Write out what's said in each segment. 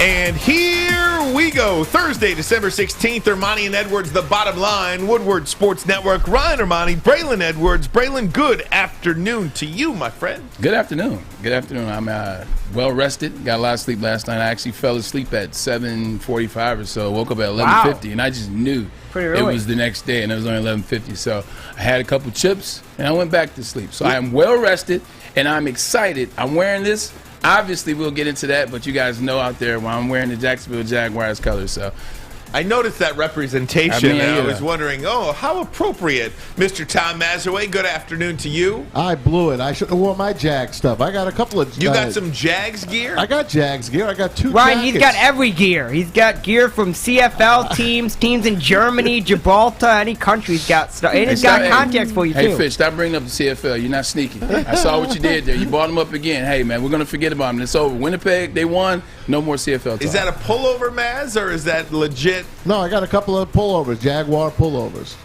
And here we go. Thursday, December 16th. Ermanni and Edwards, the bottom line. Woodward Sports Network. Ryan Ermanni, Braylon Edwards. Braylon, good afternoon to you, my friend. Good afternoon. Good afternoon. I'm well rested. Got a lot of sleep last night. I actually fell asleep at 7:45 or so. Woke up at 11:50, and I just knew it was the next day, and it was only 11:50. So I had a couple chips, and I went back to sleep. So I am well rested, and I'm excited. I'm wearing this. Obviously, we'll get into that, but you guys know out there when I'm wearing the Jacksonville Jaguars colors. So I noticed that representation, and I was wondering, how appropriate. Mr. Tom Mazawey, good afternoon to you. I blew it. I should have worn my Jag stuff. I got a couple of... You got some Jags gear? I got Jags gear. I got two Ryan, jackets. he's got every gear. He's got gear from CFL teams in Germany, Gibraltar, any country. He's got stuff. And he's got contacts for you, too. Hey, Fish, stop bringing up the CFL. You're not sneaky. I saw what you did there. You brought them up again. Hey, man, we're going to forget about them. It's over. Winnipeg, they won. No more CFL talk. Is that a pullover, Maz, or is that legit? No, I got a couple of pullovers, Jaguar pullovers.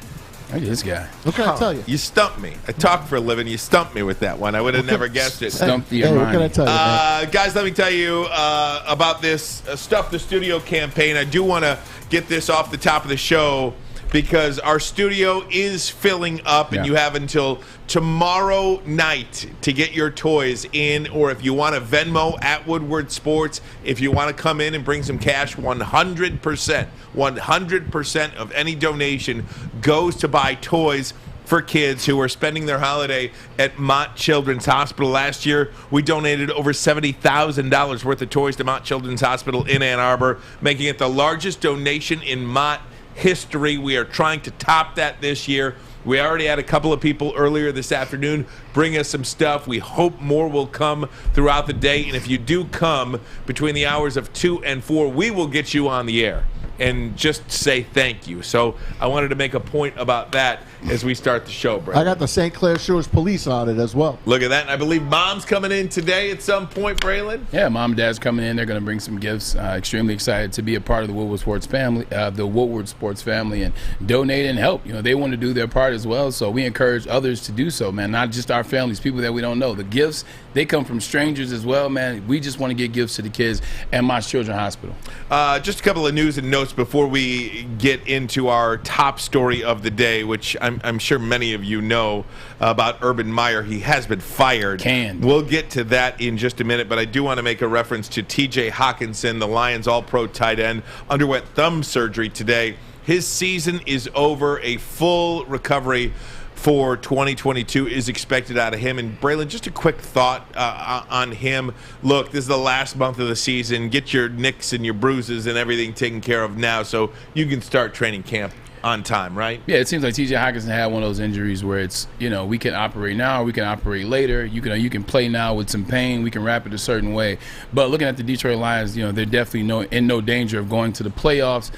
Look at this guy. What can I tell you? You stumped me. I talk for a living. You stumped me with that one. I would have never guessed it. Stumped the Hey, what can I tell you, man? Guys, let me tell you about this Stuff the Studio campaign. I do want to get this off the top of the show because our studio is filling up, and you have until tomorrow night to get your toys in, or if you want to Venmo at Woodward Sports, if you want to come in and bring some cash, 100% of any donation goes to buy toys for kids who are spending their holiday at Mott Children's Hospital. Last year, we donated over $70,000 worth of toys to Mott Children's Hospital in Ann Arbor, making it the largest donation in Mott history. We are trying to top that this year. We already had a couple of people earlier this afternoon bring us some stuff. We hope more will come throughout the day. And if you do come between the hours of 2 and 4, we will get you on the air and just say thank you. So I wanted to make a point about that as we start the show, Brady. I got the St. Clair Shores Police on it as well. Look at that. And I believe Mom's coming in today at some point, Braylon. Yeah, Mom and Dad's coming in. They're going to bring some gifts. Extremely excited to be a part of the Woodward Sports family, and donate and help. You know, they want to do their part as well, so we encourage others to do so, man. Not just our families, people that we don't know. The gifts, they come from strangers as well, man. We just want to get gifts to the kids at Mott Children's Hospital. Just a couple of news and notes before we get into our top story of the day, which I'm sure many of you know about Urban Meyer. He has been fired. Canned. We'll get to that in just a minute, but I do want to make a reference to TJ Hockenson, the Lions All-Pro tight end, underwent thumb surgery today. His season is over. A full recovery for 2022 is expected out of him. And Braylon, just a quick thought on him. Look, this is the last month of the season. Get your nicks and your bruises and everything taken care of now so you can start training camp on time, right? Yeah, it seems like TJ Hockenson had one of those injuries where it's, we can operate now, or we can operate later. You can play now with some pain. We can wrap it a certain way. But looking at the Detroit Lions, they're definitely in no danger of going to the playoffs.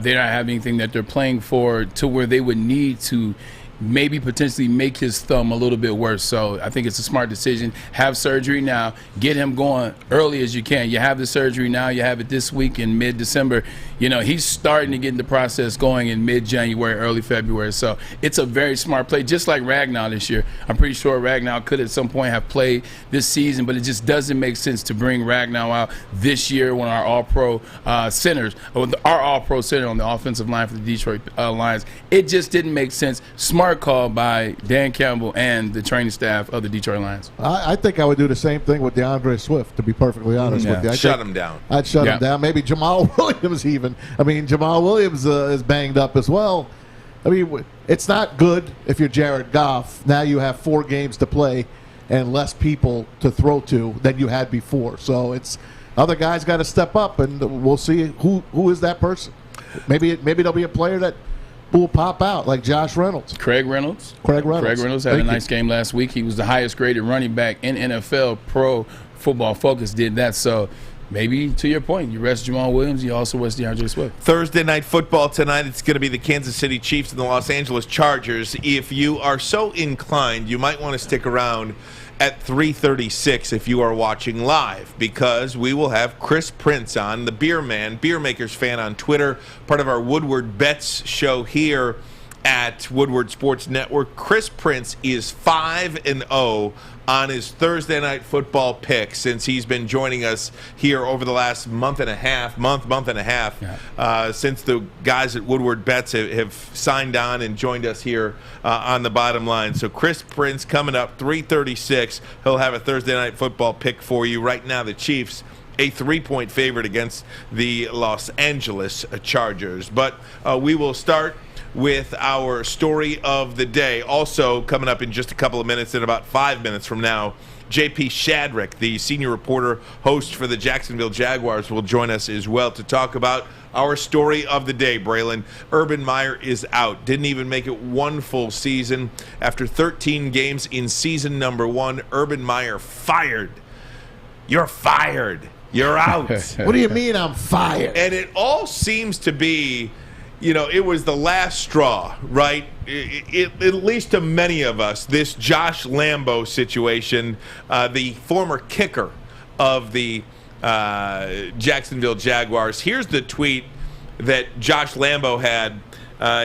They don't have anything that they're playing for to where they would need to maybe potentially make his thumb a little bit worse. So I think it's a smart decision. Have surgery now. Get him going early as you can. You have the surgery now. You have it this week in mid-December. He's starting to get the process going in mid-January, early February. So it's a very smart play, just like Ragnow this year. I'm pretty sure Ragnow could at some point have played this season, but it just doesn't make sense to bring Ragnow out this year when our all-pro centers, or our all-pro center on the offensive line for the Detroit Lions, it just didn't make sense. Smart call by Dan Campbell and the training staff of the Detroit Lions. I think I would do the same thing with DeAndre Swift, to be perfectly honest with you. Shut him down. I'd shut him down. Maybe Jamal Williams even. Jamal Williams is banged up as well. It's not good if you're Jared Goff. Now you have 4 games to play and less people to throw to than you had before. So it's other guys got to step up, and we'll see who is that person. Maybe there'll be a player that will pop out, like Josh Reynolds. Craig Reynolds had a nice game last week. He was the highest graded running back in NFL. Pro Football Focus did that. So maybe, to your point, you rest Jamal Williams, you also rest DeAndre Swift. Thursday night football tonight, it's going to be the Kansas City Chiefs and the Los Angeles Chargers. If you are so inclined, you might want to stick around at 3:36 if you are watching live, because we will have Chris Prince on, the beer man, beer makers fan on Twitter, part of our Woodward Bets show here at Woodward Sports Network. Chris Prince is 5-0 on his Thursday night football pick since he's been joining us here over the last month and a half, since the guys at Woodward Bets have signed on and joined us here on the bottom line. So Chris Prince coming up 3:36. He'll have a Thursday night football pick for you. Right now, the Chiefs a 3-point favorite against the Los Angeles Chargers. But we will start with our story of the day. Also coming up in just a couple of minutes, in about 5 minutes from now, JP Shadrick, the senior reporter host for the Jacksonville Jaguars, will join us as well to talk about our story of the day. Braylon, Urban Meyer is out. Didn't even make it one full season. After 13 games in season number 1, Urban Meyer fired. You're fired. You're out. What do you mean I'm fired? And it all seems to be, it was the last straw, right? At least to many of us, this Josh Lambo situation, the former kicker of the Jacksonville Jaguars. Here's the tweet that Josh Lambo had.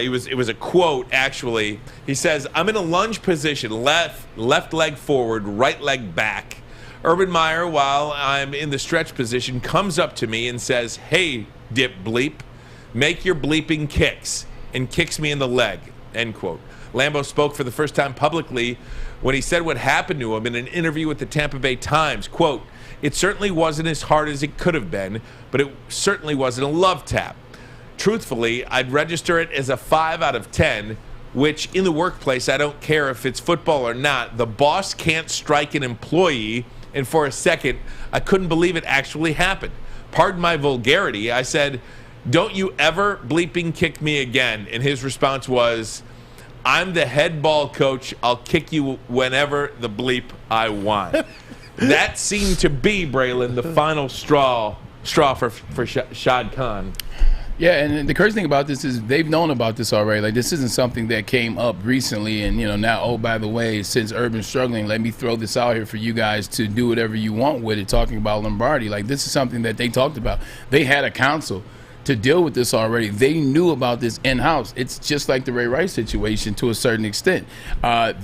It was a quote, actually. He says, "I'm in a lunge position, left leg forward, right leg back. Urban Meyer, while I'm in the stretch position, comes up to me and says, 'Hey, dip bleep, make your bleeping kicks,' and kicks me in the leg," end quote. Lambo spoke for the first time publicly when he said what happened to him in an interview with the Tampa Bay Times. Quote, "It certainly wasn't as hard as it could have been, but it certainly wasn't a love tap. Truthfully, I'd register it as a 5 out of 10, which in the workplace, I don't care if it's football or not. The boss can't strike an employee, and for a second, I couldn't believe it actually happened. Pardon my vulgarity. I said, 'Don't you ever bleeping kick me again.' And his response was, 'I'm the head ball coach. I'll kick you whenever the bleep I want.'" That seemed to be, Braylon, the final straw for Shad Khan. Yeah, and the crazy thing about this is they've known about this already. Like, this isn't something that came up recently and, now, oh, by the way, since Urban's struggling, let me throw this out here for you guys to do whatever you want with it, talking about Lombardi. Like, this is something that they talked about. They had a council to deal with this already. They knew about this in-house. It's just like the Ray Rice situation to a certain extent.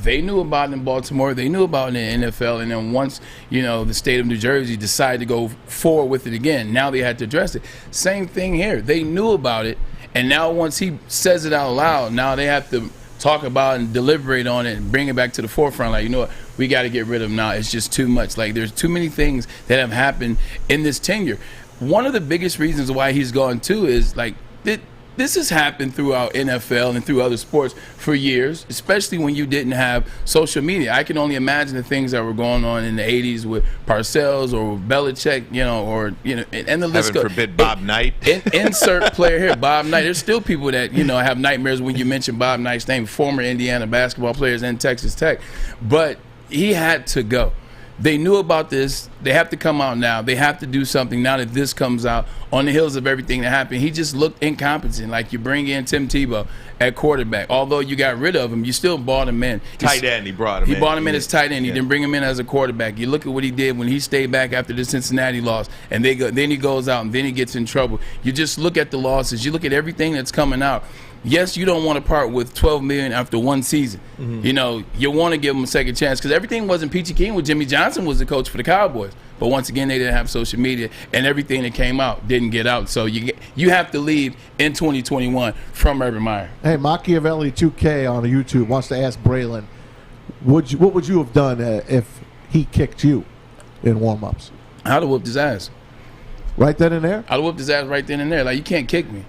They knew about it in Baltimore. They knew about it in the NFL. And then once, the state of New Jersey decided to go forward with it again, now they had to address it. Same thing here. They knew about it. And now once he says it out loud, now they have to talk about it and deliberate on it and bring it back to the forefront. Like, what? We got to get rid of him now. It's just too much. Like, there's too many things that have happened in this tenure. One of the biggest reasons why he's gone too is like this has happened throughout NFL and through other sports for years, especially when you didn't have social media. I can only imagine the things that were going on in the 80s with Parcells or Belichick, and the list goes. Heaven forbid Bob Knight. Insert player here, Bob Knight. There's still people that, have nightmares when you mention Bob Knight's name, former Indiana basketball players and Texas Tech. But he had to go. They knew about this. They have to come out now. They have to do something now that this comes out on the heels of everything that happened. He just looked incompetent. Like, you bring in Tim Tebow at quarterback. Although you got rid of him, you still bought him in. Tight end, he brought him in. He bought him in as tight end. He didn't bring him in as a quarterback. You look at what he did when he stayed back after the Cincinnati loss, and then he goes out, and then he gets in trouble. You just look at the losses. You look at everything that's coming out. Yes, you don't want to part with $12 million after one season. Mm-hmm. You want to give them a second chance because everything wasn't peachy keen when Jimmy Johnson was the coach for the Cowboys. But once again, they didn't have social media, and everything that came out didn't get out. So you have to leave in 2021 from Urban Meyer. Hey, Machiavelli 2K on YouTube wants to ask Braylon, what would you have done if he kicked you in warm-ups? I'd have whooped his ass. Right then and there? I'd have whooped his ass right then and there. Like, you can't kick me.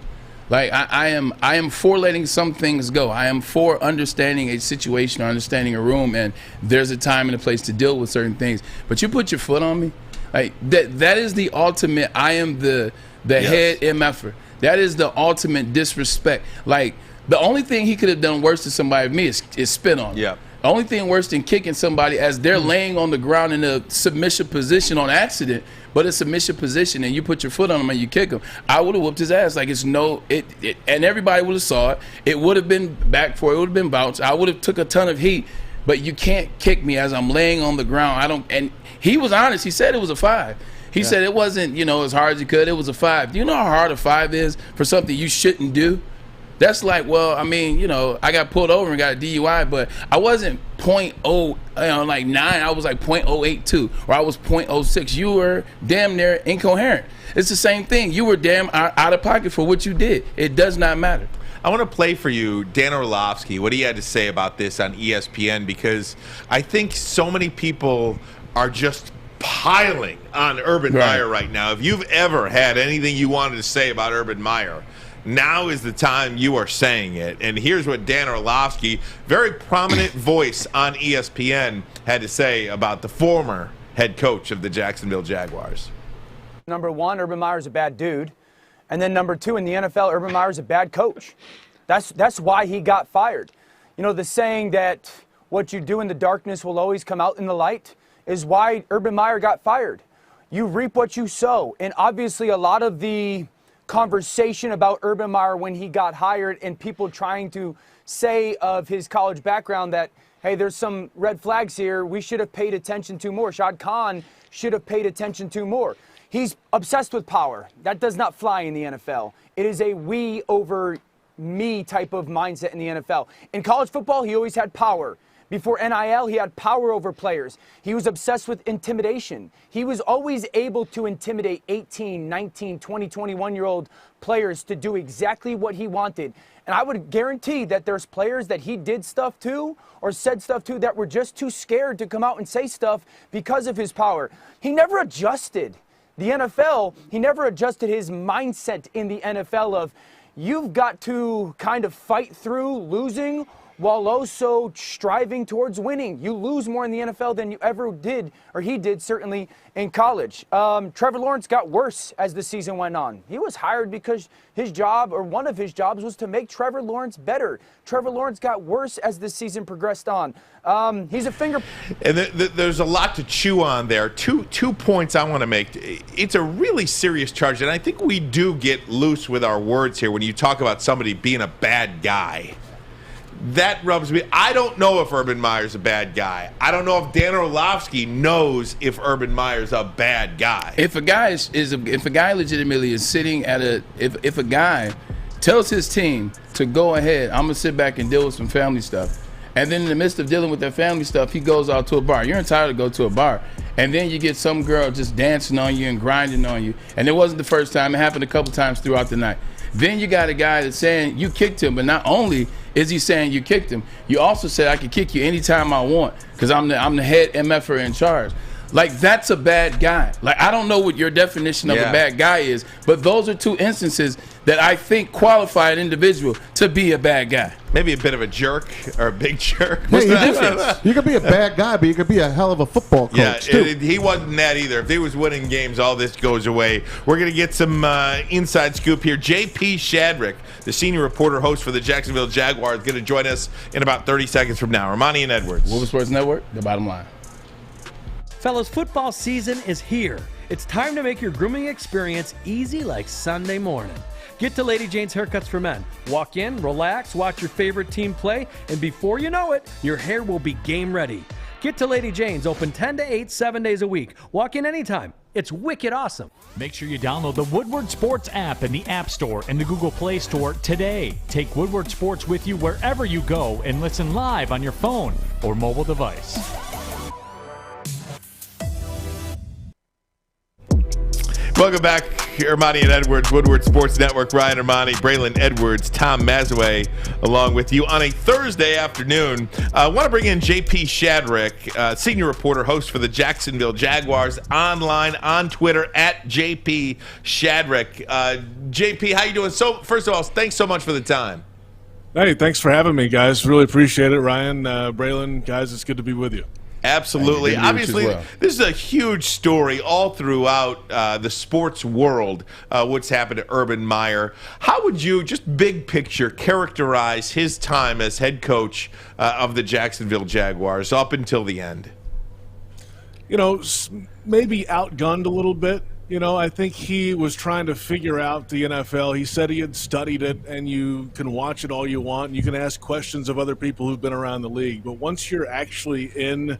Like, I am for letting some things go. I am for understanding a situation or understanding a room, and there's a time and a place to deal with certain things. But you put your foot on me, like that is the ultimate. I am the head MFer. That is the ultimate disrespect. Like, the only thing he could have done worse to somebody than me is spit on him. Yeah. The only thing worse than kicking somebody as they're laying on the ground in a submission position on accident, but a submission position, and you put your foot on him and you kick him, I would have whooped his ass. Like, and everybody would have saw it. It would have been back for it. It would have been bounced. I would have took a ton of heat, but you can't kick me as I'm laying on the ground. And he was honest. He said it was a 5. He said it wasn't, as hard as he could. It was a 5. Do you know how hard a 5 is for something you shouldn't do? That's like, well, I mean, you know, I got pulled over and got a DUI, but I wasn't like 9. I was like .082, or I was .06. You were damn near incoherent. It's the same thing. You were damn out of pocket for what you did. It does not matter. I want to play for you Dan Orlovsky, what he had to say about this on ESPN, because I think so many people are just piling on Urban Meyer right now. If you've ever had anything you wanted to say about Urban Meyer, now is the time you are saying it. And here's what Dan Orlovsky, very prominent voice on ESPN, had to say about the former head coach of the Jacksonville Jaguars. Number one, Urban Meyer's a bad dude. And then number two, in the NFL, Urban Meyer's a bad coach. That's why he got fired. You know, the saying that what you do in the darkness will always come out in the light is why Urban Meyer got fired. You reap what you sow. And obviously a lot of the conversation about Urban Meyer when he got hired and people trying to say of his college background that, hey, there's some red flags here we should have paid attention to more. Shad Khan should have paid attention to more. He's obsessed with power. That does not fly in the NFL. It is a we over me type of mindset in the NFL. In college football, he always had power. Before NIL, he had power over players. He was obsessed with intimidation. He was always able to intimidate 18, 19, 20, 21-year-old players to do exactly what he wanted. And I would guarantee that there's players that he did stuff to or said stuff to that were just too scared to come out and say stuff because of his power. He never adjusted. The NFL, he never adjusted his mindset in the NFL of you've got to kind of fight through losing while also striving towards winning. You lose more in the NFL than you ever did, or he did certainly in college. Trevor Lawrence got worse as the season went on. He was hired because his job, or one of his jobs, was to make Trevor Lawrence better. Trevor Lawrence got worse as the season progressed on. He's a finger. And there's a lot to chew on there. Two points I want to make. It's a really serious charge, and I think we do get loose with our words here when you talk about somebody being a bad guy. That rubs me. I don't know if Urban Meyer's a bad guy. I don't know if Dan Orlovsky knows if Urban Meyer's a bad guy. If a guy if a guy legitimately is sitting at if a guy tells his team to go ahead, I'm gonna sit back and deal with some family stuff, and then in the midst of dealing with that family stuff, he goes out to a bar. You're entitled to go to a bar, and then you get some girl just dancing on you and grinding on you, and it wasn't the first time. It happened a couple times throughout the night. Then you got a guy that's saying you kicked him, but not only is he saying you kicked him, you also said I could kick you anytime I want because I'm the head MFer in charge. Like, that's a bad guy. Like, I don't know what your definition of a bad guy is, but those are two instances that I think qualify an individual to be a bad guy. Maybe a bit of a jerk or a big jerk. What's the difference? You could be a bad guy, but you could be a hell of a football coach, too. He wasn't that either. If he was winning games, all this goes away. We're going to get some inside scoop here. JP Shadrick, the senior reporter host for the Jacksonville Jaguars, going to join us in about 30 seconds from now. Ermanni and Edwards. Woodward Sports Network, the bottom line. Fellas, football season is here. It's time to make your grooming experience easy like Sunday morning. Get to Lady Jane's Haircuts for Men. Walk in, relax, watch your favorite team play, and before you know it, your hair will be game ready. Get to Lady Jane's, open 10 to 8, 7 days a week. Walk in anytime. It's wicked awesome. Make sure you download the Woodward Sports app in the App Store and the Google Play Store today. Take Woodward Sports with you wherever you go and listen live on your phone or mobile device. Welcome back, Ermanni and Edwards, Woodward Sports Network. Ryan Ermanni, Braylon Edwards, Tom Mazawey, along with you on a Thursday afternoon. I want to bring in JP Shadrick, senior reporter, host for the Jacksonville Jaguars, online on Twitter at JP Shadrick. JP, how you doing? So, first of all, thanks so much for the time. Hey, thanks for having me, guys. Really appreciate it, Ryan, Braylon, guys. It's good to be with you. Absolutely. Obviously, this is a huge story all throughout the sports world, what's happened to Urban Meyer. How would you, just big picture, characterize his time as head coach of the Jacksonville Jaguars up until the end? You know, maybe outgunned a little bit. You know, I think he was trying to figure out the NFL. He said he had studied it, and you can watch it all you want. And you can ask questions of other people who've been around the league. But once you're actually in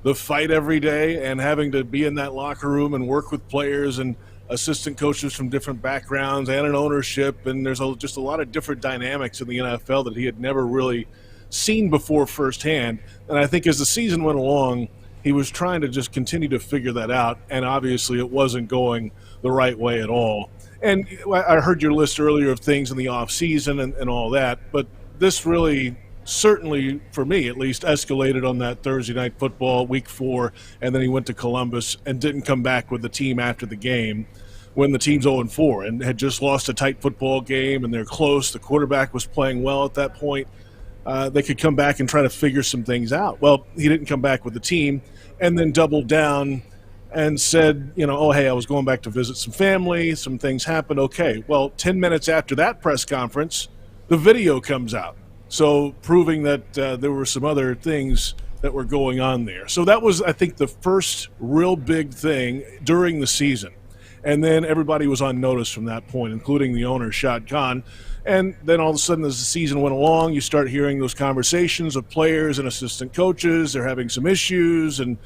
the fight every day and having to be in that locker room and work with players and assistant coaches from different backgrounds and an ownership, and there's just a lot of different dynamics in the NFL that he had never really seen before firsthand. And I think as the season went along, he was trying to just continue to figure that out, and obviously it wasn't going the right way at all. And I heard your list earlier of things in the offseason and all that, but this really, certainly for me at least, escalated on that Thursday Night Football, Week 4, and then he went to Columbus and didn't come back with the team after the game when the team's 0-4 and had just lost a tight football game, and they're close. The quarterback was playing well at that point. They could come back and try to figure some things out. Well, he didn't come back with the team and then doubled down and said, oh, hey, I was going back to visit some family. Some things happened. Okay, well, 10 minutes after that press conference, the video comes out. So proving that there were some other things that were going on there. So that was, I think, the first real big thing during the season. And then everybody was on notice from that point, including the owner, Shad Khan. And then all of a sudden, as the season went along, you start hearing those conversations of players and assistant coaches. They're having some issues. And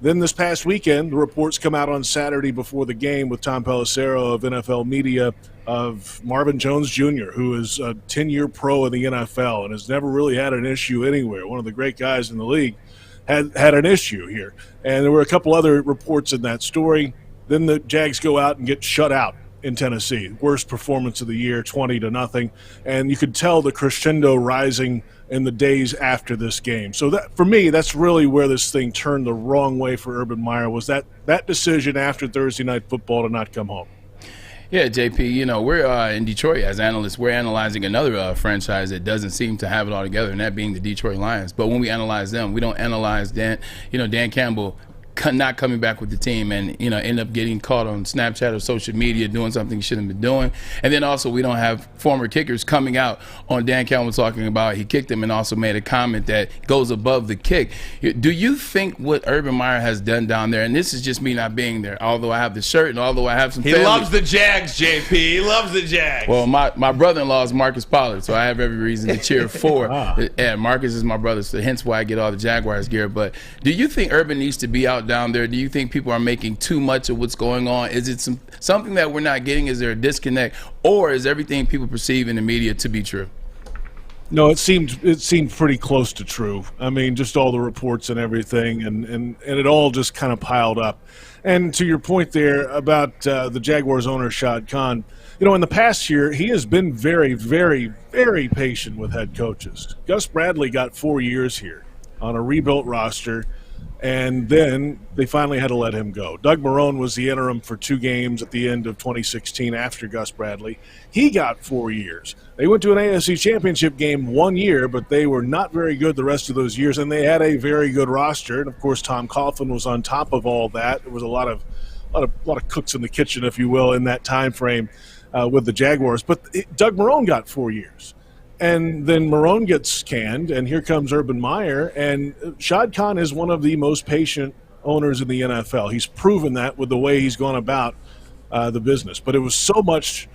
then this past weekend, the reports come out on Saturday before the game with Tom Pelissero of NFL Media of Marvin Jones Jr., who is a 10-year pro in the NFL and has never really had an issue anywhere. One of the great guys in the league had an issue here. And there were a couple other reports in that story. Then the Jags go out and get shut out in Tennessee. Worst performance of the year, 20-0. And you could tell the crescendo rising in the days after this game. So that, for me, that's really where this thing turned the wrong way for Urban Meyer, was that decision after Thursday Night Football to not come home. Yeah, JP, we're in Detroit as analysts. We're analyzing another franchise that doesn't seem to have it all together, and that being the Detroit Lions. But when we analyze them, we don't analyze Dan Campbell not coming back with the team and end up getting caught on Snapchat or social media doing something he shouldn't have been doing. And then also we don't have former kickers coming out on Dan Campbell talking about he kicked him and also made a comment that goes above the kick. Do you think what Urban Meyer has done down there, and this is just me not being there, although I have the shirt and although I have some family. He loves the Jags, JP. He loves the Jags. Well, my brother-in-law is Marcus Pollard, so I have every reason to cheer for. Yeah, Marcus is my brother, so hence why I get all the Jaguars gear. But do you think Urban needs to be out down there? Do you think people are making too much of what's going on? Is it something that we're not getting? Is there a disconnect, or is everything people perceive in the media to be true? No, it seemed pretty close to true. I mean, just all the reports and everything, and it all just kind of piled up. And to your point there about the Jaguars owner, Shad Khan, in the past year, he has been very, very, very patient with head coaches. Gus Bradley got 4 years here on a rebuilt roster, and then they finally had to let him go. Doug Marrone was the interim for 2 games at the end of 2016 after Gus Bradley. He got 4 years. They went to an AFC Championship game 1 year, but they were not very good the rest of those years, and they had a very good roster. And, of course, Tom Coughlin was on top of all that. There was a lot of cooks in the kitchen, if you will, in that time frame with the Jaguars. But Doug Marrone got 4 years. And then Marrone gets canned, and here comes Urban Meyer. And Shad Khan is one of the most patient owners in the NFL. He's proven that with the way he's gone about the business. But it was so much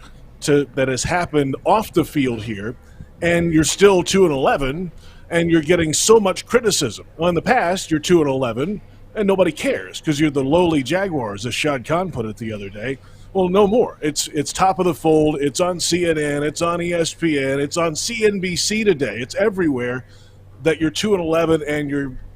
that has happened off the field here, and you're still 2-11, and you're getting so much criticism. Well, in the past, you're 2-11, and nobody cares because you're the lowly Jaguars, as Shad Khan put it the other day. Well, no more. It's top of the fold. It's on CNN. It's on ESPN. It's on CNBC today. It's everywhere that you're 2-11 and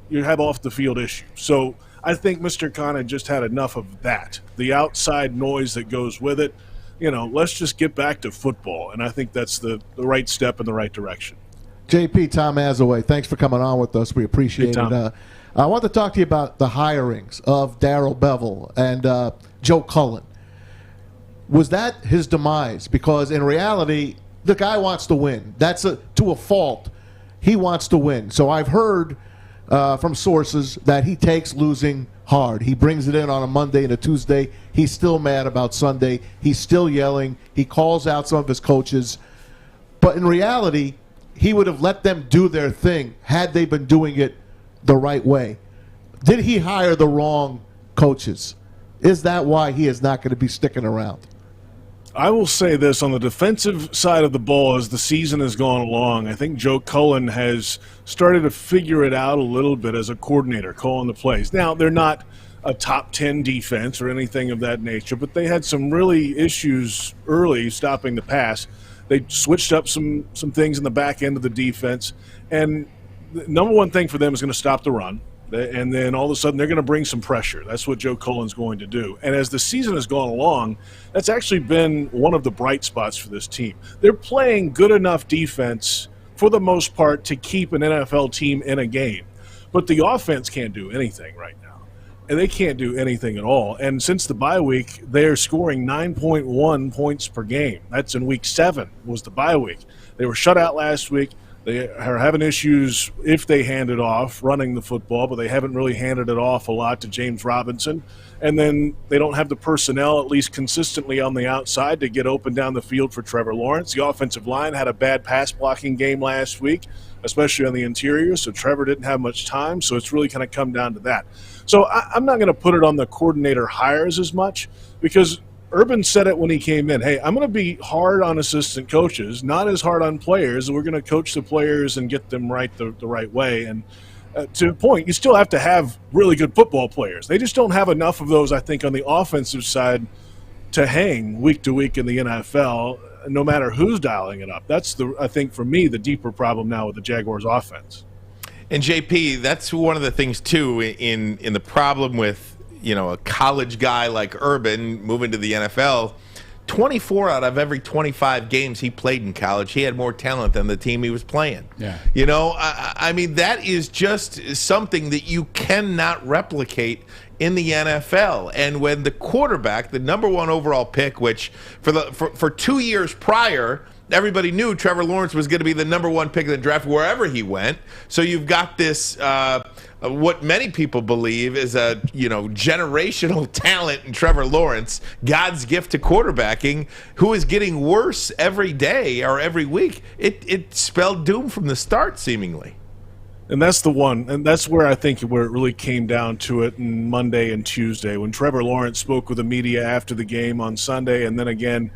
you have off the field issues. So I think Mr. Khan had just had enough of that, the outside noise that goes with it. Let's just get back to football, and I think that's the right step in the right direction. JP, Tom Mazawey, thanks for coming on with us. We appreciate Hey, it. I want to talk to you about the hirings of Darrell Bevell and Joe Cullen. Was that his demise? Because in reality, the guy wants to win. That's to a fault. He wants to win. So I've heard from sources that he takes losing hard. He brings it in on a Monday and a Tuesday. He's still mad about Sunday. He's still yelling. He calls out some of his coaches. But in reality, he would have let them do their thing had they been doing it the right way. Did he hire the wrong coaches? Is that why he is not going to be sticking around? I will say this, on the defensive side of the ball, as the season has gone along, I think Joe Cullen has started to figure it out a little bit as a coordinator, calling the plays. Now, they're not a top 10 defense or anything of that nature, but they had some really issues early stopping the pass. They switched up some things in the back end of the defense, and the number one thing for them is going to stop the run. And then all of a sudden they're going to bring some pressure. That's what Joe Cullen's going to do. And as the season has gone along, that's actually been one of the bright spots for this team. They're playing good enough defense for the most part to keep an NFL team in a game. But the offense can't do anything right now. And they can't do anything at all. And since the bye week, they're scoring 9.1 points per game. That's in week 7 was the bye week. They were shut out last week. They are having issues if they hand it off, running the football, but they haven't really handed it off a lot to James Robinson. And then they don't have the personnel, at least consistently on the outside, to get open down the field for Trevor Lawrence. The offensive line had a bad pass-blocking game last week, especially on the interior, so Trevor didn't have much time, so it's really kind of come down to that. So I'm not going to put it on the coordinator hires as much because Urban said it when he came in. Hey, I'm going to be hard on assistant coaches, not as hard on players. We're going to coach the players and get them right the right way. And to a point, you still have to have really good football players. They just don't have enough of those, I think, on the offensive side to hang week to week in the NFL, no matter who's dialing it up. That's, I think, for me, the deeper problem now with the Jaguars offense. And, JP, that's one of the things, too, in the problem with, a college guy like Urban moving to the NFL. 24 out of every 25 games he played in college, he had more talent than the team he was playing. Yeah. I mean, that is just something that you cannot replicate in the NFL. And when the quarterback, the number 1 overall pick, which for 2 years prior, everybody knew Trevor Lawrence was going to be the number 1 pick in the draft wherever he went. So you've got this what many people believe is a generational talent in Trevor Lawrence, God's gift to quarterbacking, who is getting worse every day or every week. It spelled doom from the start, seemingly. And that's the one, and that's where I think where it really came down to it on Monday and Tuesday when Trevor Lawrence spoke with the media after the game on Sunday and then again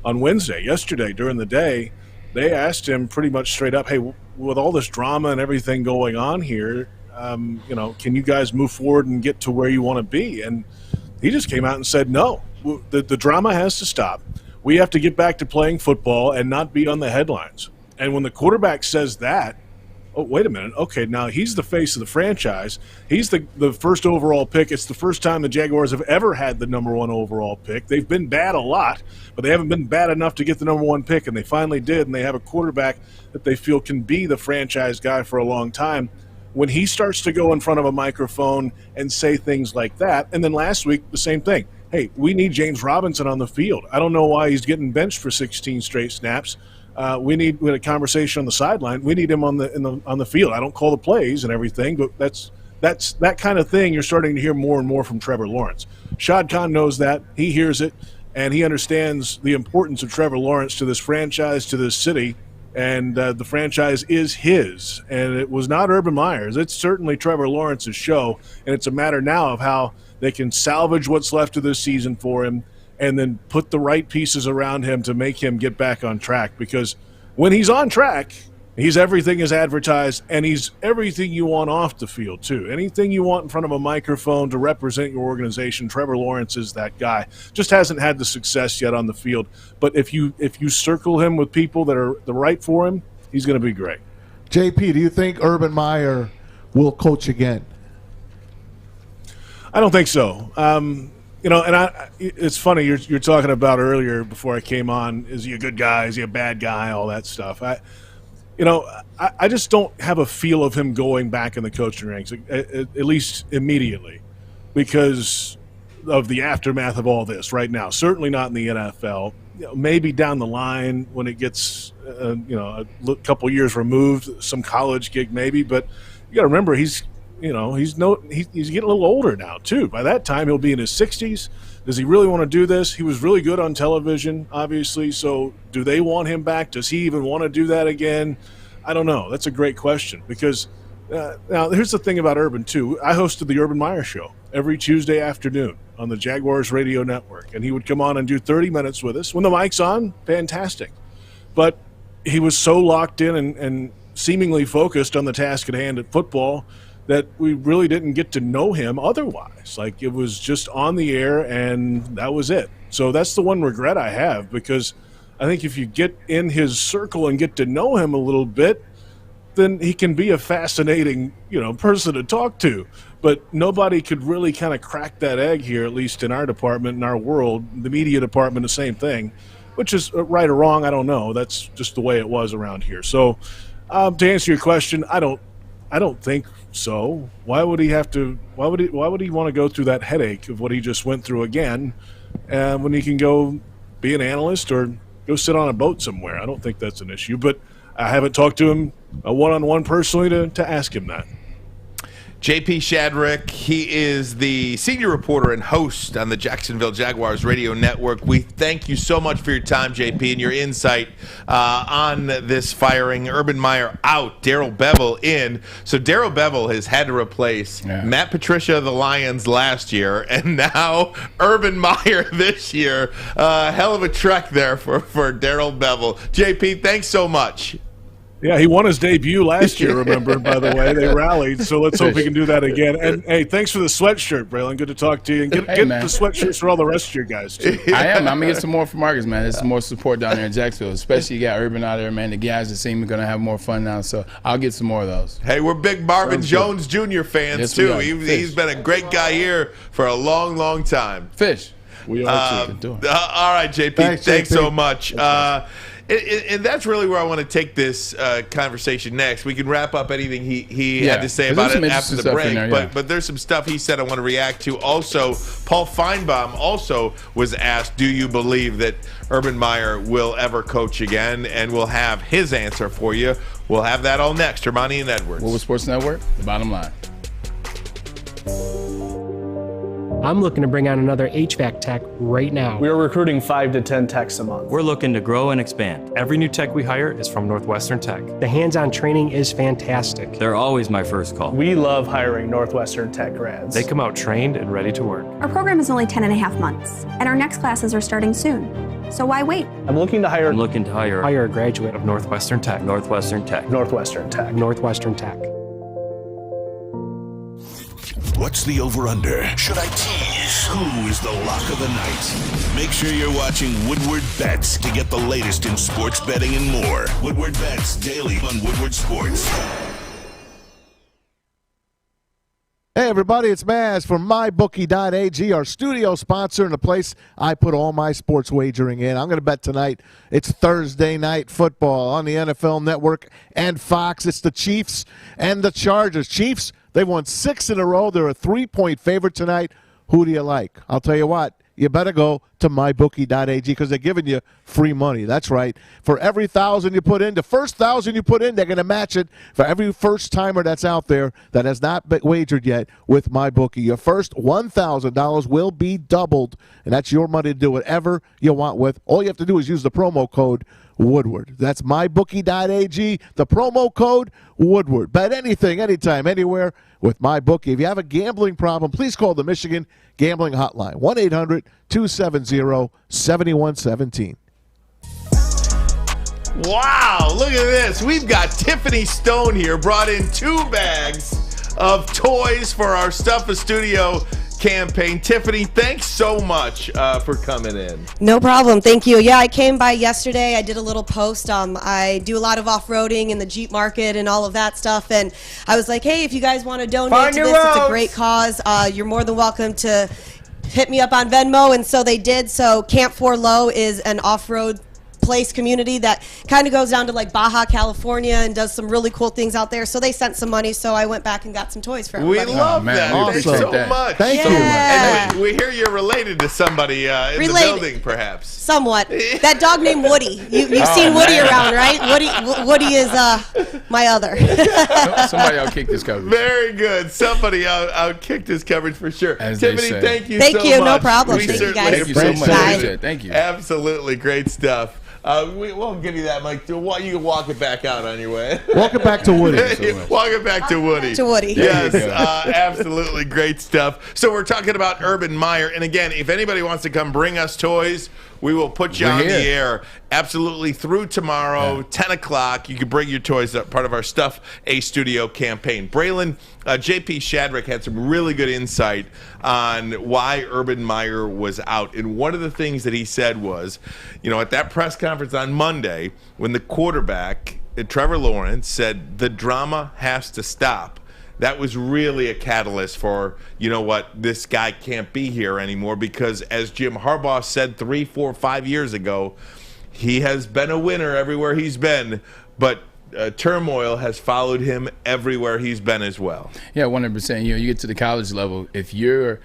on Wednesday, yesterday during the day. They asked him pretty much straight up, hey, with all this drama and everything going on here, can you guys move forward and get to where you want to be? And he just came out and said, no, the drama has to stop. We have to get back to playing football and not be on the headlines. And when the quarterback says that, oh, wait a minute. Okay, now he's the face of the franchise. He's the first overall pick. It's the first time the Jaguars have ever had the number 1 overall pick. They've been bad a lot, but they haven't been bad enough to get the number 1 pick, and they finally did, and they have a quarterback that they feel can be the franchise guy for a long time. When he starts to go in front of a microphone and say things like that, and then last week, the same thing. Hey, we need James Robinson on the field. I don't know why he's getting benched for 16 straight snaps. We had a conversation on the sideline. We need him on the field. I don't call the plays and everything, but that's that kind of thing you're starting to hear more and more from Trevor Lawrence. Shad Khan knows that. He hears it, and he understands the importance of Trevor Lawrence to this franchise, to this city, and the franchise is his. And it was not Urban Meyer's. It's certainly Trevor Lawrence's show, and it's a matter now of how they can salvage what's left of this season for him and then put the right pieces around him to make him get back on track. Because when he's on track, he's everything is advertised, and he's everything you want off the field, too. Anything you want in front of a microphone to represent your organization, Trevor Lawrence is that guy. Just hasn't had the success yet on the field. But if you circle him with people that are the right for him, he's going to be great. JP, do you think Urban Meyer will coach again? I don't think so. It's funny, you're talking about earlier before I came on, is he a good guy, is he a bad guy, all that stuff. I just don't have a feel of him going back in the coaching ranks, at least immediately, because of the aftermath of all this right now. Certainly not in the NFL. Maybe down the line when it gets, a couple years removed, some college gig maybe. But you got to remember, he's getting a little older now too. By that time, he'll be in his 60s. Does he really want to do this? He was really good on television, obviously. So do they want him back? Does he even want to do that again? I don't know. That's a great question because now here's the thing about Urban too. I hosted the Urban Meyer Show every Tuesday afternoon on the Jaguars radio network, and he would come on and do 30 minutes with us. When the mic's on, fantastic. But he was so locked in and seemingly focused on the task at hand at football that we really didn't get to know him otherwise. Like, it was just on the air, and that was it. So that's the one regret I have, because I think if you get in his circle and get to know him a little bit, then he can be a fascinating, person to talk to. But nobody could really kind of crack that egg here, at least in our department, in our world. The media department, the same thing, which is right or wrong, I don't know. That's just the way it was around here. So to answer your question, I don't think so. Why would he have to? Why would he want to go through that headache of what he just went through again, when he can go be an analyst or go sit on a boat somewhere? I don't think that's an issue. But I haven't talked to him one-on-one personally to ask him that. JP Shadrick, he is the senior reporter and host on the Jacksonville Jaguars radio network. We thank you so much for your time, JP, and your insight on this firing. Urban Meyer out, Darrell Bevell in. So Darrell Bevell has had to replace Matt Patricia of the Lions last year, and now Urban Meyer this year. Hell of a trek there for Darrell Bevell. JP, thanks so much. Yeah, he won his debut last year, remember, by the way. They rallied, so let's hope we can do that again. And, hey, thanks for the sweatshirt, Braylon. Good to talk to you. And get the sweatshirts for all the rest of your guys, too. I am. I'm going to get some more from Marcus, man. There's some more support down there in Jacksonville, especially you got Urban out there, man. The guys that seem going to have more fun now, so I'll get some more of those. Hey, we're big Marvin Jones Jr. fans, too. He's been a great guy here for a long, long time. Fish. We are, too. All right, JP. Thanks so much. And that's really where I want to take this conversation next. We can wrap up anything he had to say about it after the break. But there's some stuff he said I want to react to. Also, Paul Feinbaum also was asked, do you believe that Urban Meyer will ever coach again? And we'll have his answer for you. We'll have that all next. Ermanni and Edwards. Woodward Sports Network, the bottom line. I'm looking to bring on another HVAC tech right now. We are recruiting 5 to 10 techs a month. We're looking to grow and expand. Every new tech we hire is from Northwestern Tech. The hands-on training is fantastic. They're always my first call. We love hiring Northwestern Tech grads. They come out trained and ready to work. Our program is only 10.5 months, and our next classes are starting soon. So why wait? I'm looking to hire a graduate of Northwestern Tech. Northwestern Tech. Northwestern Tech. Northwestern Tech. What's the over-under? Should I tease? Who is the lock of the night? Make sure you're watching Woodward Bets to get the latest in sports betting and more. Woodward Bets daily on Woodward Sports. Hey everybody, it's Maz from MyBookie.ag, our studio sponsor and the place I put all my sports wagering in. I'm going to bet tonight it's Thursday night football on the NFL Network and Fox. It's the Chiefs and the Chargers. Chiefs, they've won 6 in a row. They're a 3-point favorite tonight. Who do you like? I'll tell you what. You better go to mybookie.ag because they're giving you free money. That's right. For every 1,000 you put in, the first 1,000 you put in, they're going to match it for every first-timer that's out there that has not been wagered yet with MyBookie. Your first $1,000 will be doubled, and that's your money to do whatever you want with. All you have to do is use the promo code Woodward. That's mybookie.ag, the promo code Woodward. Bet anything, anytime, anywhere with MyBookie. If you have a gambling problem, please call the Michigan Gambling Hotline, 1-800-270-7117. Wow, look at this. We've got Tiffany Stone here, brought in 2 bags of toys for our Stuff a Studio campaign. Tiffany, thanks so much for coming in. No problem. Thank you. Yeah, I came by yesterday. I did a little post. I do a lot of off-roading in the Jeep market and all of that stuff. And I was like, hey, if you guys want to donate to this, it's a great cause. You're more than welcome to hit me up on Venmo. And so they did. So Camp 4 Low is an off-road place community that kind of goes down to like Baja, California, and does some really cool things out there. So they sent some money, so I went back and got some toys for everybody. We love that. Awesome. Thanks so much. Thank you. And we hear you're related to somebody in the building, perhaps. Somewhat. That dog named Woody. You've seen Woody around, right? Woody is my other. Somebody outkicked this coverage. Very good. Somebody outkicked this coverage for sure. As Tiffany, thank you so much. Thank you. No problem. We Thank you guys. Thank you so much. Thank you. Absolutely great stuff. We'll give you that, Mike. You can walk it back out on your way. Walk it back to Woody. Walk it back to Woody. Yes, absolutely great stuff. So we're talking about Urban Meyer. And again, if anybody wants to come bring us toys, We will put you We're on here. the air absolutely through tomorrow, 10 o'clock. You can bring your toys up, part of our Stuff A Studio campaign. Braylon, JP Shadrick had some really good insight on why Urban Meyer was out. And one of the things that he said was, at that press conference on Monday, when the quarterback, Trevor Lawrence, said the drama has to stop, that was really a catalyst for, this guy can't be here anymore, because as Jim Harbaugh said 3, 4, 5 years ago, he has been a winner everywhere he's been, but turmoil has followed him everywhere he's been as well. Yeah, 100%. You get to the college level, if your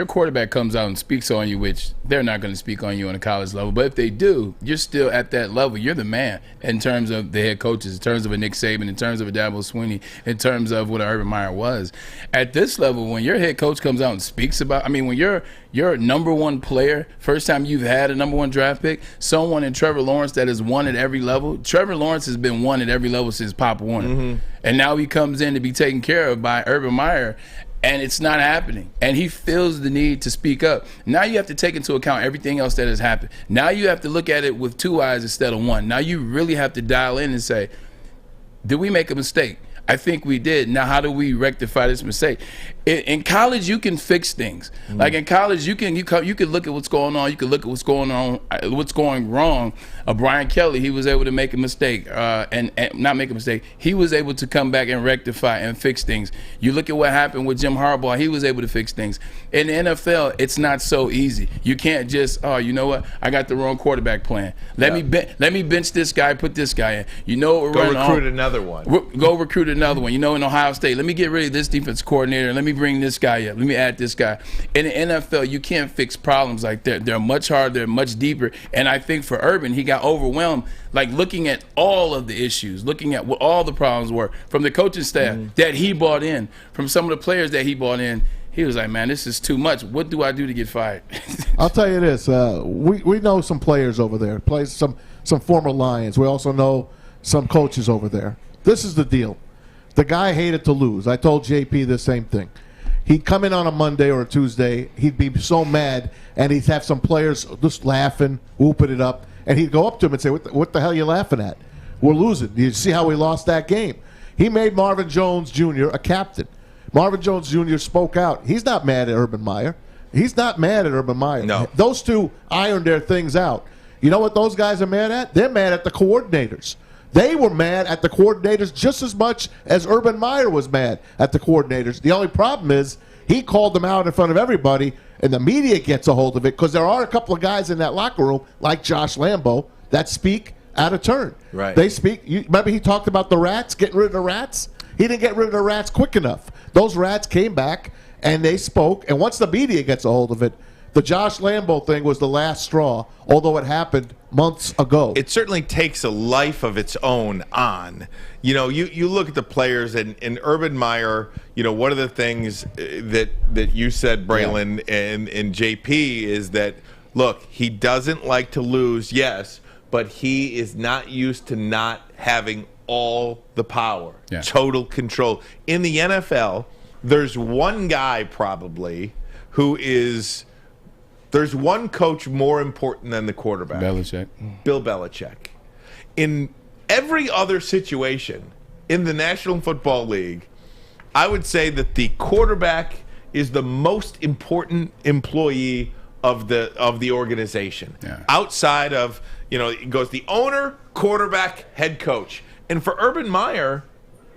quarterback comes out and speaks on you, which they're not going to speak on you on a college level, but if they do, you're still at that level. You're the man in terms of the head coaches, in terms of a Nick Saban, in terms of a Dabo Swinney, in terms of what Urban Meyer was. At this level, when your head coach comes out and speaks about, when you're a number one player, first time you've had a number one draft pick, someone in Trevor Lawrence that has won at every level. Trevor Lawrence has been won at every level since Pop Warner. Mm-hmm. And now he comes in to be taken care of by Urban Meyer, and it's not happening. And he feels the need to speak up. Now you have to take into account everything else that has happened. Now you have to look at it with 2 eyes instead of 1. Now you really have to dial in and say, did we make a mistake? I think we did. Now, how do we rectify this mistake? In college, you can fix things. Mm-hmm. Like in college, you can look at what's going on. You can look at what's going wrong. Brian Kelly, he was able to make a mistake and not make a mistake. He was able to come back and rectify and fix things. You look at what happened with Jim Harbaugh. He was able to fix things. In the NFL, it's not so easy. You can't just, you know what? I got the wrong quarterback plan. Let me bench this guy, put this guy in. You know what we're running on. Go recruit another one. Go recruit another one. In Ohio State, let me get rid of this defense coordinator and let me bring this guy up. Let me add this guy. In the NFL, you can't fix problems like that. They're much harder, they're much deeper. And I think for Urban, he got overwhelmed, like looking at all of the issues, looking at what all the problems were from the coaching staff that he brought in, from some of the players that he brought in. He was like, man, this is too much. What do I do to get fired? I'll tell you this. We know some players over there, some former Lions. We also know some coaches over there. This is the deal. The guy hated to lose. I told JP the same thing. He'd come in on a Monday or a Tuesday. He'd be so mad, and he'd have some players just laughing, whooping it up. And he'd go up to him and say, what the hell are you laughing at? We're losing. You see how we lost that game? He made Marvin Jones Jr. a captain. Marvin Jones Jr. spoke out. He's not mad at Urban Meyer. He's not mad at Urban Meyer. No. Those two ironed their things out. You know what those guys are mad at? They're mad at the coordinators. They were mad at the coordinators just as much as Urban Meyer was mad at the coordinators. The only problem is he called them out in front of everybody, and the media gets a hold of it because there are a couple of guys in that locker room, like Josh Lambo, that speak out of turn. Right. They speak. Remember he talked about the rats, getting rid of the rats? He didn't get rid of the rats quick enough. Those rats came back, and they spoke. And once the media gets a hold of it, the Josh Lambo thing was the last straw, although it happened months ago. It certainly takes a life of its own on. You look at the players, and Urban Meyer, one of the things that you said, Braylon, and JP, is that, look, he doesn't like to lose, yes, but he is not used to not having all the power, total control. In the NFL, there's one guy probably who is... There's one coach more important than the quarterback. Belichick. Bill Belichick. In every other situation in the National Football League, I would say that the quarterback is the most important employee of the organization. Yeah. Outside of, it goes the owner, quarterback, head coach. And for Urban Meyer,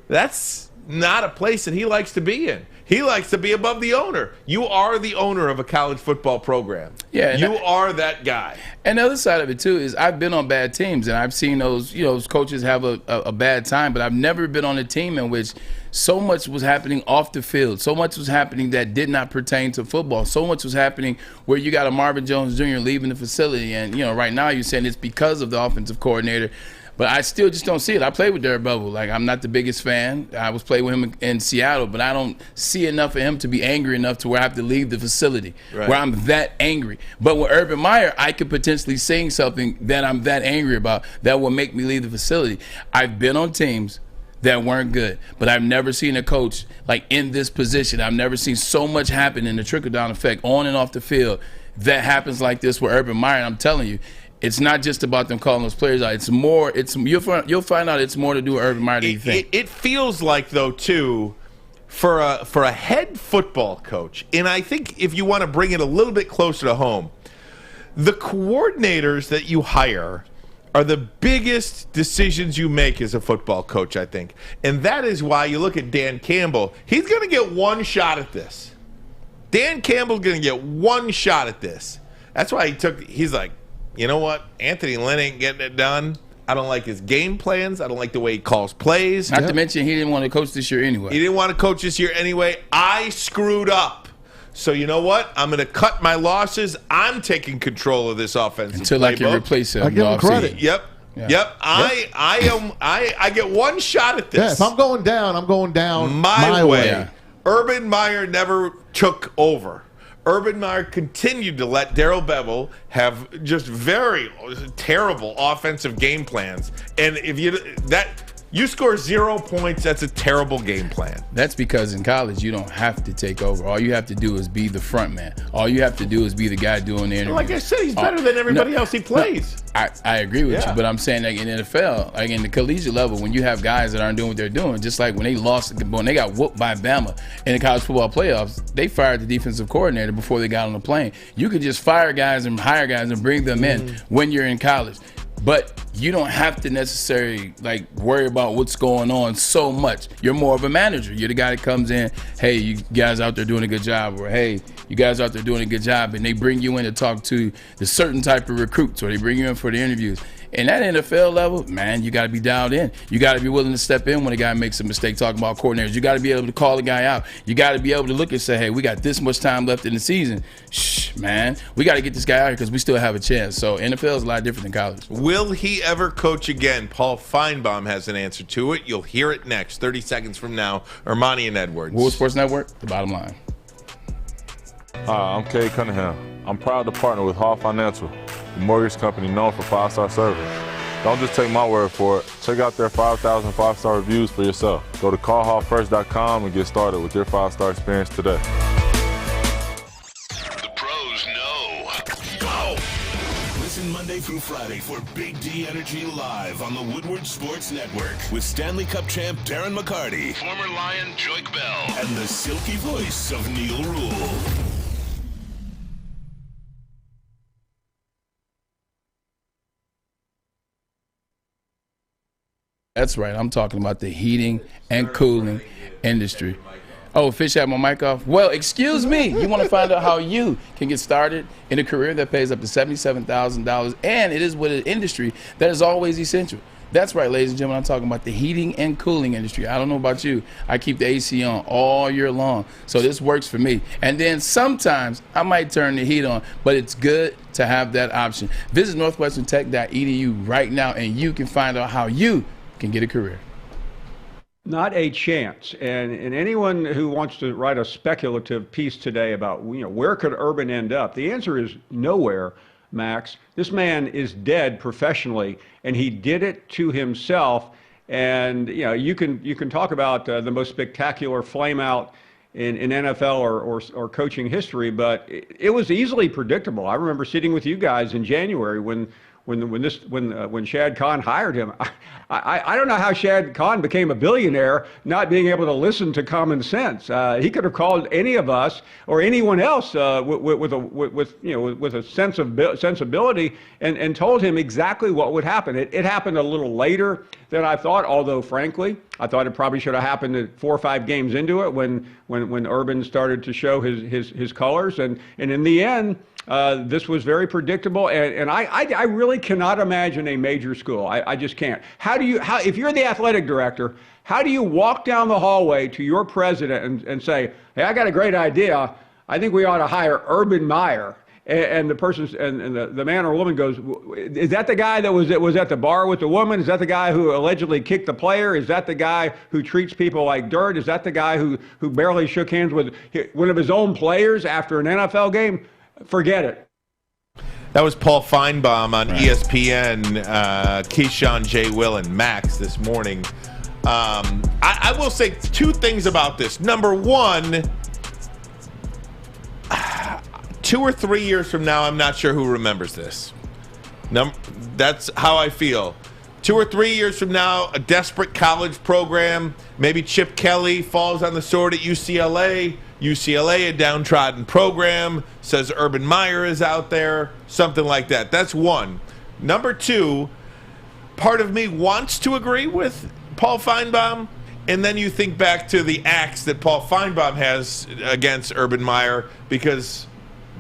that's not a place that he likes to be in. He likes to be above the owner. You are the owner of a college football program. Yeah, you are that guy. And the other side of it, too, is I've been on bad teams, and I've seen those coaches have a bad time, but I've never been on a team in which so much was happening off the field. So much was happening that did not pertain to football. So much was happening where you got a Marvin Jones Jr. leaving the facility, and, right now you're saying it's because of the offensive coordinator. But I still just don't see it. I played with Derek Bubble. Like, I'm not the biggest fan. I was playing with him in Seattle, but I don't see enough of him to be angry enough to where I have to leave the facility, where I'm that angry. But with Urban Meyer, I could potentially sing something that I'm that angry about that will make me leave the facility. I've been on teams that weren't good, but I've never seen a coach like in this position. I've never seen so much happen in the trickle-down effect on and off the field that happens like this with Urban Meyer. And I'm telling you, it's not just about them calling those players out. It's more. You'll find out it's more to do with Urban Meyer than you think. It feels like, though, too, for a head football coach, and I think if you want to bring it a little bit closer to home, the coordinators that you hire are the biggest decisions you make as a football coach, I think. And that is why you look at Dan Campbell. He's going to get one shot at this. Dan Campbell's going to get one shot at this. That's why he's like, you know what? Anthony Lynn ain't getting it done. I don't like his game plans. I don't like the way he calls plays. Not to mention he didn't want to coach this year anyway. He didn't want to coach this year anyway. I screwed up. So you know what? I'm going to cut my losses. I'm taking control of this offensive until I can replace him. I give him credit. Yep. I get one shot at this. Yeah, if I'm going down my way. Yeah. Urban Meyer never took over. Urban Meyer continued to let Darrell Bevell have just very terrible offensive game plans. And if you score 0 points, that's a terrible game plan. That's because in college you don't have to take over. All you have to do is be the front man. All you have to do is be the guy doing the interview. Like I said, he's better than everybody else he plays. I agree with you, but I'm saying like in the NFL, like in the collegiate level, when you have guys that aren't doing what they're doing, just like when they got whooped by Bama in the college football playoffs, they fired the defensive coordinator before they got on the plane. You could just fire guys and hire guys and bring them in when you're in college. But you don't have to necessarily worry about what's going on so much. You're more of a manager. You're the guy that comes in, hey, you guys out there doing a good job, or hey, you guys out there doing a good job, and they bring you in to talk to the certain type of recruits, or they bring you in for the interviews. And that NFL level, man, you got to be dialed in. You got to be willing to step in when a guy makes a mistake. Talking about coordinators, you got to be able to call the guy out. You got to be able to look and say, hey, we got this much time left in the season. Shh, man, we got to get this guy out here because we still have a chance. So NFL is a lot different than college. Will he ever coach again? Paul Feinbaum has an answer to it. You'll hear it next, 30 seconds from now. Ermanni and Edwards. Woodward Sports Network, the bottom line. Hi, I'm Kay Cunningham. I'm proud to partner with Hall Financial, the mortgage company known for 5-star service. Don't just take my word for it. Check out their 5,000 5-star reviews for yourself. Go to callhallfirst.com and get started with your 5-star experience today. The pros know. Go! Listen Monday through Friday for Big D Energy Live on the Woodward Sports Network with Stanley Cup champ Darren McCarty, former Lion Joik Bell, and the silky voice of Neil Rule. That's right. I'm talking about the heating and cooling industry. Oh, Fish had my mic off. Well, excuse me. You want to find out how you can get started in a career that pays up to $77,000, and it is with an industry that is always essential. That's right, ladies and gentlemen. I'm talking about the heating and cooling industry. I don't know about you. I keep the AC on all year long, so this works for me. And then sometimes I might turn the heat on, but it's good to have that option. Visit northwesterntech.edu right now, and you can find out how you can get a career. Not a chance. And anyone who wants to write a speculative piece today about where could Urban end up, the answer is nowhere, Max. This man is dead professionally, and he did it to himself. And you can talk about the most spectacular flame out in NFL or coaching history, but it was easily predictable. I remember sitting with you guys in January when Shad Khan hired him. I don't know how Shad Khan became a billionaire not being able to listen to common sense. He could have called any of us or anyone else with a sensibility and told him exactly what would happen. It happened a little later than I thought, although frankly, I thought it probably should have happened 4 or 5 games into it when Urban started to show his colors. And in the end, this was very predictable, and I really cannot imagine a major school. I just can't. If you're the athletic director, how do you walk down the hallway to your president and say, hey, I got a great idea. I think we ought to hire Urban Meyer. And the person and the man or woman goes, is that the guy that was at the bar with the woman? Is that the guy who allegedly kicked the player? Is that the guy who treats people like dirt? Is that the guy who barely shook hands with one of his own players after an NFL game? Forget it. That was Paul Feinbaum on ESPN, Keyshawn, J. Will, and Max this morning. I will say 2 things about this. Number one, 2 or 3 years from now, I'm not sure who remembers this. That's how I feel. 2 or 3 years from now, a desperate college program, maybe Chip Kelly falls on the sword at UCLA. UCLA, a downtrodden program, says Urban Meyer is out there, something like that. That's one. Number two, part of me wants to agree with Paul Feinbaum, and then you think back to the axe that Paul Feinbaum has against Urban Meyer, because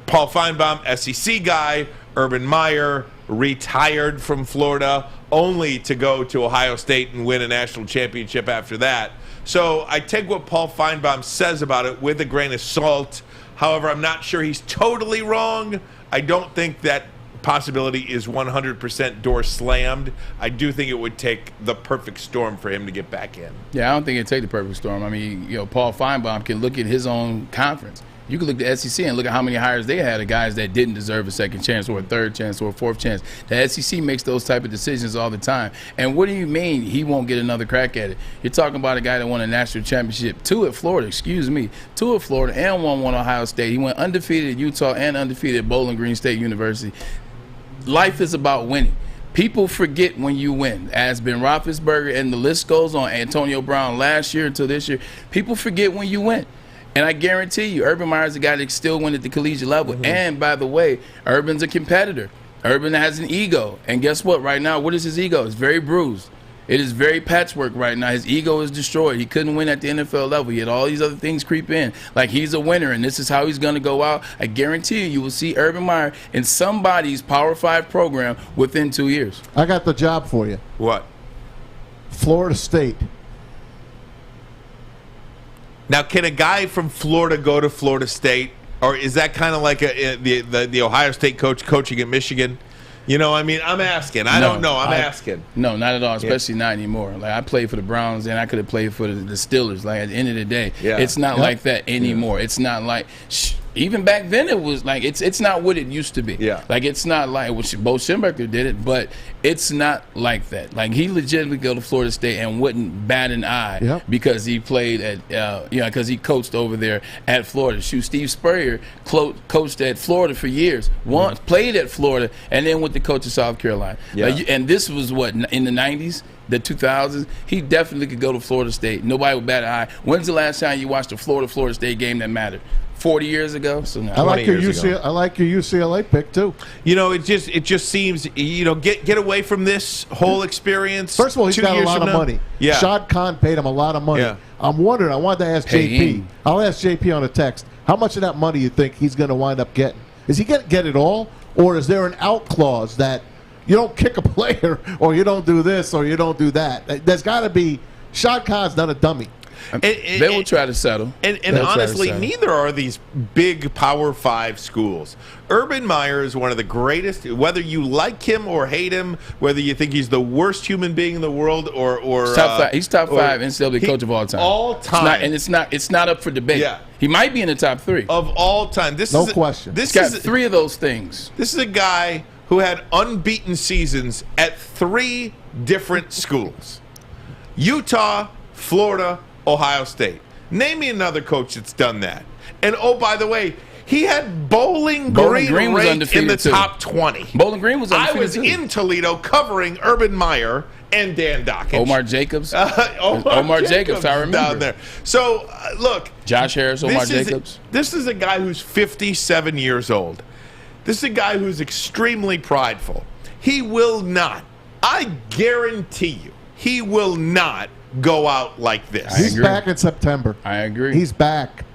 Paul Feinbaum, SEC guy, Urban Meyer, retired from Florida, only to go to Ohio State and win a national championship after that. So I take what Paul Feinbaum says about it with a grain of salt. However, I'm not sure he's totally wrong. I don't think that possibility is 100% door slammed. I do think it would take the perfect storm for him to get back in. Yeah, I don't think it'd take the perfect storm. I mean, Paul Feinbaum can look at his own conference. You can look at the SEC and look at how many hires they had of guys that didn't deserve a second chance or a third chance or a fourth chance. The SEC makes those type of decisions all the time. And what do you mean he won't get another crack at it? You're talking about a guy that won a national championship, 2 at Florida, and won one Ohio State. He went undefeated at Utah and undefeated at Bowling Green State University. Life is about winning. People forget when you win. As Ben Roethlisberger, and the list goes on, Antonio Brown last year until this year, people forget when you win. And I guarantee you, Urban Meyer's a guy that still win at the collegiate level. Mm-hmm. And by the way, Urban's a competitor. Urban has an ego. And guess what? Right now, what is his ego? It's very bruised. It is very patchwork right now. His ego is destroyed. He couldn't win at the NFL level. He had all these other things creep in. Like, he's a winner, and this is how he's going to go out. I guarantee you will see Urban Meyer in somebody's Power 5 program within 2 years. I got the job for you. What? Florida State. Now, can a guy from Florida go to Florida State, or is that kind of like the Ohio State coach coaching at Michigan? You know, I mean, I'm asking. I don't know. I'm asking. No, not at all, especially not anymore. Like, I played for the Browns, and I could have played for the Steelers. Like, at the end of the day, it's not like that anymore. It's not like even back then it was like it's not what it used to be. Yeah. Like, it's not like Bo Schembechler did it, but it's not like that. Like, he legitimately go to Florida State and wouldn't bat an eye because he played at because he coached over there at Florida. Shoot, Steve Spurrier coached at Florida for years. Once played at Florida and then went to coach at South Carolina. Yeah. Like, and this was what in the 90s. The 2000s, he definitely could go to Florida State. Nobody would bat an eye. When's the last time you watched a Florida State game that mattered? 40 years ago. So no. I like your UCLA pick too. You know, it just seems, get away from this whole experience. First of all, he's got a lot of money. Yeah, Shad Khan paid him a lot of money. Yeah. I'm wondering. I wanted to ask JP. I'll ask JP on a text. How much of that money you think he's going to wind up getting? Is he going to get it all, or is there an out clause that you don't kick a player, or you don't do this, or you don't do that? There's got to be. Shad Khan's not a dummy. They will try to settle. And honestly, neither are these big Power 5 schools. Urban Meyer is one of the greatest, whether you like him or hate him, whether you think he's the worst human being in the world or he's top 5 NCAA coach of all time. All time. It's not up for debate. Yeah. He might be in the top 3. Of all time. No question. He's got 3 of those things. This is a guy who had unbeaten seasons at 3 different schools. Utah, Florida, Ohio State. Name me another coach that's done that. And oh, by the way, he had Bowling Green ranked in the top 20. Bowling Green was undefeated. I was in Toledo covering Urban Meyer and Dan Dockage. Omar Jacobs. Omar Jacobs, I remember. Down there. So, look. Josh Harris, Omar Jacobs. This is a guy who's 57 years old. This is a guy who's extremely prideful. He will not, I guarantee you, he will not go out like this. He's back in September. I agree. He's back.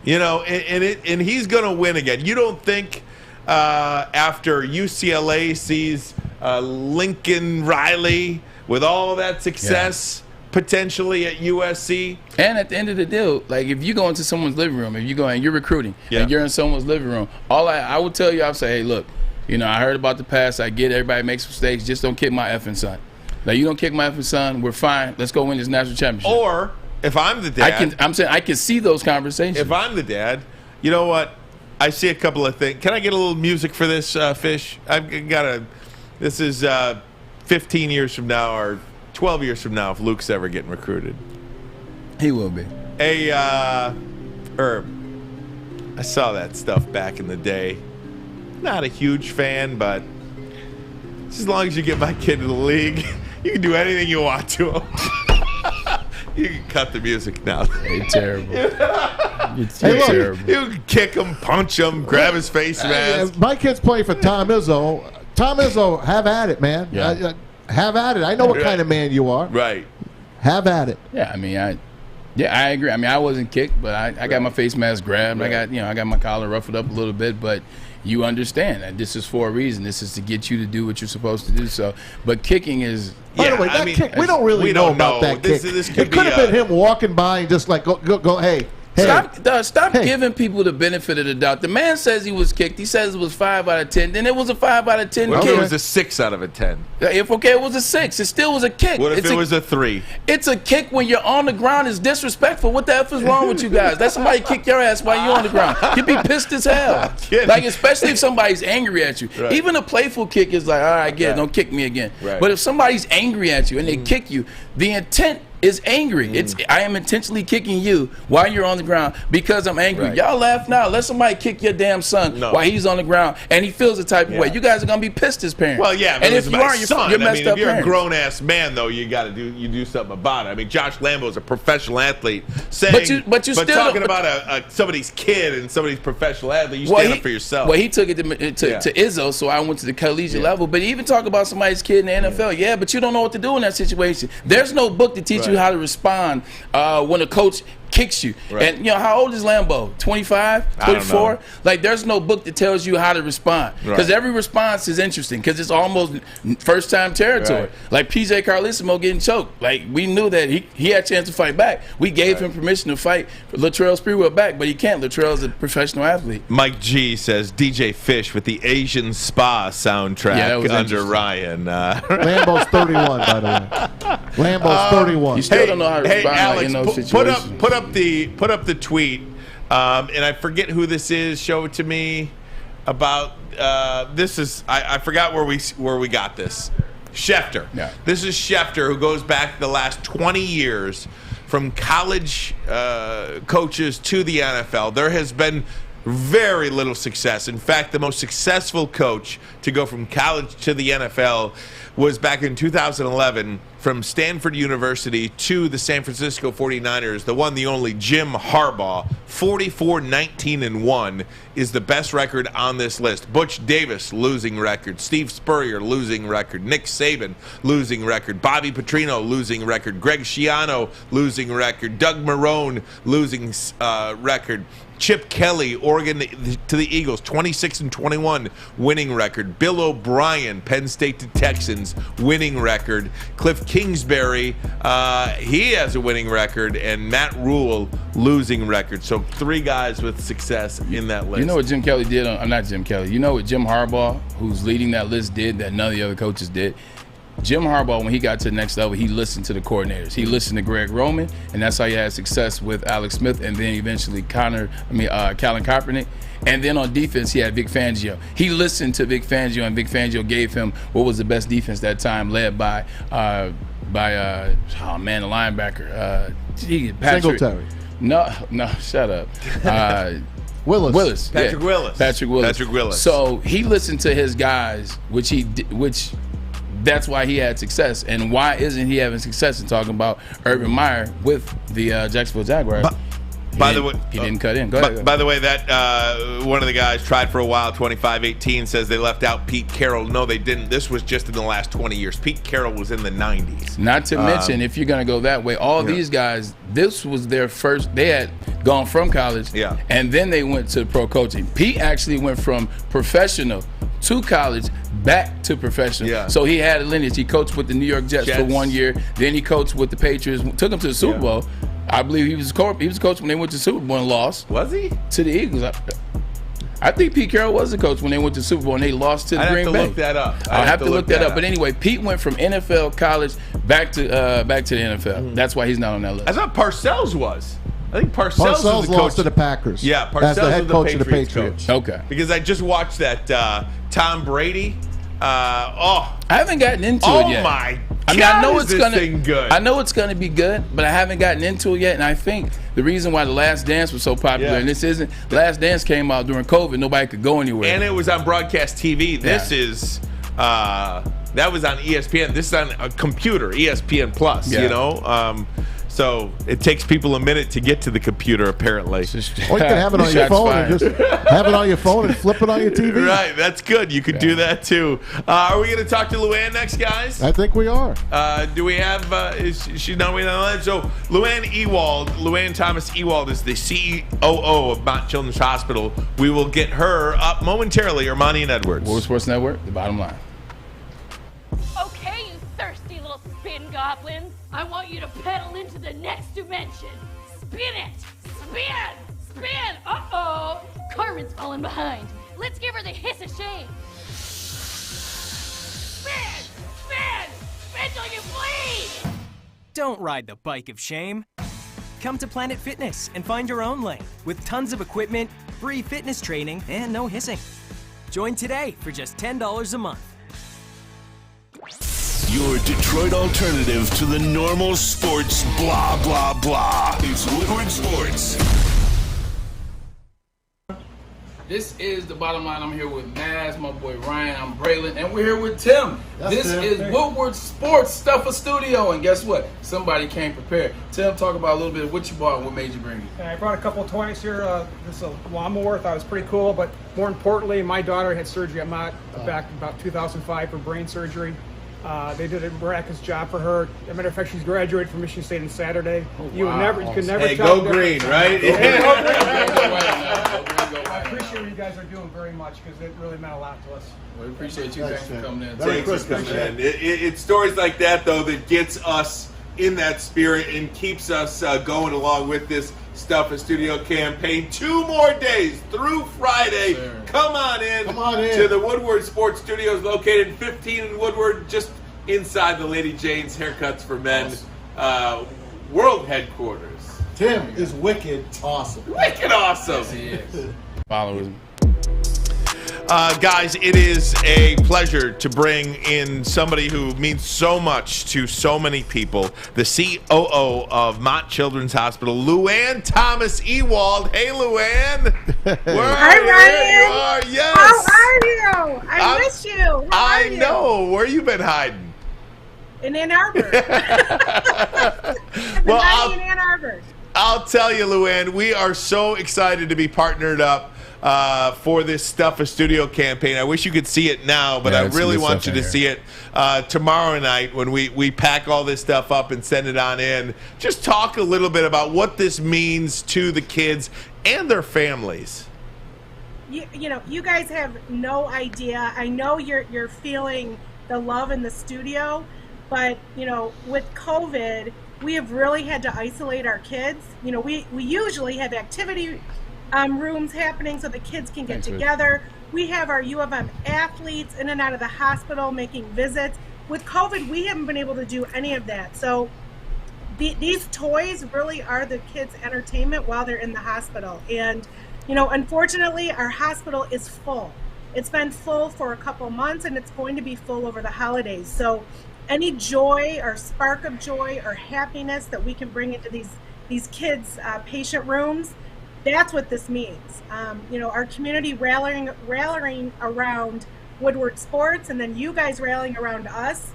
And he's going to win again. You don't think after UCLA sees Lincoln Riley with all that success potentially at USC? And at the end of the deal, like, if you go into someone's living room, if you go and you're recruiting and you're in someone's living room, I would tell you, I'll say, hey, look, I heard about the past. I get it. Everybody makes mistakes. Just don't kick my effing son. Now, you don't kick my effing son, we're fine. Let's go win this national championship. Or, if I'm the dad. I can see those conversations. If I'm the dad, you know what? I see a couple of things. Can I get a little music for this, Fish? This is 15 years from now or 12 years from now if Luke's ever getting recruited. He will be. Hey, Herb, I saw that stuff back in the day. Not a huge fan, but as long as you get my kid to the league, you can do anything you want to him. You can cut the music now. Hey, terrible. It's terrible. You can kick him, punch him, grab his face mask. My kid's playing for Tom Izzo. Tom Izzo, have at it, man. Yeah. Have at it. I know what kind of man you are. Right. Have at it. Yeah, I mean, I agree. I mean, I wasn't kicked, but I got my face mask grabbed. Right. I got my collar ruffled up a little bit, but you understand that this is for a reason. This is to get you to do what you're supposed to do. So, but kicking is. By the way, that kick, we don't really know about that kick. It could have been him walking by and just like, go, hey. Stop giving people the benefit of the doubt. The man says he was kicked. He says it was 5 out of 10. Then it was a 5 out of 10 Well, kick. it was a 6 out of a 10. It was a 6. It still was a kick. What if it was a 3? It's a kick when you're on the ground. It's disrespectful. What the F is wrong with you guys? Let somebody kick your ass while you're on the ground. You'd be pissed as hell. Like, especially if somebody's angry at you. Right. Even a playful kick is like, all right, get it. Don't kick me again. Right. But if somebody's angry at you and they kick you, the intent is angry. I am intentionally kicking you while you're on the ground because I'm angry. Right. Y'all laugh now. Let somebody kick your damn son while he's on the ground and he feels the type of way. You guys are gonna be pissed as parents. Well, yeah, but and if you are, you're messed up. If you're parents. a grown ass man, though, you do something about it. I mean, Josh Lambo is a professional athlete, saying, but you still talking about somebody's kid and somebody's professional athlete. You stand up for yourself. Well, he took it to Izzo, so I went to the collegiate level. But even talk about somebody's kid in the NFL, but you don't know what to do in that situation. There's no book to teach you how to respond when a coach kicks you. Right. And how old is Lambo? 25, 24? Like, there's no book that tells you how to respond because every response is interesting because it's almost first time territory. Like PJ Carlissimo getting choked. Like, we knew that he had a chance to fight back. We gave him permission to fight Latrell Sprewell back, but he can't. Latrell's a professional athlete. Mike G says DJ Fish with the Asian Spa soundtrack under Ryan. Lambo's 31, by the way. Lambo's 31. You still don't know how to respond Alex, in those put situations. up the tweet, and I forget who this is. Show it to me. About this is I forgot where we got this. Schefter. Yeah. This is Schefter, who goes back the last 20 years from college coaches to the NFL. There has been very little success. In fact, the most successful coach to go from college to the NFL was back in 2011 from Stanford University to the San Francisco 49ers, the one, the only Jim Harbaugh. 44-19-1 is the best record on this list. Butch Davis, losing record. Steve Spurrier, losing record. Nick Saban, losing record. Bobby Petrino, losing record. Greg Schiano, losing record. Doug Marrone, losing record. Chip Kelly, Oregon to the Eagles, 26-21 winning record. Bill O'Brien, Penn State to Texans, winning record. Cliff Kingsbury, he has a winning record, and Matt Rule, losing record. So 3 guys with success in that list. You know what Jim Kelly did? Not Jim Kelly. You know what Jim Harbaugh, who's leading that list, did that none of the other coaches did? Jim Harbaugh, when he got to the next level, he listened to the coordinators. He listened to Greg Roman, and that's how he had success with Alex Smith, and then eventually Colin Kaepernick. And then on defense, he had Vic Fangio. He listened to Vic Fangio, and Vic Fangio gave him what was the best defense that time, led by the linebacker, Patrick. Singletary. No, shut up. Willis. Patrick Willis. So he listened to his guys, which that's why he had success. And why isn't he having success in talking about Urban Meyer with the Jacksonville Jaguars? By the way, he didn't cut in. Go ahead. By the way, that one of the guys tried for a while, 25-18, says they left out Pete Carroll. No, they didn't. This was just in the last 20 years. Pete Carroll was in the 90s. Not to mention, if you're going to go that way, all these guys, this was their first. They had gone from college, and then they went to pro coaching. Pete actually went from professional to college, back to professional. Yeah. So he had a lineage. He coached with the New York Jets for 1 year. Then he coached with the Patriots. Took him to the Super Bowl. I believe he was a coach when they went to the Super Bowl and lost. Was he? To the Eagles. I think Pete Carroll was the coach when they went to the Super Bowl and they lost to the Green Bay. I'll have to look that up. I'll have to look that up. But anyway, Pete went from NFL, college, back to the NFL. That's why he's not on that list. I thought Parcells was. I think Parcells was the coach. Lost to the Packers. Yeah, Parcells as the head was coach of the Patriots Patriots. coach. Okay. Because I just watched that Tom Brady. I haven't gotten into it yet. Oh my I mean, I know is it's this gonna. thing good? I know it's gonna be good, but I haven't gotten into it yet. And I think the reason why The Last Dance was so popular, and this isn't Last Dance came out during COVID, nobody could go anywhere, and it was on broadcast TV. This is that was on ESPN. This is on a computer, ESPN Plus. You know. So it takes people a minute to get to the computer, apparently. Or you can have it on your phone and just have it on your phone and flip it on your TV. Right, that's good. You could do that too. Are we going to talk to Luanne next, guys? I think we are. Do we have? Is she not waiting on the line? So Luanne Thomas Ewald is the COO of Mott Children's Hospital. We will get her up momentarily. Ermanni and Edwards. Woodward Sports Network. The bottom line. Okay, you thirsty little spin goblins. I want you to pedal into the next dimension. Spin it! Spin! Spin! Uh-oh! Carmen's falling behind. Let's give her the hiss of shame. Spin! Spin! Spin till you bleed! Don't ride the bike of shame. Come to Planet Fitness and find your own lane with tons of equipment, free fitness training, and no hissing. Join today for just $10 a month. Your Detroit alternative to the normal sports blah, blah, blah. It's Woodward Sports. This is the bottom line. I'm here with Maz, my boy Ryan, I'm Braylon, and we're here with Tim. This is Woodward Sports Stuff a Studio, and guess what? Somebody came prepared. Tim, talk about a little bit of what you bought and what made you bring it. I brought a couple of toys here. This is a lawnmower. I thought it was pretty cool, but more importantly, my daughter had surgery at Mott back in about 2005 for brain surgery. They did a miraculous job for her. As a matter of fact, she's graduated from Michigan State on Saturday. You could never hey, tell. go green, right? I appreciate what you guys are doing very much because it really meant a lot to us. We appreciate you. Thanks for coming in. Thanks for coming in. It's stories like that, though, that gets us in that spirit and keeps us going along with this Stuff a Studio campaign. 2 more days through Friday. Come on in to the Woodward Sports Studios, located 15 in Woodward, just inside the Lady Jane's Haircuts for Men world headquarters. Tim is wicked awesome. Wicked awesome. Yes, he is. Follow him. Guys, it is a pleasure to bring in somebody who means so much to so many people, the COO of Mott Children's Hospital, Luanne Thomas Ewald. Hey, Luanne. Hi, Ryan. You are. Yes. How are you? I miss you. How are you? I know. Where you been hiding? In Ann Arbor. Well, in Ann Arbor. I'll tell you, Luanne, we are so excited to be partnered up for this Stuff a Studio campaign. I wish you could see it now, but I really want you to see it tomorrow night when we pack all this stuff up and send it on in. Just talk a little bit about what this means to the kids and their families. You know, you guys have no idea. I know you're feeling the love in the studio, but, you know, with COVID, we have really had to isolate our kids. You know, we usually have activity rooms happening so the kids can get together. We have our U of M athletes in and out of the hospital making visits. With COVID, we haven't been able to do any of that. So these toys really are the kids' entertainment while they're in the hospital. And, you know, unfortunately, our hospital is full. It's been full for a couple months, and it's going to be full over the holidays. So any joy or spark of joy or happiness that we can bring into these kids' patient rooms, that's what this means. You know, our community rallying around Woodward Sports, and then you guys rallying around us.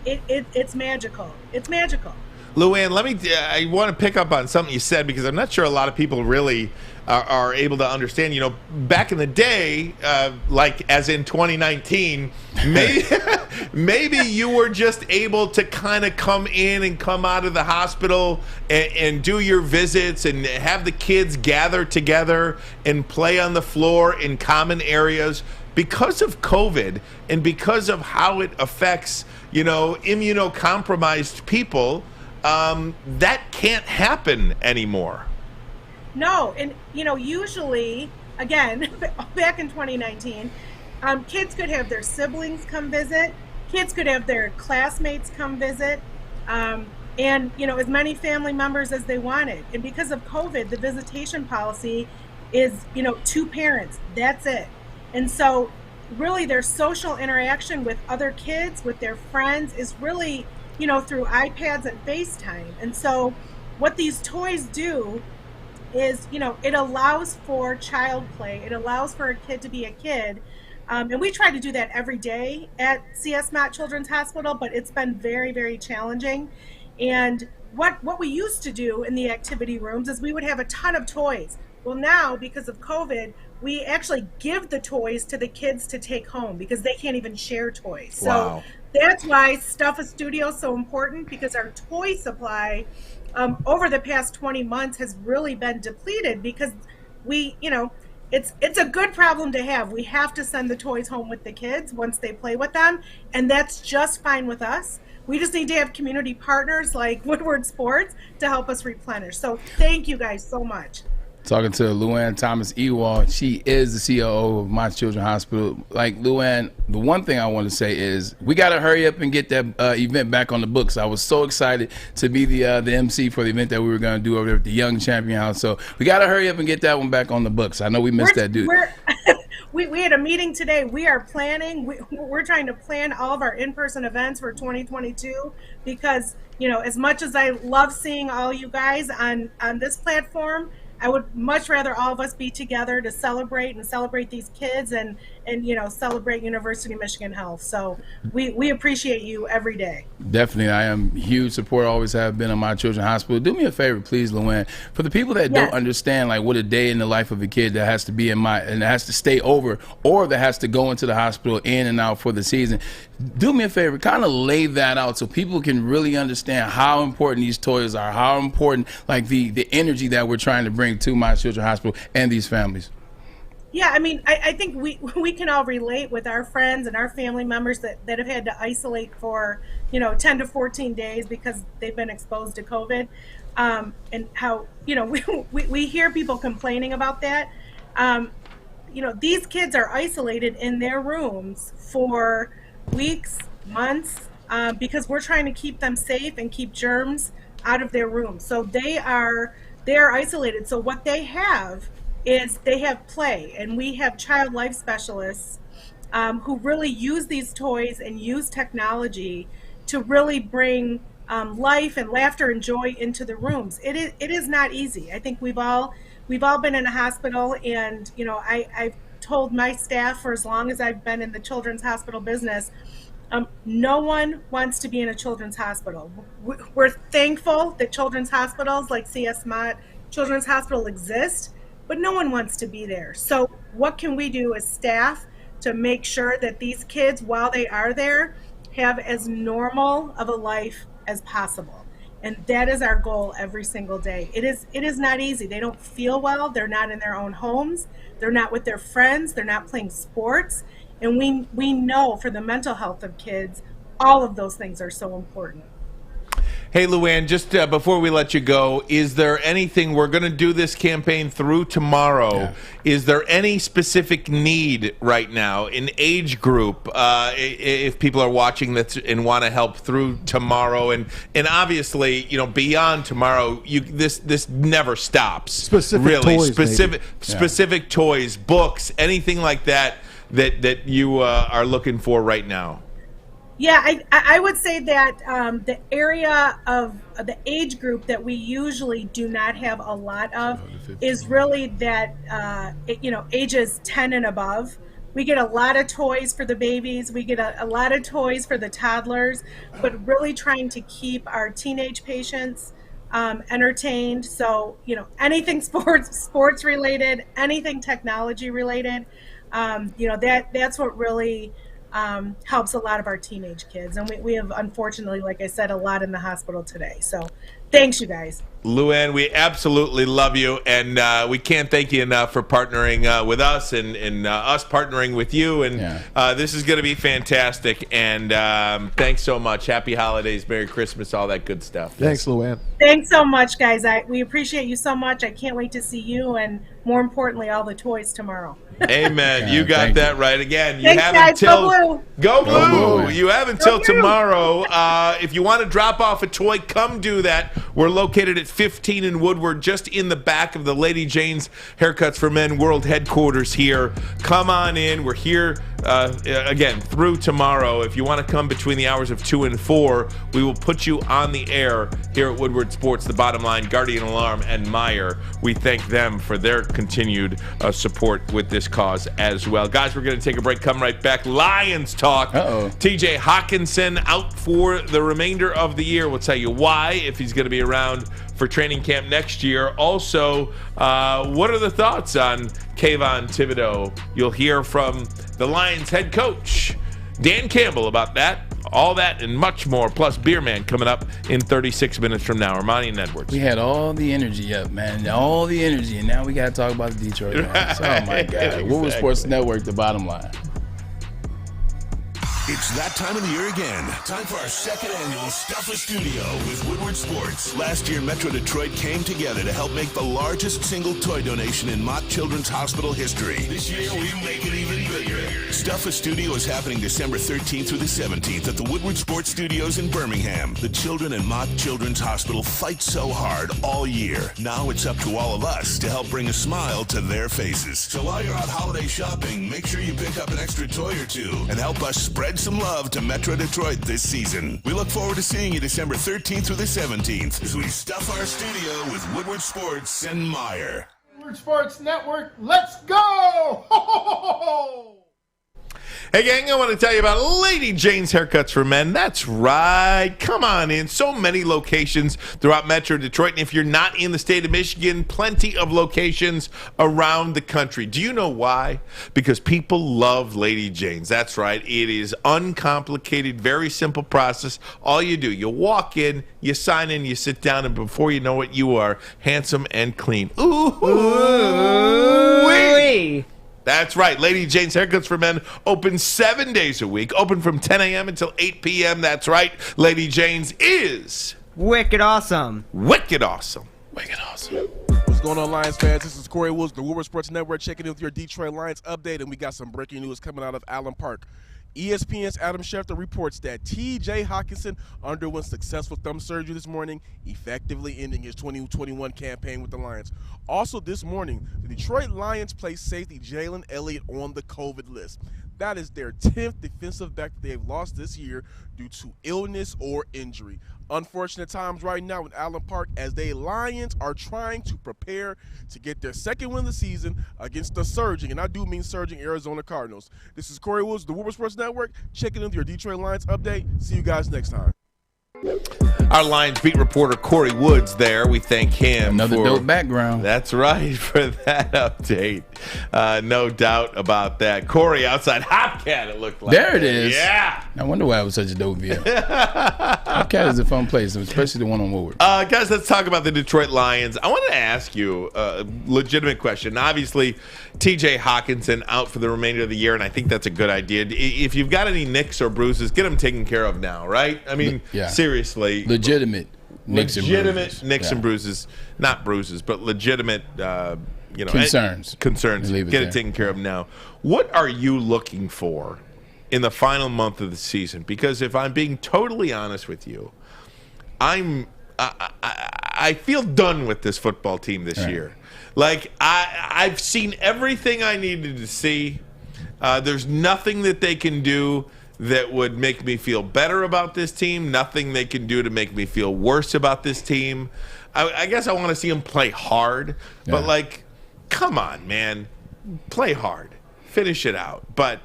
It's magical. It's magical. Luanne, I want to pick up on something you said because I'm not sure a lot of people really are able to understand. You know, back in the day, like as in 2019, maybe you were just able to kind of come in and come out of the hospital and do your visits and have the kids gather together and play on the floor in common areas. Because of COVID and because of how it affects, you know, immunocompromised people, that can't happen anymore. No, and you know, usually, again, back in 2019, kids could have their siblings come visit, kids could have their classmates come visit, and you know, as many family members as they wanted. And because of COVID, the visitation policy is, you know, 2 parents. That's it. And so really their social interaction with other kids, with their friends, is really, through iPads and FaceTime. And so what these toys do is, it allows for child play. It allows for a kid to be a kid. And we try to do that every day at CS Mott Children's Hospital, but it's been very, very challenging. And what we used to do in the activity rooms is we would have a ton of toys. Well, now, because of COVID, we actually give the toys to the kids to take home because they can't even share toys. Wow. So that's why Stuff a Studio is so important, because our toy supply over the past 20 months has really been depleted, because we, it's a good problem to have. We have to send the toys home with the kids once they play with them, and that's just fine with us. We just need to have community partners like Woodward Sports to help us replenish. So thank you guys so much. Talking to Luanne Thomas Ewald. She is the COO of Mott Children's Hospital. Like, Luanne, the one thing I want to say is we got to hurry up and get that event back on the books. I was so excited to be the MC for the event that we were going to do over there at the Young Champion House. So we got to hurry up and get that one back on the books. I know we missed that, dude. We had a meeting today. We are planning. We're trying to plan all of our in-person events for 2022 because, as much as I love seeing all you guys on this platform, I would much rather all of us be together to celebrate these kids and celebrate University of Michigan Health. So we appreciate you every day. Definitely. I am a huge supporter, always have been on Mott Children's Hospital. Do me a favor, please, Luanne. For the people that don't understand, like, what a day in the life of a kid that has to be and that has to stay over or that has to go into the hospital in and out for the season, do me a favor, kind of lay that out so people can really understand how important these toys are, how important, like, the energy that we're trying to bring to Mott Children's Hospital and these families. Yeah, I mean, I think we can all relate with our friends and our family members that have had to isolate for, 10 to 14 days because they've been exposed to COVID. And how, we hear people complaining about that. These kids are isolated in their rooms for weeks, months, because we're trying to keep them safe and keep germs out of their rooms. So they are isolated. So what they have is they have play, and we have child life specialists who really use these toys and use technology to really bring life and laughter and joy into the rooms. It is not easy. I think we've all been in a hospital, and I've told my staff for as long as I've been in the children's hospital business, no one wants to be in a children's hospital. We're thankful that children's hospitals like CS Mott Children's Hospital exist, but no one wants to be there. So what can we do as staff to make sure that these kids, while they are there, have as normal of a life as possible? And that is our goal every single day. It is not easy. They don't feel well. They're not in their own homes. They're not with their friends. They're not playing sports. And we know for the mental health of kids, all of those things are so important. Hey, Luanne, just before we let you go, is there anything, we're going to do this campaign through tomorrow, is there any specific need right now in age group, if people are watching this and want to help through tomorrow, and obviously, beyond tomorrow, this never stops. Specific toys, books, anything like that you are looking for right now? Yeah, I would say that the area of the age group that we usually do not have a lot of is really that, ages 10 and above. We get a lot of toys for the babies. We get a lot of toys for the toddlers, but really trying to keep our teenage patients entertained. So, anything sports related, anything technology related, that's what really helps a lot of our teenage kids. And we have, unfortunately, like I said, a lot in the hospital today. So thanks, you guys. Luanne, we absolutely love you, and we can't thank you enough for partnering with us and us partnering with you. And this is going to be fantastic. And thanks so much. Happy holidays, Merry Christmas, all that good stuff. Thanks, Luanne. Thanks so much, guys. We appreciate you so much. I can't wait to see you, and more importantly, all the toys tomorrow. Amen. You got that right. Again, you Thanks, have guys. until Go Blue. You have until tomorrow. If you want to drop off a toy, come do that. We're located at 15 in Woodward, just in the back of the Lady Jane's Haircuts for Men World Headquarters here. Come on in. We're here, again, through tomorrow. If you want to come between the hours of 2 and 4, we will put you on the air here at Woodward Sports, The Bottom Line, Guardian Alarm, and Meyer. We thank them for their continued support with this cause as well. Guys, we're going to take a break. Come right back. Lions talk. TJ Hockenson out for the remainder of the year. We'll tell you why, if he's going to be around for training camp next year. Also, what are the thoughts on Kayvon Thibodeau? You'll hear from the Lions head coach, Dan Campbell, about that. All that and much more, plus Beerman coming up in 36 minutes from now. Ermanni and Edwards. We had all the energy up, man. All the energy, and now we got to talk about the Detroit Lions. Oh, my God. Exactly. Woodward Sports Network, The Bottom Line. It's that time of the year again. Time for our second annual Stuff a Studio with Woodward Sports. Last year, Metro Detroit came together to help make the largest single toy donation in Mott Children's Hospital history. This year, we make it even bigger. Stuff a Studio is happening December 13th through the 17th at the Woodward Sports Studios in Birmingham. The children in Mott Children's Hospital fight so hard all year. Now it's up to all of us to help bring a smile to their faces. So while you're out holiday shopping, make sure you pick up an extra toy or two and help us spread some love to Metro Detroit this season. We look forward to seeing you December 13th through the 17th as we stuff our studio with Woodward Sports and Meyer. Woodward Sports Network, let's go! Ho, ho, ho, ho. Hey, gang, I want to tell you about Lady Jane's Haircuts for Men. That's right. Come on in. So many locations throughout Metro Detroit. And if you're not in the state of Michigan, plenty of locations around the country. Do you know why? Because people love Lady Jane's. That's right. It is uncomplicated, very simple process. All you do, you walk in, you sign in, you sit down, and before you know it, you are handsome and clean. Ooh-wee. That's right. Lady Jane's Haircuts for Men open 7 days a week. Open from 10 a.m. until 8 p.m. That's right. Lady Jane's is wicked awesome. Wicked awesome. Wicked awesome. What's going on, Lions fans? This is Corey Woods, the Woodward Sports Network, checking in with your Detroit Lions update, and we got some breaking news coming out of Allen Park. ESPN's Adam Schefter reports that T.J. Hockenson underwent successful thumb surgery this morning, effectively ending his 2021 campaign with the Lions. Also this morning, the Detroit Lions placed safety Jalen Elliott on the COVID list. That is their 10th defensive back that they have lost this year due to illness or injury. Unfortunate times right now in Allen Park as the Lions are trying to prepare to get their second win of the season against the surging, and I do mean surging, Arizona Cardinals. This is Corey Woods, the Woodward Sports Network, checking in with your Detroit Lions update. See you guys next time. Our Lions beat reporter Corey Woods there. We thank him. Another for, dope background. That's right, for that update. No doubt about that. Corey outside Hopcat, it looked like. There it is. Yeah. I wonder why it was such a dope view. Hopcat is a fun place, especially the one on Woodward. Guys, let's talk about the Detroit Lions. I want to ask you a legitimate question. Obviously, TJ Hockenson out for the remainder of the year, and I think that's a good idea. If you've got any nicks or bruises, get them taken care of now, right? I mean, seriously. Legitimate nicks and bruises. Not bruises, but legitimate concerns. Get it taken care of now. What are you looking for in the final month of the season? Because if I'm being totally honest with you, I feel done with this football team this year. Like, I've seen everything I needed to see. There's nothing that they can do that would make me feel better about this team. Nothing they can do to make me feel worse about this team. I guess I want to see them play hard. But, like, come on, man. Play hard. Finish it out. But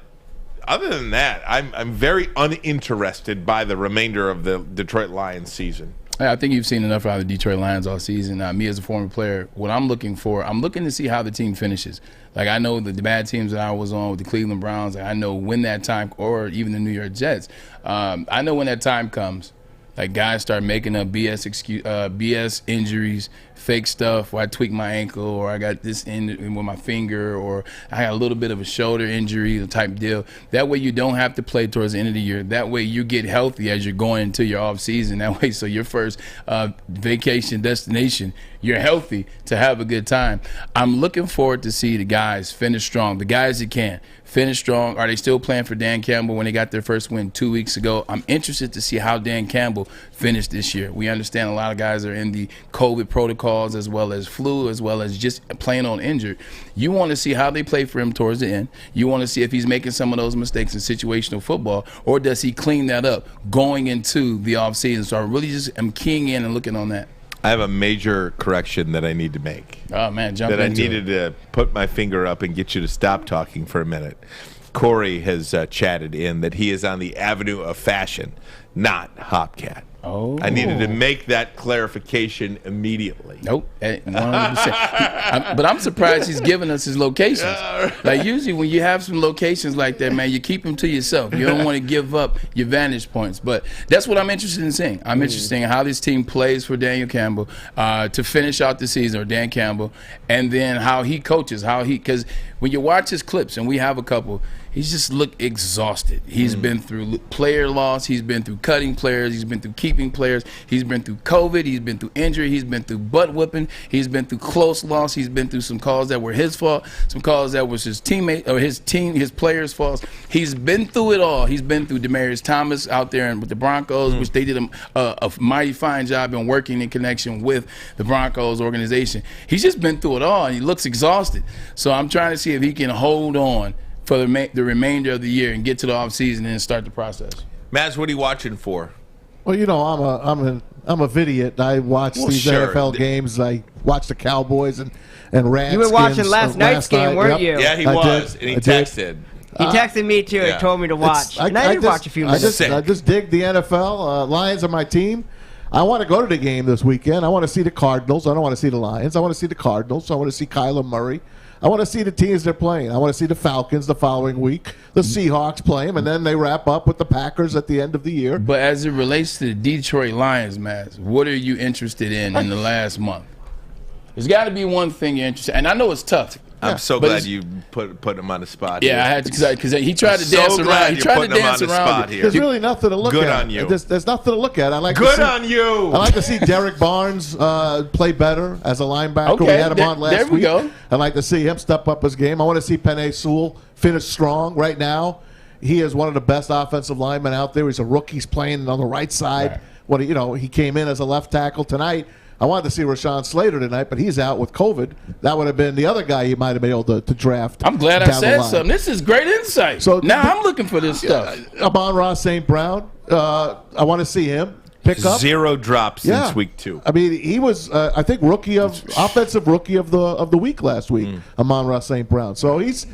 other than that, I'm very uninterested by the remainder of the Detroit Lions season. I think you've seen enough out of the Detroit Lions all season. Me as a former player, what I'm looking for, I'm looking to see how the team finishes. Like, I know the bad teams that I was on with the Cleveland Browns, I know when that time, or even the New York Jets, I know when that time comes. Like, guys start making up BS injuries, fake stuff, or I tweaked my ankle, or I got this in with my finger, or I had a little bit of a shoulder injury type deal. That way you don't have to play towards the end of the year. That way you get healthy as you're going into your off season. That way, so your first vacation destination, you're healthy to have a good time. I'm looking forward to see the guys finish strong, the guys that can finish strong. Are they still playing for Dan Campbell when they got their first win 2 weeks ago? I'm interested to see how Dan Campbell finished this year. We understand a lot of guys are in the COVID protocols as well as flu, as well as just plain on injured. You want to see how they play for him towards the end. You want to see if he's making some of those mistakes in situational football, or does he clean that up going into the offseason? So I really just am keying in and looking on that. I have a major correction that I need to make. Oh, man, jump into it. into That I needed to put my finger up and get you to stop talking for a minute. Corey has chatted in that he is on the avenue of fashion, not Hopcat. Oh. I needed to make that clarification immediately. Nope, 100%. But I'm surprised he's giving us his locations. Like, usually when you have some locations like that, man, you keep them to yourself. You don't want to give up your vantage points. But that's what I'm interested in seeing. I'm interested in how this team plays for Daniel Campbell to finish out the season, or Dan Campbell, and then how he coaches, because when you watch his clips, and we have a couple, he's just looked exhausted. He's been through player loss. He's been through cutting players. He's been through keeping players. He's been through COVID. He's been through injury. He's been through butt whipping. He's been through close loss. He's been through some calls that were his fault, some calls that was his teammate or his players' faults. He's been through it all. He's been through Demaryius Thomas out there and with the Broncos, which they did a mighty fine job in working in connection with the Broncos organization. He's just been through it all, and he looks exhausted. So I'm trying to see if he can hold on for the remainder of the year and get to the offseason and start the process. Maz, what are you watching for? Well, you know, I'm a vidiot. I watch these NFL games. I watch the Cowboys and Rams. You were watching last night's game, weren't you? Yeah, he was, and he texted. He texted me too and told me to watch. And I did watch a few minutes. I just dig the NFL. Lions are my team. I want to go to the game this weekend. I want to see the Cardinals. I don't want to see the Lions. I want to see the Cardinals. I want to see Kyler Murray. I want to see the teams they're playing. I want to see the Falcons the following week. The Seahawks play them, and then they wrap up with the Packers at the end of the year. But as it relates to the Detroit Lions, Matt, what are you interested in the last month? There's got to be one thing you're interested in. And I know it's tough. I'm so glad you put him on the spot. Yeah, I had to, because he tried to dance around. He tried to dance around. There's really nothing to look at. Good on you. There's nothing to look at. I like Good on you. I like to see Derek Barnes play better as a linebacker. Okay, we had him on last week. Go. I'd like to see him step up his game. I want to see Penei Sewell finish strong right now. He is one of the best offensive linemen out there. He's a rookie. He's playing on the right side. Right. He came in as a left tackle tonight. I wanted to see Rashawn Slater tonight, but he's out with COVID. That would have been the other guy you might have been able to draft. I'm glad I said something. This is great insight. So now I'm looking for this stuff. Amon-Ra St. Brown, I want to see him pick up. 0 drops since week 2. I mean, he was, I think, offensive rookie of the week last week. Amon-Ra St. Brown. So he's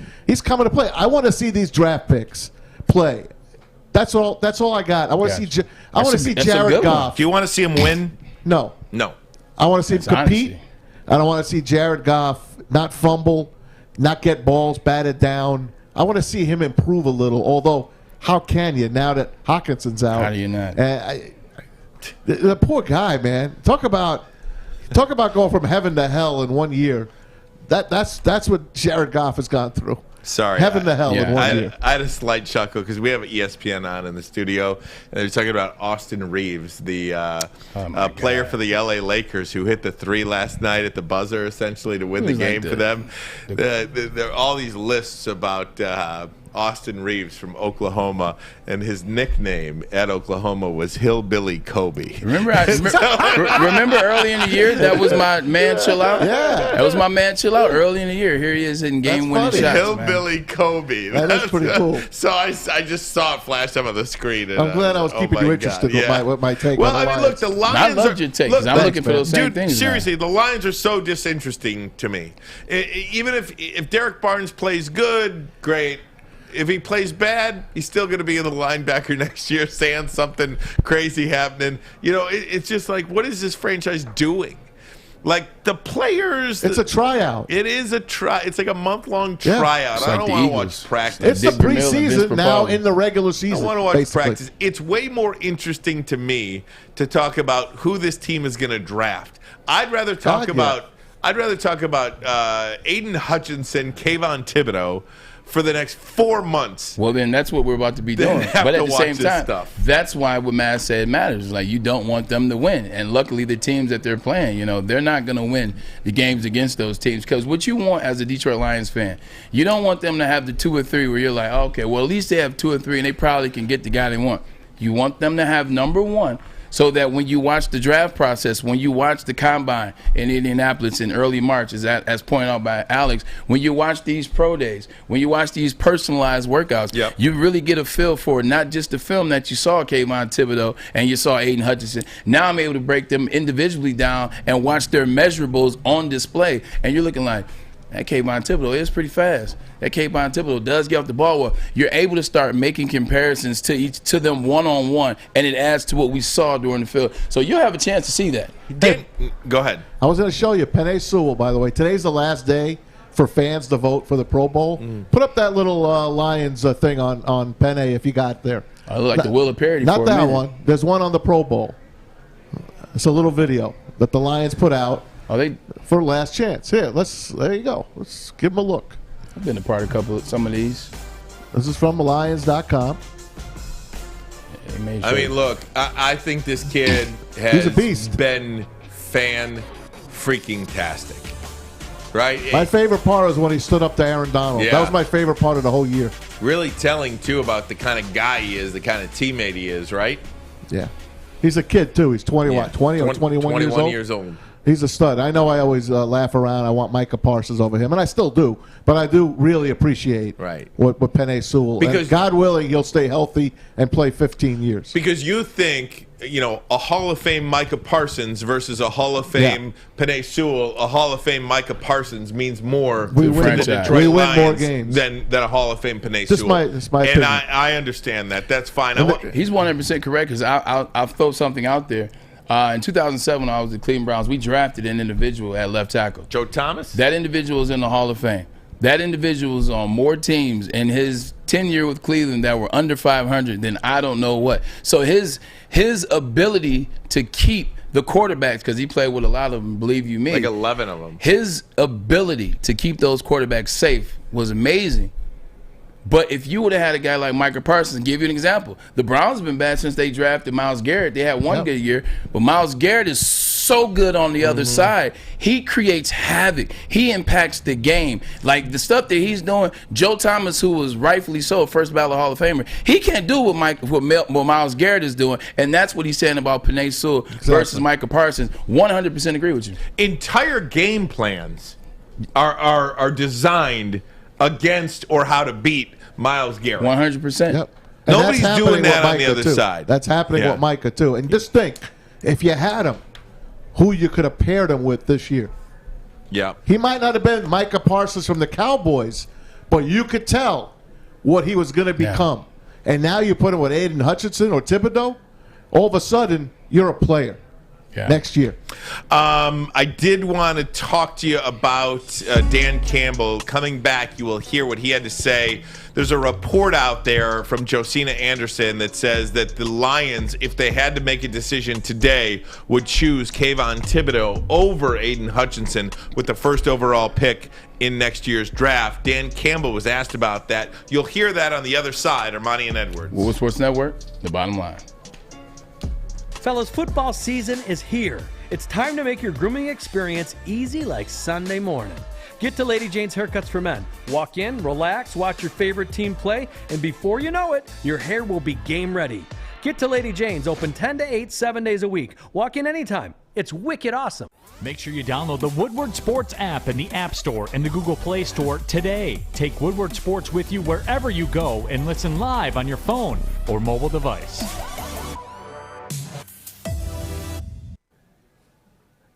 coming to play. I want to see these draft picks play. That's all I got. I want to see. I want to see Jared Goff. Do you want to see him win? No. I want to see him compete. I don't want to see Jared Goff not fumble, not get balls batted down. I want to see him improve a little. Although, how can you now that Hockenson's out? How do you not? The poor guy, man. Talk about going from heaven to hell in 1 year. That's what Jared Goff has gone through. Sorry. Heaven to hell in 1 year. I had a slight chuckle because we have ESPN on in the studio, and they're talking about Austin Reeves, the player for the LA Lakers who hit the 3 last night at the buzzer, essentially, to win the game for them. There are all these lists about Austin Reeves from Oklahoma, and his nickname at Oklahoma was Hillbilly Kobe. Remember early in the year, that was my man chill out? Yeah. That was my man chill out early in the year. Here he is in game-winning shots. Hillbilly Kobe. That's pretty cool. So I just saw it flash up on the screen. And, I'm glad I was keeping you interested with my take. Well, I mean, look, the Lions I loved your take, because I'm looking for those same things. Seriously, the Lions are so disinteresting to me. Even if Derek Barnes plays good, great. If he plays bad, he's still going to be in the linebacker next year saying something crazy happening. It's just like, what is this franchise doing? Like, the players... It's a tryout. It is a try. It's like a month-long tryout. I don't want to watch practice. It's the preseason now in the regular season. I want to watch practice. It's way more interesting to me to talk about who this team is going to draft. I'd rather talk about Aiden Hutchinson, Kayvon Thibodeau, for the next 4 months. Well, then that's what we're about to be Then doing. have But to at the watch same this time, stuff. that's why what Matt said matters. Like, you don't want them to win. And luckily, the teams that they're playing, you know, they're not going to win the games against those teams. Because what you want as a Detroit Lions fan, you don't want them to have the 2 or 3 where you're like, okay, well, at least they have 2 or 3 and they probably can get the guy they want. You want them to have number 1. So that when you watch the draft process, when you watch the combine in Indianapolis in early March, as pointed out by Alex, when you watch these pro days, when you watch these personalized workouts, you really get a feel for it, not just the film that you saw Kayvon Thibodeau and you saw Aiden Hutchinson. Now I'm able to break them individually down and watch their measurables on display. And you're looking like, that Kayvon Thibodeau is pretty fast. That Kayvon Thibodeau does get off the ball well. You're able to start making comparisons to them one-on-one, and it adds to what we saw during the field. So you'll have a chance to see that. Go ahead. I was going to show you Penei Sewell, by the way. Today's the last day for fans to vote for the Pro Bowl. Put up that little Lions thing on Penei if you got there. I look like the Wheel of Parody. Not for that a minute. one. There's one on the Pro Bowl. It's a little video that the Lions put out for Last Chance. Here, there you go. Let's give them a look. I've been a part of some of these. This is from Lions.com. I mean, look, I think this kid He's a has beast. been fan-freaking-tastic. Right? My favorite part is when he stood up to Aaron Donald. Yeah. That was my favorite part of the whole year. Really telling, too, about the kind of guy he is, the kind of teammate he is, right? Yeah. He's a kid, too. He's 20 or 21 years old. He's a stud. I know I always laugh around. I want Micah Parsons over him, and I still do. But I do really appreciate what Penei Sewell. Because and God willing, he'll stay healthy and play 15 years. Because you think, a Hall of Fame Micah Parsons versus a Hall of Fame Penei Sewell, a Hall of Fame Micah Parsons means more We to win- the Detroit we win Lions more games. than a Hall of Fame Penei Just Sewell. my and opinion. I understand that. That's fine. He's 100% correct because I'll throw something out there. In 2007, when I was at Cleveland Browns, we drafted an individual at left tackle. Joe Thomas? That individual is in the Hall of Fame. That individual was on more teams in his tenure with Cleveland that were under 500 than I don't know what. So his ability to keep the quarterbacks, because he played with a lot of them, believe you me. Like 11 of them. His ability to keep those quarterbacks safe was amazing. But if you would have had a guy like Micah Parsons, give you an example. The Browns have been bad since they drafted Myles Garrett. They had one good year, but Myles Garrett is so good on the other side. He creates havoc. He impacts the game. Like the stuff that he's doing, Joe Thomas, who was rightfully so a first ballot Hall of Famer, he can't do what Myles Garrett is doing, and that's what he's saying about Penei Sewell versus Micah Parsons. 100% agree with you. Entire game plans are designed against or how to beat Myles Garrett. 100%. Yep. And Nobody's that's doing happening that with on the Micah, other too. side. That's happening with Micah, too. And just think, if you had him, who you could have paired him with this year. Yeah. He might not have been Micah Parsons from the Cowboys, but you could tell what he was going to become. And now you put him with Aiden Hutchinson or Thibodeau, all of a sudden, you're a player. Next year. I did want to talk to you about Dan Campbell. Coming back, you will hear what he had to say. There's a report out there from Josina Anderson that says that the Lions, if they had to make a decision today, would choose Kayvon Thibodeau over Aiden Hutchinson with the first overall pick in next year's draft. Dan Campbell was asked about that. You'll hear that on the other side, Ermanni and Edwards. Woodward Sports Network, the bottom line. Fellas, football season is here. It's time to make your grooming experience easy like Sunday morning. Get to Lady Jane's Haircuts for Men. Walk in, relax, watch your favorite team play, and before you know it, your hair will be game ready. Get to Lady Jane's, open 10 to 8, 7 days a week. Walk in anytime. It's wicked awesome. Make sure you download the Woodward Sports app in the App Store and the Google Play Store today. Take Woodward Sports with you wherever you go and listen live on your phone or mobile device.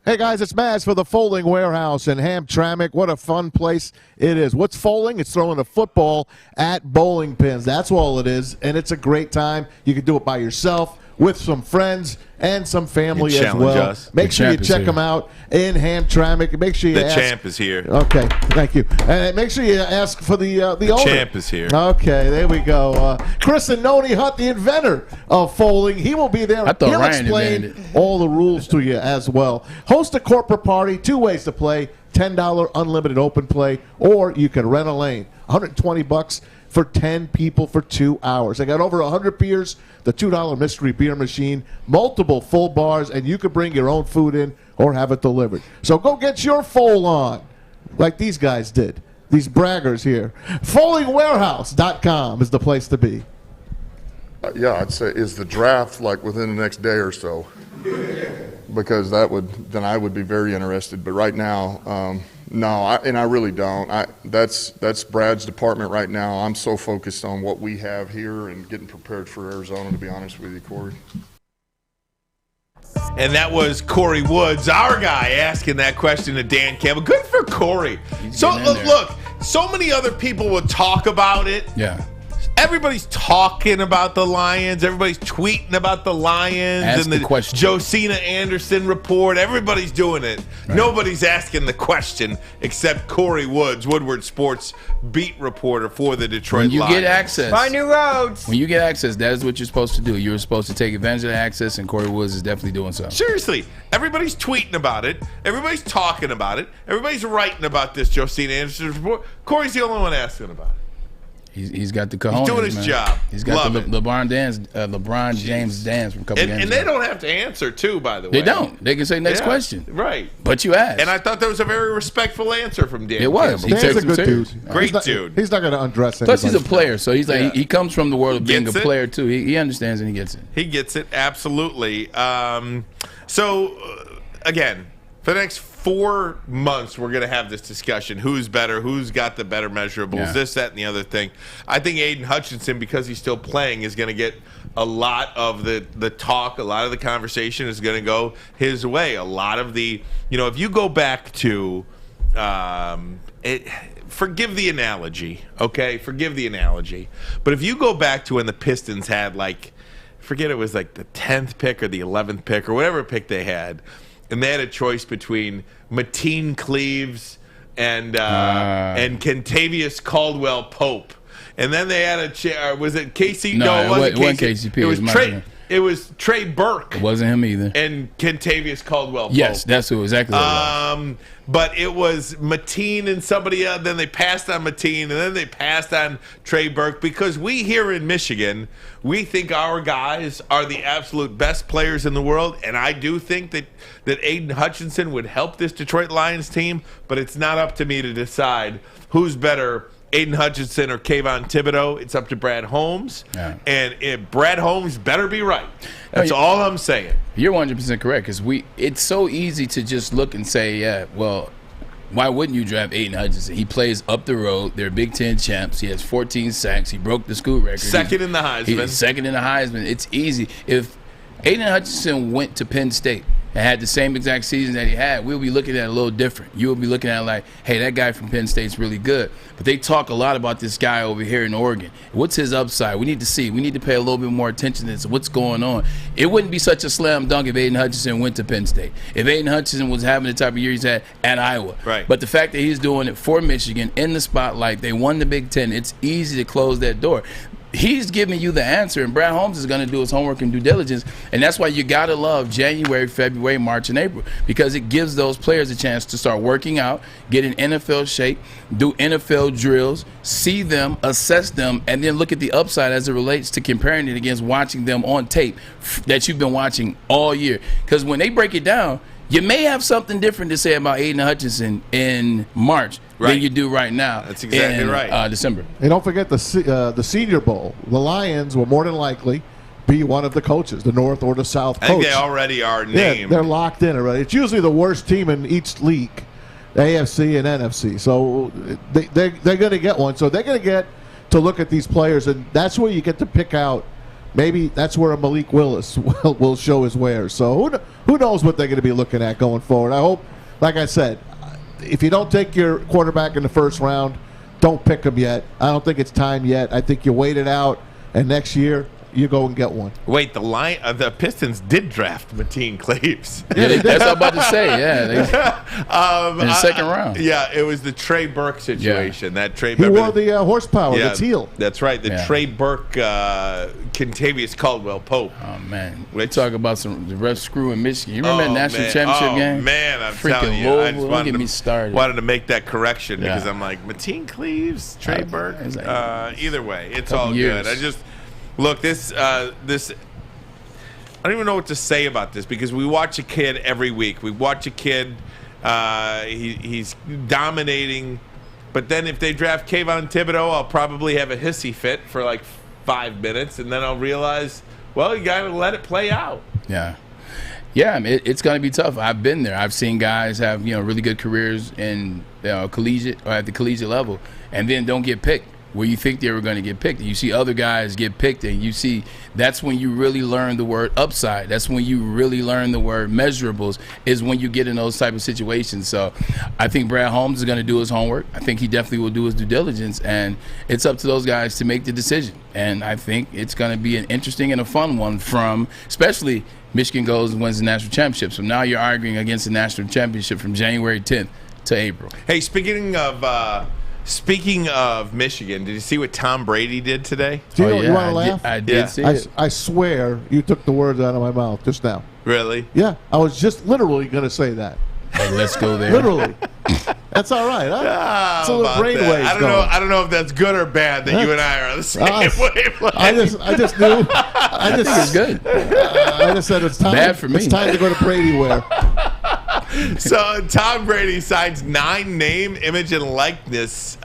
Hey guys, it's Maz for the Folding Warehouse in Hamtramck. What a fun place it is. What's folding? It's throwing a football at bowling pins. That's all it is, and it's a great time. You can do it by yourself, with some friends. and some family You as challenge well. us. Make The sure you champ is check here. them out in Hamtramck. Make sure you The ask. champ is here. Okay, thank you. And make sure you ask for the owner. Champ is here. Okay, there we go. Chris and Noni Hutt, the inventor of folding. He will be there. I thought He'll Ryan explain invented all the rules to you as well. Host a corporate party. 2 ways to play. $10 unlimited open play, or you can rent a lane. $120 for 10 people for 2 hours. They got over 100 beers, the $2 mystery beer machine, multiple full bars, and you can bring your own food in or have it delivered. So go get your fold on, like these guys did. These braggers here. Foldingwarehouse.com is the place to be. Yeah, I'd say is the draft like within the next day or so, because then I would be very interested. But right now, no, I really don't. That's Brad's department right now. I'm so focused on what we have here and getting prepared for Arizona. To be honest with you, Corey. And that was Corey Woods, our guy, asking that question to Dan Campbell. Good for Corey. So look, so many other people will talk about it. Yeah. Everybody's talking about the Lions. Everybody's tweeting about the Lions Ask and the the question. Josina Anderson report. Everybody's doing it. Right. Nobody's asking the question except Corey Woods, Woodward Sports beat reporter for the Detroit When you Lions. get access, Find new roads. when you get access, that is what you're supposed to do. You're supposed to take advantage of the access, and Corey Woods is definitely doing so. Seriously, everybody's tweeting about it. Everybody's talking about it. Everybody's writing about this Josina Anderson report. Corey's the only one asking about it. He's got the cojones. He's doing his man. job. He's got Love the it. LeBron James dance from a couple games And they ago. don't have to answer, too, by the way. They don't. They can say next Yeah, question. Right. But you asked. And I thought that was a very respectful answer from Dan It was. Campbell. He Dan's takes a good him dude. serious. Great He's not, dude. He's not going to undress Plus, he's a anybody. player, so he's like Yeah. he comes from the world of being Gets a it. player too. He understands and he gets it. He gets it, absolutely. Again, for the next 4 months, we're going to have this discussion. Who's better? Who's got the better measurables? Yeah. This, that, and the other thing. I think Aiden Hutchinson, because he's still playing, is going to get a lot of the talk, a lot of the conversation is going to go his way. A lot of the, if you go back to, forgive the analogy, okay? Forgive the analogy. But if you go back to when the Pistons had, forget it was the 10th pick or the 11th pick or whatever pick they had, and they had a choice between Mateen Cleaves and Kentavious Caldwell Pope. And then they had was it KC? No, it wasn't KCP. It was It was Trey. Martin. It was Trey Burke It wasn't him either. and Kentavious Caldwell Pope. Yes, that's who exactly what it was. But it was Mateen and somebody else. Then they passed on Mateen, and then they passed on Trey Burke, because we here in Michigan, we think our guys are the absolute best players in the world, and I do think that Aiden Hutchinson would help this Detroit Lions team, but it's not up to me to decide who's better, Aiden Hutchinson or Kayvon Thibodeau. It's up to Brad Holmes, and Brad Holmes better be right. That's all I'm saying. You're 100% correct, because it's so easy to just look and say, yeah, well, why wouldn't you draft Aiden Hutchinson? He plays up the road. They're Big Ten champs. He has 14 sacks. He broke the school record. Second in the Heisman. He's second in the Heisman. It's easy. If Aiden Hutchinson went to Penn State and had the same exact season that he had, we'll be looking at it a little different. You will be looking at it like, hey, that guy from Penn State's really good. But they talk a lot about this guy over here in Oregon. What's his upside? We need to see. We need to pay a little bit more attention to what's going on. It wouldn't be such a slam dunk if Aiden Hutchinson went to Penn State. If Aiden Hutchinson was having the type of year he's had at Iowa. Right. But the fact that he's doing it for Michigan in the spotlight, they won the Big Ten, it's easy to close that door. He's giving you the answer, and Brad Holmes is going to do his homework and due diligence, and that's why you got to love January, February, March, and April, because it gives those players a chance to start working out, get in NFL shape, do NFL drills, see them, assess them, and then look at the upside as it relates to comparing it against watching them on tape that you've been watching all year. Because when they break it down, you may have something different to say about Aiden Hutchinson in March than you do right now. That's exactly in, right. December. And don't forget the Senior Bowl. The Lions will more than likely be one of the coaches, the North or the South coach. I think they already are named. Yeah, they're locked in already. It's usually the worst team in each league, AFC and NFC. So they're going to get one. So they're going to get to look at these players, and that's where you get to pick out. Maybe that's where a Malik Willis will show his wares. So who knows what they're going to be looking at going forward. I hope, like I said, if you don't take your quarterback in the first round, don't pick him yet. I don't think it's time yet. I think you wait it out, and next year you go and get one. Wait, the Pistons did draft Mateen Cleaves. Yeah, that's what I'm about to say. Yeah, in the second round. Yeah, it was the Trey Burke situation. That Trey. He wore the horsepower, the teal. That's right. The Trey Burke, Contavious Caldwell Pope. Oh man, we talk about the ref screw in Michigan. You remember that national championship game? Oh man, I'm freaking telling you, I just wanted to make that correction because I'm like Mateen Cleaves, Trey Burke. Either way, it's all good. I just look this. I don't even know what to say about this because we watch a kid every week. We watch a kid. He's dominating, but then if they draft Kayvon Thibodeau, I'll probably have a hissy fit for like 5 minutes, and then I'll realize, well, you got to let it play out. Yeah. Yeah, I mean, it's going to be tough. I've been there. I've seen guys have really good careers in collegiate or at the collegiate level, and then don't get picked where you think they were going to get picked. And you see other guys get picked, and you see that's when you really learn the word upside. That's when you really learn the word measurables, is when you get in those type of situations. So I think Brad Holmes is going to do his homework. I think he definitely will do his due diligence, and it's up to those guys to make the decision. And I think it's going to be an interesting and a fun one from especially Michigan goes and wins the national championship. So now you're arguing against the national championship from January 10th to April. Hey, speaking of Michigan, did you see what Tom Brady did today? Do you want to laugh? I did see it. I swear you took the words out of my mouth just now. Really? Yeah, I was just literally going to say that. Hey, let's go there. Literally. That's all right, huh? It's a little brainwaves I don't know if that's good or bad that you and I are on the same wavelength. I just knew. I think it's good. I just said it's time. Bad for me. It's time to go to Brady wear. So Tom Brady signs 9 name, image, and likeness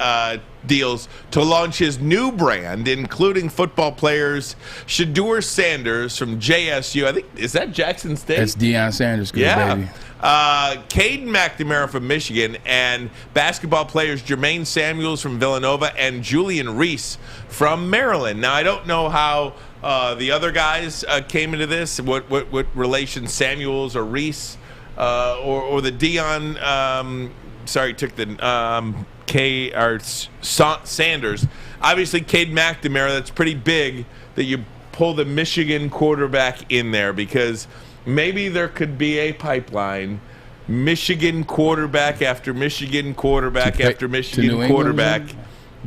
deals to launch his new brand, including football players Shedeur Sanders from JSU. I think, is that Jackson State? That's Deion Sanders' good baby. Caden McNamara from Michigan, and basketball players Jermaine Samuels from Villanova and Julian Reese from Maryland. Now, I don't know how the other guys came into this, what relation Samuels or Reese or the Deion, took the Sanders. Obviously, Caden McNamara, that's pretty big that you pull the Michigan quarterback in there because maybe there could be a pipeline. Michigan quarterback after Michigan quarterback after Michigan quarterback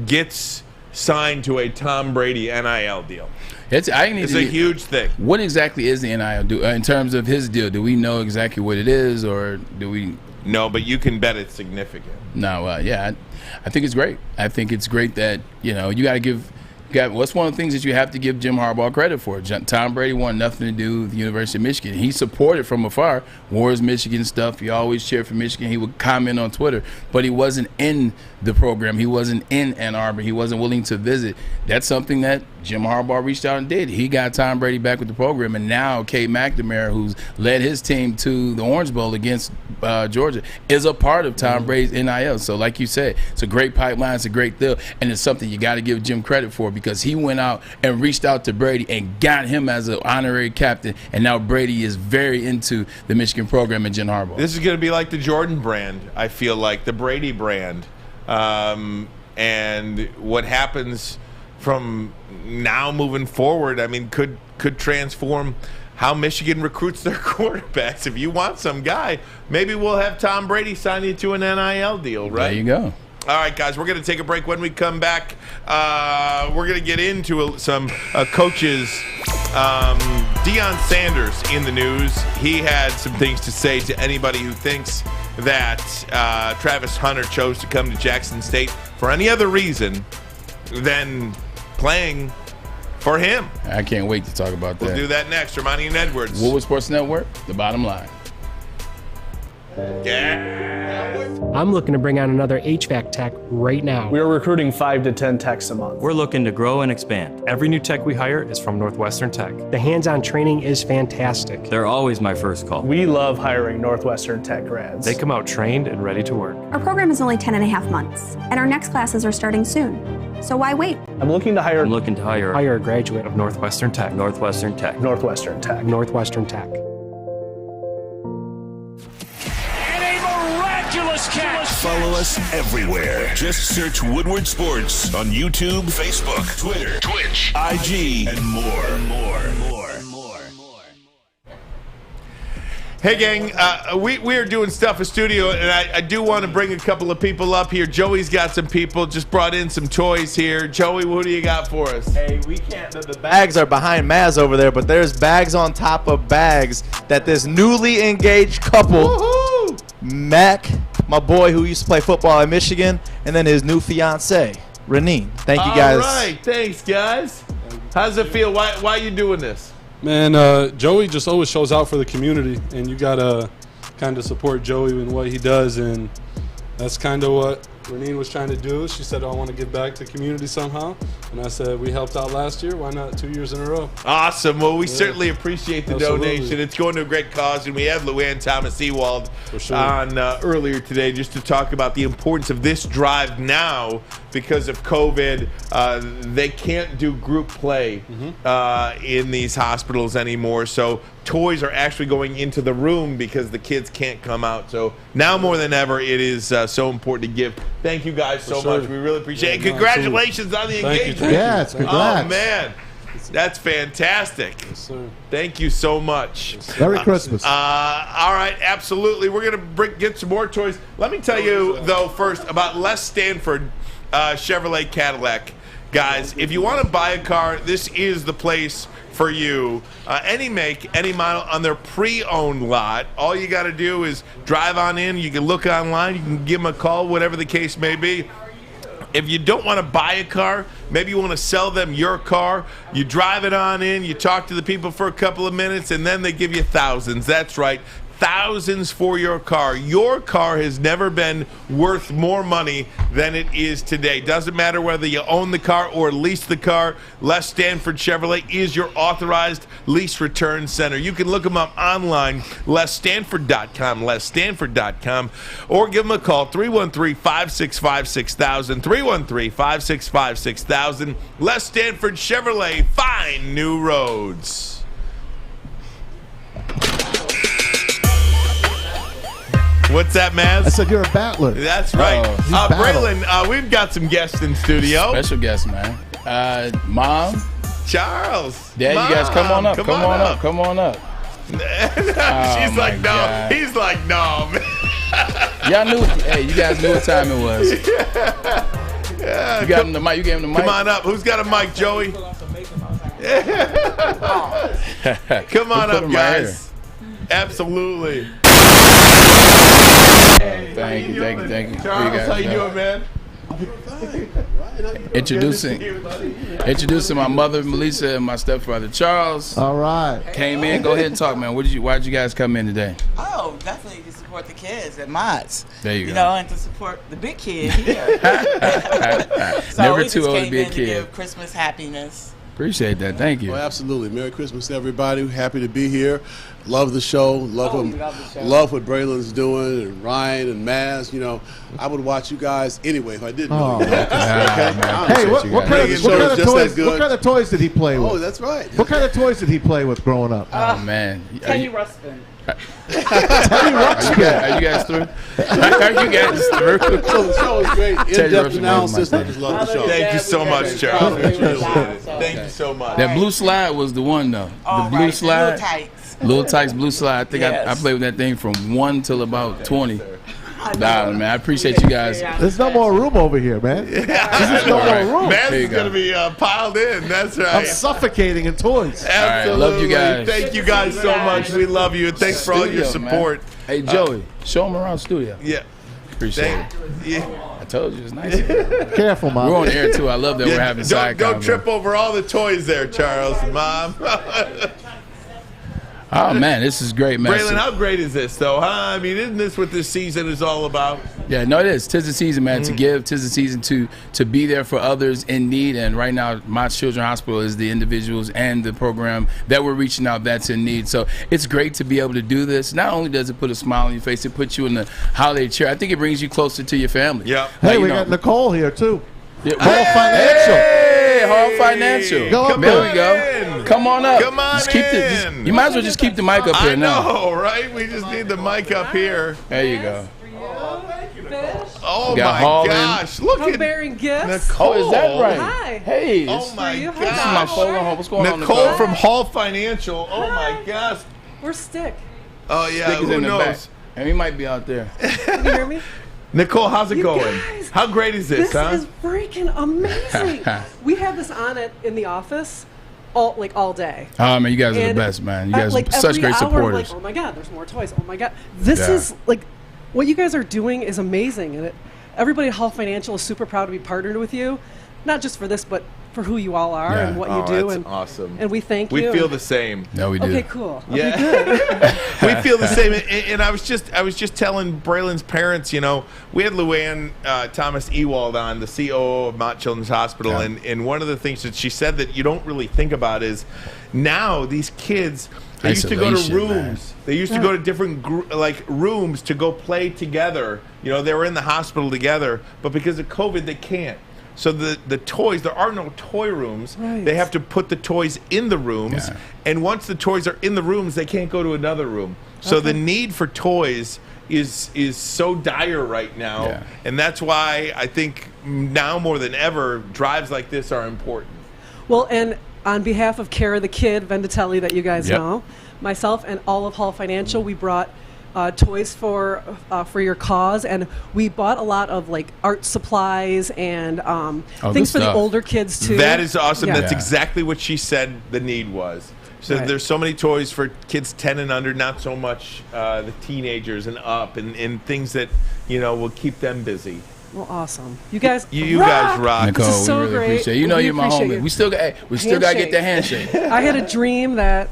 gets signed to a Tom Brady NIL deal. It's a huge thing. What exactly is the NIL do in terms of his deal? Do we know exactly what it is, or do we? No, but you can bet it's significant. No, I think it's great. I think it's great that you got to give. What's one of the things that you have to give Jim Harbaugh credit for? Tom Brady wanted nothing to do with the University of Michigan. He supported from afar, wore his Michigan stuff. He always cheered for Michigan. He would comment on Twitter, but he wasn't in the program. He wasn't in Ann Arbor. He wasn't willing to visit. That's something that Jim Harbaugh reached out and did. He got Tom Brady back with the program, and now Kate McNamara, who's led his team to the Orange Bowl against Georgia, is a part of Tom Brady's NIL. So like you said, it's a great pipeline, it's a great deal, and it's something you got to give Jim credit for because he went out and reached out to Brady and got him as an honorary captain, and now Brady is very into the Michigan program and Jim Harbaugh. This is going to be like the Jordan brand, I feel like, the Brady brand. And what happens from now moving forward, I mean, could transform how Michigan recruits their quarterbacks. If you want some guy, maybe we'll have Tom Brady sign you to an NIL deal, right? There you go. All right, guys, we're going to take a break. When we come back, we're going to get into some coaches. Deion Sanders in the news. He had some things to say to anybody who thinks that Travis Hunter chose to come to Jackson State for any other reason than playing for him. I can't wait to talk about that. We'll do that next. Ermanni and Edwards. Woodward Sports Network, the bottom line. I'm looking to bring on another HVAC tech right now. We are recruiting 5 to 10 techs a month. We're looking to grow and expand. Every new tech we hire is from Northwestern Tech. The hands-on training is fantastic. They're always my first call. We love hiring Northwestern Tech grads. They come out trained and ready to work. Our program is only 10 and a half months, and our next classes are starting soon. So why wait? I'm looking to hire a graduate of Northwestern Tech. Northwestern Tech. Northwestern Tech. Catch. Follow us everywhere. Just search Woodward Sports on YouTube, Facebook, Twitter, Twitch, IG, and more. Hey, gang, we are doing stuff in studio, and I do want to bring a couple of people up here. Joey's got some people, just brought in some toys here. Joey, what do you got for us? Hey, we can't, the bags are behind Maz over there, but there's bags on top of bags that this newly engaged couple, Mac, my boy who used to play football at Michigan, and then his new fiance, Reneen. Thank you, guys. All right, thanks, guys. How does it feel? Why are you doing this? Man, Joey just always shows out for the community, and you gotta kind of support Joey in what he does, and that's kind of what Reneen was trying to do. She said, I want to give back to the community somehow, and I said, we helped out last year, why not 2 years in a row? Awesome. Well, we certainly appreciate the donation. It's going to a great cause, and we had Luanne Thomas Ewald on earlier today just to talk about the importance of this drive now because of COVID. They can't do group play in these hospitals anymore, so toys are actually going into the room because the kids can't come out. So now more than ever, it is so important to give. Thank you guys so much. We really appreciate it. Congratulations on the engagement. Yes, congrats. Oh, man. That's fantastic. Yes, sir. Thank you so much. Merry Christmas. All right, absolutely. We're going to get some more toys. Let me tell you, though, first about Les Stanford Chevrolet Cadillac. Guys, if you want to buy a car, this is the place for you. Any make, any model on their pre-owned lot. All you got to do is drive on in. You can look online. You can give them a call, whatever the case may be. If you don't want to buy a car, maybe you want to sell them your car, you drive it on in, you talk to the people for a couple of minutes, and then they give you thousands. That's right. Thousands for your car. Your car has never been worth more money than it is today. Doesn't matter whether you own the car or lease the car. Les Stanford Chevrolet is your authorized lease return center. You can look them up online, lesstanford.com, lesstanford.com, or give them a call, 313-565-6000, 313-565-6000. Les Stanford Chevrolet, find new roads. What's that, Maz? I said you're a battler. That's right. Braylon, we've got some guests in studio. Special guests, man. Mom. Charles. Dad, Mom, you guys come on up. Come on up. She's like, no. God. He's like, no, man. Y'all knew. Hey, you guys knew what time it was. Yeah. You got him the mic. You gave him the mic. Come on up. Who's got a mic, Joey? Come on up, guys. Right. Absolutely. Thank you. Charles, how you doing, man? Introducing my mother, Melissa, and my stepfather, Charles. All right. Came in. Go ahead and talk, man. Why'd you guys come in today? Oh, definitely to support the kids at Mott's. There you go. You know, and to support the big kid here. So Never too old to be a kid. To give Christmas happiness. Appreciate that. Thank you. Well, absolutely. Merry Christmas to everybody. Happy to be here. Love the show. Love what Braylon's doing, and Ryan and Maz. You know, I would watch you guys anyway if I didn't know you. Hey, what kind of toys did he play with? Oh, that's right. What kind of toys did he play with growing up? Oh, man. Teddy Ruxpin. Teddy Ruxpin. Are you guys through? Are you guys through? So the show is great. In-depth analysis. I just love the show. Thank you so much, Charles. Thank you so much. That blue slide was the one, though. The blue slide. Little Tights blue slide. I think I played with that thing from 1 till about 20. Nah, man, I appreciate you guys. There's no more room over here, man. There's no more room. Man's is going to be piled in. That's right. I'm suffocating in toys. Absolutely. Love you guys. Thank you guys so much. We love you. And thanks for all your support. Man. Hey, Joey, show them around studio. Yeah. Appreciate it. Yeah. I told you it's nice here. Careful, Mom. We're on air, too. I love that we're having side Don't trip over all the toys there, Charles. Mom. Oh, man, this is great, man. Braylon, how great is this, though, huh? I mean, isn't this what this season is all about? Yeah, no, it is. 'Tis the season, man, to give. 'Tis the season to be there for others in need. And right now, My Children's Hospital is the individuals and the program that we're reaching out that's in need. So it's great to be able to do this. Not only does it put a smile on your face, it puts you in the holiday cheer. I think it brings you closer to your family. Yeah. Hey, we got Nicole here, too. Yeah. Hall Financial. Hey, Hall Financial. There we go. Come on up. Come on in. You might as well just keep the mic up here now. I know, right? We just need the mic up here. There you go. Oh We got my Hall in. gosh! Look I'm at bearing gifts. Nicole. Oh, is that right? Hi. Hey. Oh my you. This is Hi, my gosh! photo. What's going on, Nicole from Hall Financial. Oh my gosh! We're Stick. Oh yeah. Stick is Who in the back. knows? And he might be out there. Can you hear me? Nicole, how's it You going? guys, How great is this, huh? is freaking amazing. We have this on in the office all day. Oh man, you guys are the And best, man. You guys like are such every great hour, supporters. Like, oh my God, there's more toys. Oh my God, this Yeah. is like what you guys are doing is amazing, and everybody at Hall Financial is super proud to be partnered with you, not just for this, but for who you all are and what you do. That's and awesome. And we thank we you. feel the same. No, we do. Okay, cool. Yeah. Okay, good. We feel the same. And I was just telling Braylon's parents, we had Luanne Thomas Ewald on, the COO of Mott Children's Hospital, and one of the things that she said that you don't really think about is now these kids, they used to go to Isolation, rooms. man. They used to go to different rooms to go play together. They were in the hospital together, but because of COVID, they can't. So the toys, there are no toy rooms. Right. They have to put the toys in the rooms, and once the toys are in the rooms, they can't go to another room. So the need for toys is so dire right now, and that's why I think now more than ever, drives like this are important. Well, and on behalf of Cara the Kid Venditelli, that you guys Yep. know, myself and all of Hall Financial, we brought toys for your cause, and we bought a lot of like art supplies and things for the older kids too. That is awesome. Yeah. That's exactly what she said the need was. So Right. there's so many toys for kids 10 and under, not so much the teenagers and up, and things that will keep them busy. Well, awesome. You guys, You guys rock. Nicole, This is so we really great. appreciate it. You know We you're my appreciate homie. you. We still got to get the handshake. I had a dream that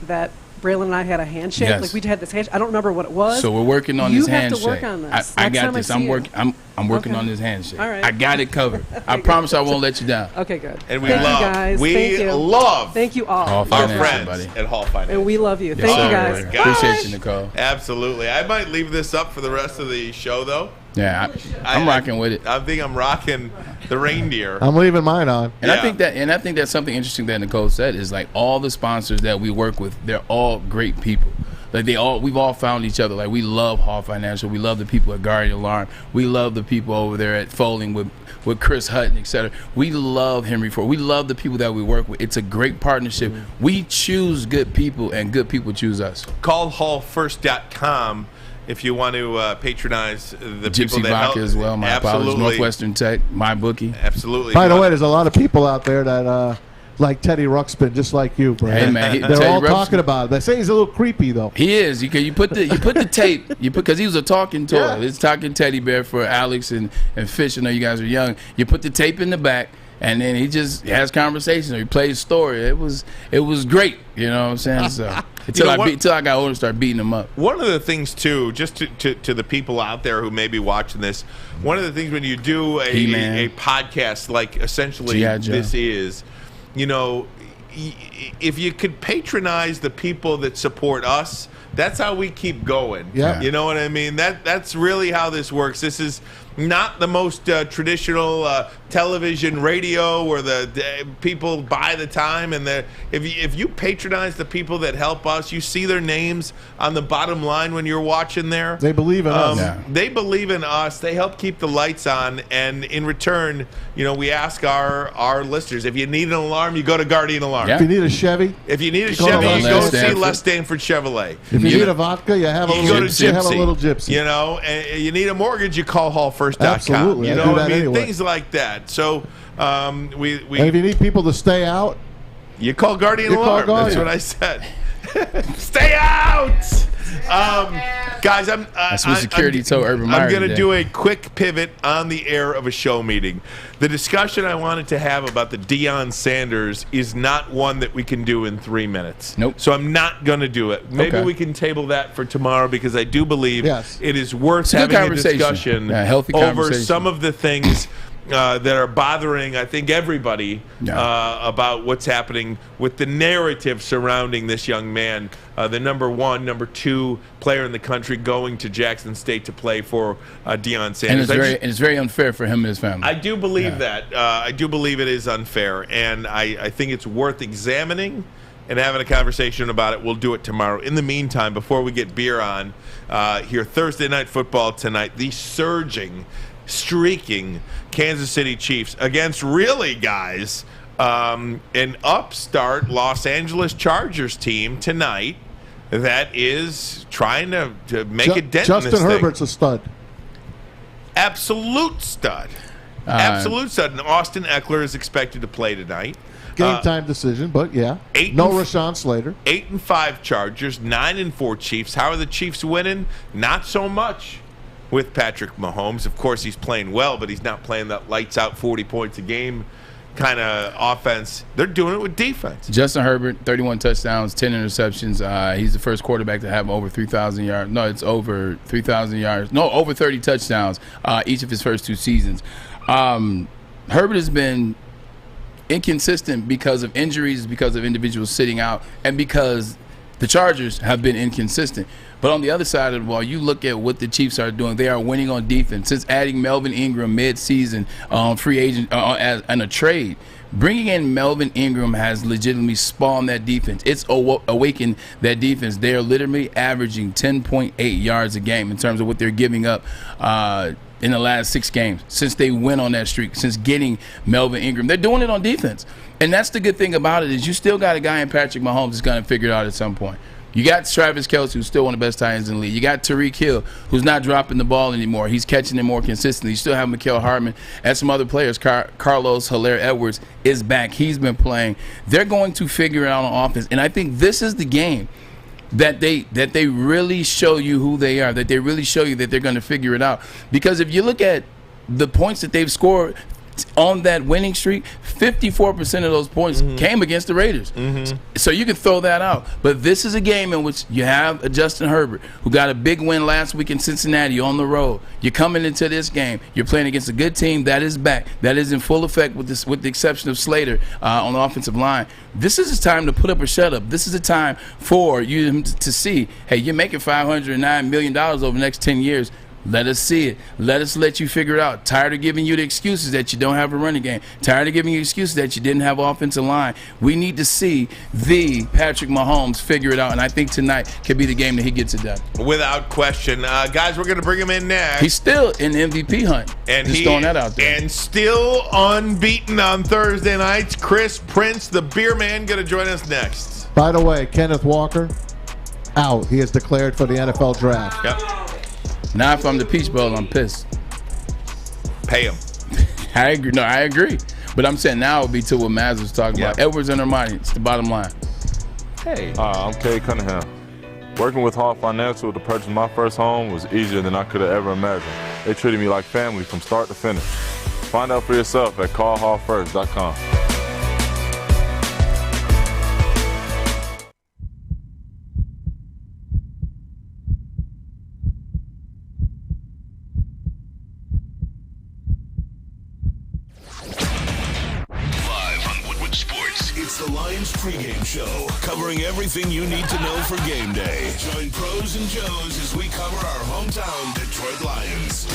that Braylon and I had a handshake. Yes. Like we had this handshake. I don't remember what it was. So we're working on this handshake. You have to work on this. I Next got time this. see I'm you. working. I'm working Okay. on this handshake. All right. I got it covered. I promise I won't let you down. Okay, good. And we Thank love, you guys. we Thank you. love Thank you all. Hall our Financial, friends buddy. at Hall Financial. And we love you. Yes, Thank you sir. guys. Gosh. Appreciate you, Nicole. Absolutely. I might leave this up for the rest of the show, though. Yeah, I'm rocking with it. I think I'm rocking the reindeer. I'm leaving mine on. And I think that's something interesting that Nicole said is like all the sponsors that we work with, they're all great people. Like we've all found each other. Like we love Hall Financial. We love the people at Guardian Alarm. We love the people over there at Folding with Chris Hutton, etc. We love Henry Ford. We love the people that we work with. It's a great partnership. We choose good people, and good people choose us. Call hallfirst.com if you want to patronize the people Gypsy that Vodka help. as well. My apologies. Absolutely. Northwestern Tech, my bookie. Absolutely. By the way, there's a lot of people out there that like Teddy Ruxpin, just like you, bro. Hey, man, They're Teddy all Ruxpin- talking about it. They say he's a little creepy, though. He is. You put the tape. Because he was a talking toy. Yeah. It's talking teddy bear for Alex and Fish. I know you guys are young. You put the tape in the back, and then he just has conversations. He plays story. It was great. You know what I'm saying? So until I got older, started beating him up. One of the things too, just to the people out there who may be watching this, one of the things when you do a podcast like essentially G.I. Joe. this is, if you could patronize the people that support us, that's how we keep going. Yeah. You know what I mean? That's really how this works. This is not the most traditional television, radio, where the people buy the time. And if you patronize the people that help us, you see their names on the bottom line when you're watching there. They believe in us. They believe in us. They help keep the lights on. And in return, we ask our listeners, if you need an alarm, you go to Guardian Alarm. If you need a Chevy, If you need a Go to Chevy, you go Les see Stanford. Les Stanford Chevrolet. if you need a vodka, you have a You go little, to you have a Gypsy. little gypsy. And you need a mortgage, you call hallfirst.com. Absolutely. You I know do what I that mean? anyway. Things like that. So And if you need people to stay out, you call Guardian You call Alarm. That's Guardian. what I said. Stay out! Guys, That's what security told Urban Meyer I'm going to today. do a quick pivot on the air of a show meeting. The discussion I wanted to have about the Deion Sanders is not one that we can do in 3 minutes. Nope. So I'm not going to do it. Maybe Okay. we can table that for tomorrow because I do believe Yes. it is worth It's a good having a conversation. discussion Yeah, healthy over conversation. some of the things that are bothering, I think, everybody about what's happening with the narrative surrounding this young man, the number 1, number 2 player in the country going to Jackson State to play for Deion Sanders. And it's very unfair for him and his family. I do believe that. I do believe it is unfair, and I think it's worth examining and having a conversation about it. We'll do it tomorrow. In the meantime, before we get beer on here, Thursday Night Football tonight, the streaking Kansas City Chiefs against really, guys, an upstart Los Angeles Chargers team tonight that is trying to make a dent in this Justin Herbert's a stud. Absolute stud. Absolute stud. And Austin Eckler is expected to play tonight. Game time decision, but yeah. No Rashawn Slater. 8-5 Chargers, 9-4 Chiefs. How are the Chiefs winning? Not so much with Patrick Mahomes. Of course, he's playing well, but he's not playing that lights out 40 points a game kind of offense. They're doing it with defense. Justin Herbert, 31 touchdowns, 10 interceptions. He's the first quarterback to have over 3,000 yards. No, it's over 3,000 yards. No, over 30 touchdowns each of his first 2 seasons. Herbert has been inconsistent because of injuries, because of individuals sitting out, and because the Chargers have been inconsistent. But on the other side of the ball, you look at what the Chiefs are doing. They are winning on defense. Since adding Melvin Ingram mid-season free agent and a trade, bringing in Melvin Ingram has legitimately spawned that defense. It's awakened that defense. They are literally averaging 10.8 yards a game in terms of what they're giving up in the last 6 games since they went on that streak, since getting Melvin Ingram. They're doing it on defense. And that's the good thing about it is you still got a guy in Patrick Mahomes that's going to figure it out at some point. You got Travis Kelce, who's still one of the best tight ends in the league. You got Tyreek Hill, who's not dropping the ball anymore. He's catching it more consistently. You still have Mecole Hardman and some other players. Carlos Hilaire-Edwards is back. He's been playing. They're going to figure it out on offense. And I think this is the game that they really show you who they are, that they really show you that they're going to figure it out. Because if you look at the points that they've scored on that winning streak, 54% of those points came against the Raiders. So you can throw that out. But this is a game in which you have a Justin Herbert who got a big win last week in Cincinnati on the road. You're coming into this game. You're playing against a good team that is back, that is in full effect with the exception of Slater on the offensive line. This is a time to put up or shut up. This is a time for you to see, hey, you're making $509 million over the next 10 years. Let us see it. Let you figure it out. Tired of giving you the excuses that you don't have a running game. Tired of giving you excuses that you didn't have offensive line. We need to see the Patrick Mahomes figure it out, and I think tonight could be the game that he gets it done. Without question. Guys, we're going to bring him in next. He's still in the MVP hunt. And just throwing that out there. And still unbeaten on Thursday nights. Chris Prince, the beer man, going to join us next. By the way, Kenneth Walker, out. He is declared for the NFL draft. Yep. Now, if I'm the Peach Bowl, I'm pissed. Pay him. I agree. No, I agree. But I'm saying now it would be to what Maz was talking about. Edwards and Ermanni. It's the bottom line. Hey. I'm Kay Cunningham. Working with Hall Financial to purchase my first home was easier than I could have ever imagined. They treated me like family from start to finish. Find out for yourself at callhallfirst.com. Pregame show, covering everything you need to know for game day. Join Pros and Joes as we cover our hometown Detroit Lions.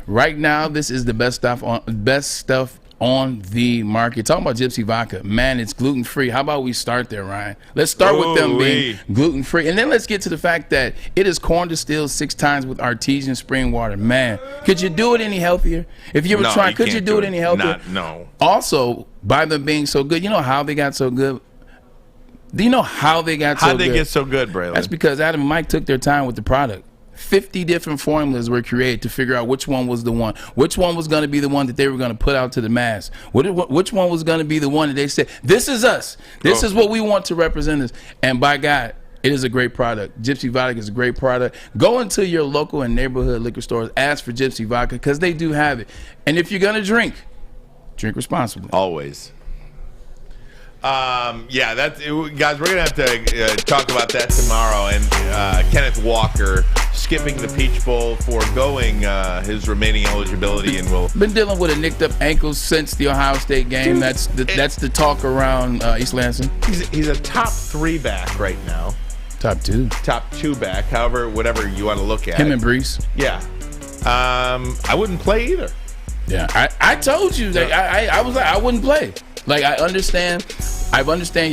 Right now, this is the best stuff on the market. Talking about Gypsy Vodka, man, it's gluten free. How about we start there, Ryan? Let's start with them being gluten free, and then let's get to the fact that it is corn distilled 6 times with artesian spring water. Man, could you do it any healthier? If you were trying, could you do it any healthier? No. Also, by them being so good, you know how they got so good? Do you know how they got so good? How'd they get so good, Braylon? That's because Adam and Mike took their time with the product. 50 different formulas were created to figure out which one was the one. Which one was going to be the one that they were going to put out to the mass. Which one was going to be the one that they said, this is us. This is what we want to represent us. And by God, it is a great product. Gypsy Vodka is a great product. Go into your local and neighborhood liquor stores. Ask for Gypsy Vodka because they do have it. And if you're going to drink responsibly. Always. Guys, we're gonna have to talk about that tomorrow. And Kenneth Walker skipping the Peach Bowl, foregoing his remaining eligibility, and will been dealing with a nicked up ankle since the Ohio State game. That's the talk around East Lansing. He's a top 3 back right now. Top 2 back. However, whatever you want to look at. Him and Brees. Yeah. I wouldn't play either. Yeah, I told you that I was like I wouldn't play. Like, I understand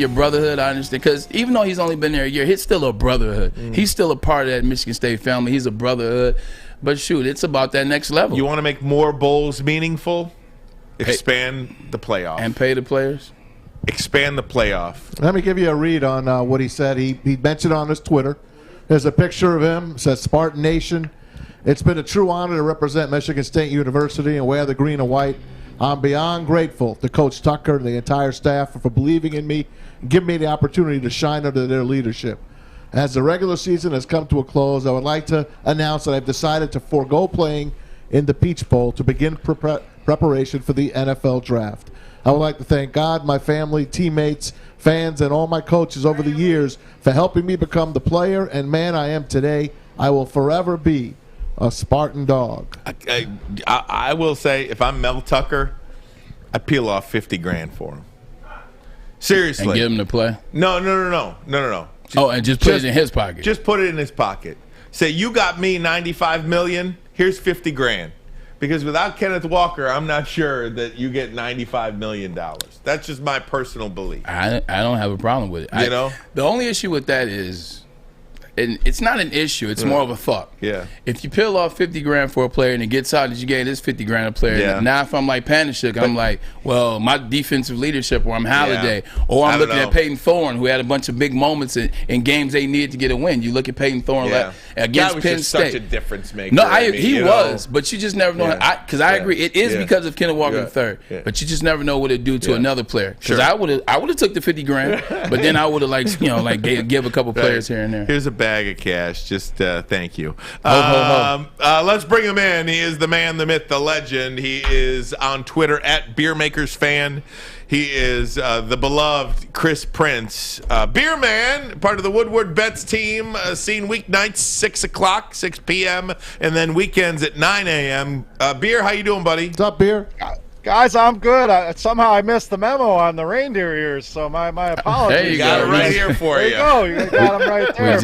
your brotherhood. I understand, because even though he's only been there a year, it's still a brotherhood. He's still a part of that Michigan State family. He's a brotherhood. But shoot, it's about that next level. You want to make more bowls meaningful? Expand the playoff. And pay the players? Expand the playoff. Let me give you a read on what he said. He mentioned on his Twitter. There's a picture of him. It says, Spartan Nation. It's been a true honor to represent Michigan State University and wear the green and white. I'm beyond grateful to Coach Tucker and the entire staff for believing in me and giving me the opportunity to shine under their leadership. As the regular season has come to a close, I would like to announce that I've decided to forego playing in the Peach Bowl to begin preparation for the NFL Draft. I would like to thank God, my family, teammates, fans, and all my coaches over the years for helping me become the player and man I am today. I will forever be a Spartan dog. I will say, if I'm Mel Tucker, I peel off $50,000 for him. Seriously. And get him to play? No. And just put it in his pocket. Just put it in his pocket. Say, you got me $95 million. Here's $50,000. Because without Kenneth Walker, I'm not sure that you get $95 million. That's just my personal belief. I don't have a problem with it. You know? The only issue with that is, and it's not an issue, it's more of a thought. Yeah. If you peel off $50,000 for a player and it gets out that you gave this $50,000 a player, Yeah. now if I'm like Panishuk, I'm like, well, my defensive leadership, or I'm Halliday, or I'm looking at Peyton Thorne, who had a bunch of big moments in games they needed to get a win. You look at Peyton Thorne against That was Penn just State. such a difference maker. No, he was, but you just never know. Because I agree, it is because of Kenneth Walker III. Yeah. But you just never know what it'd do to another player. Because I would have took the $50,000, but then I would have give a couple players here and there. Here's a bag of cash. Just thank you. Let's bring him in. He is the man, the myth, the legend. He is on Twitter at BeerMakersFan. He is the beloved Chris Prince. Beerman, part of the Woodward Bets team, seen weeknights 6 o'clock, 6 p.m., and then weekends at 9 a.m. Beer, how you doing, buddy? What's up, Beer? Guys, I'm good. Somehow I missed the memo on the reindeer ears, so my apologies. There you got it right here for you. There you go. You got them right there.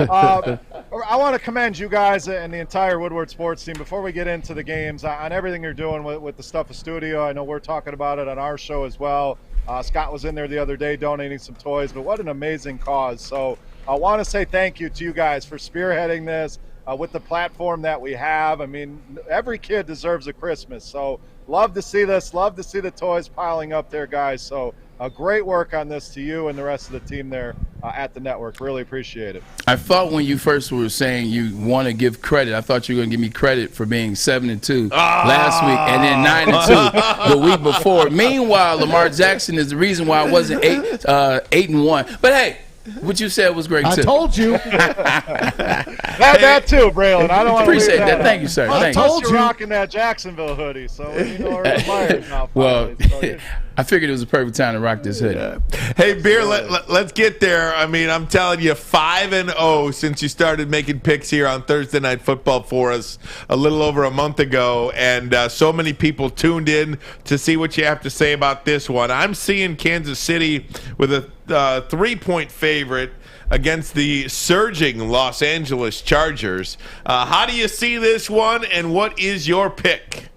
But, I want to commend you guys and the entire Woodward sports team before we get into the games on everything you're doing with the stuff of studio. I know we're talking about it on our show as well. Scott was in there the other day donating some toys, but what an amazing cause. So I want to say thank you to you guys for spearheading this with the platform that we have. I mean, every kid deserves a Christmas. So love to see this. Love to see the toys piling up there, guys. So great work on this to you and the rest of the team there at the network. Really appreciate it. I thought when you first were saying you want to give credit, I thought you were going to give me credit for being 7-2 last week and then 9-2 the week before. Meanwhile, Lamar Jackson is the reason why I wasn't 8-1. But hey, what you said was great too. I told you. that too, Braylon. I don't want to appreciate that. Thank you, sir. I told you're rocking that Jacksonville hoodie, so you know where Myers now. Well, I figured it was a perfect time to rock this hoodie. Hey, Beer, let's get there. I mean, I'm telling you, 5-0 since you started making picks here on Thursday Night Football for us a little over a month ago, and so many people tuned in to see what you have to say about this one. I'm seeing Kansas City with a 3-point favorite against the surging Los Angeles Chargers. How do you see this one, and what is your pick?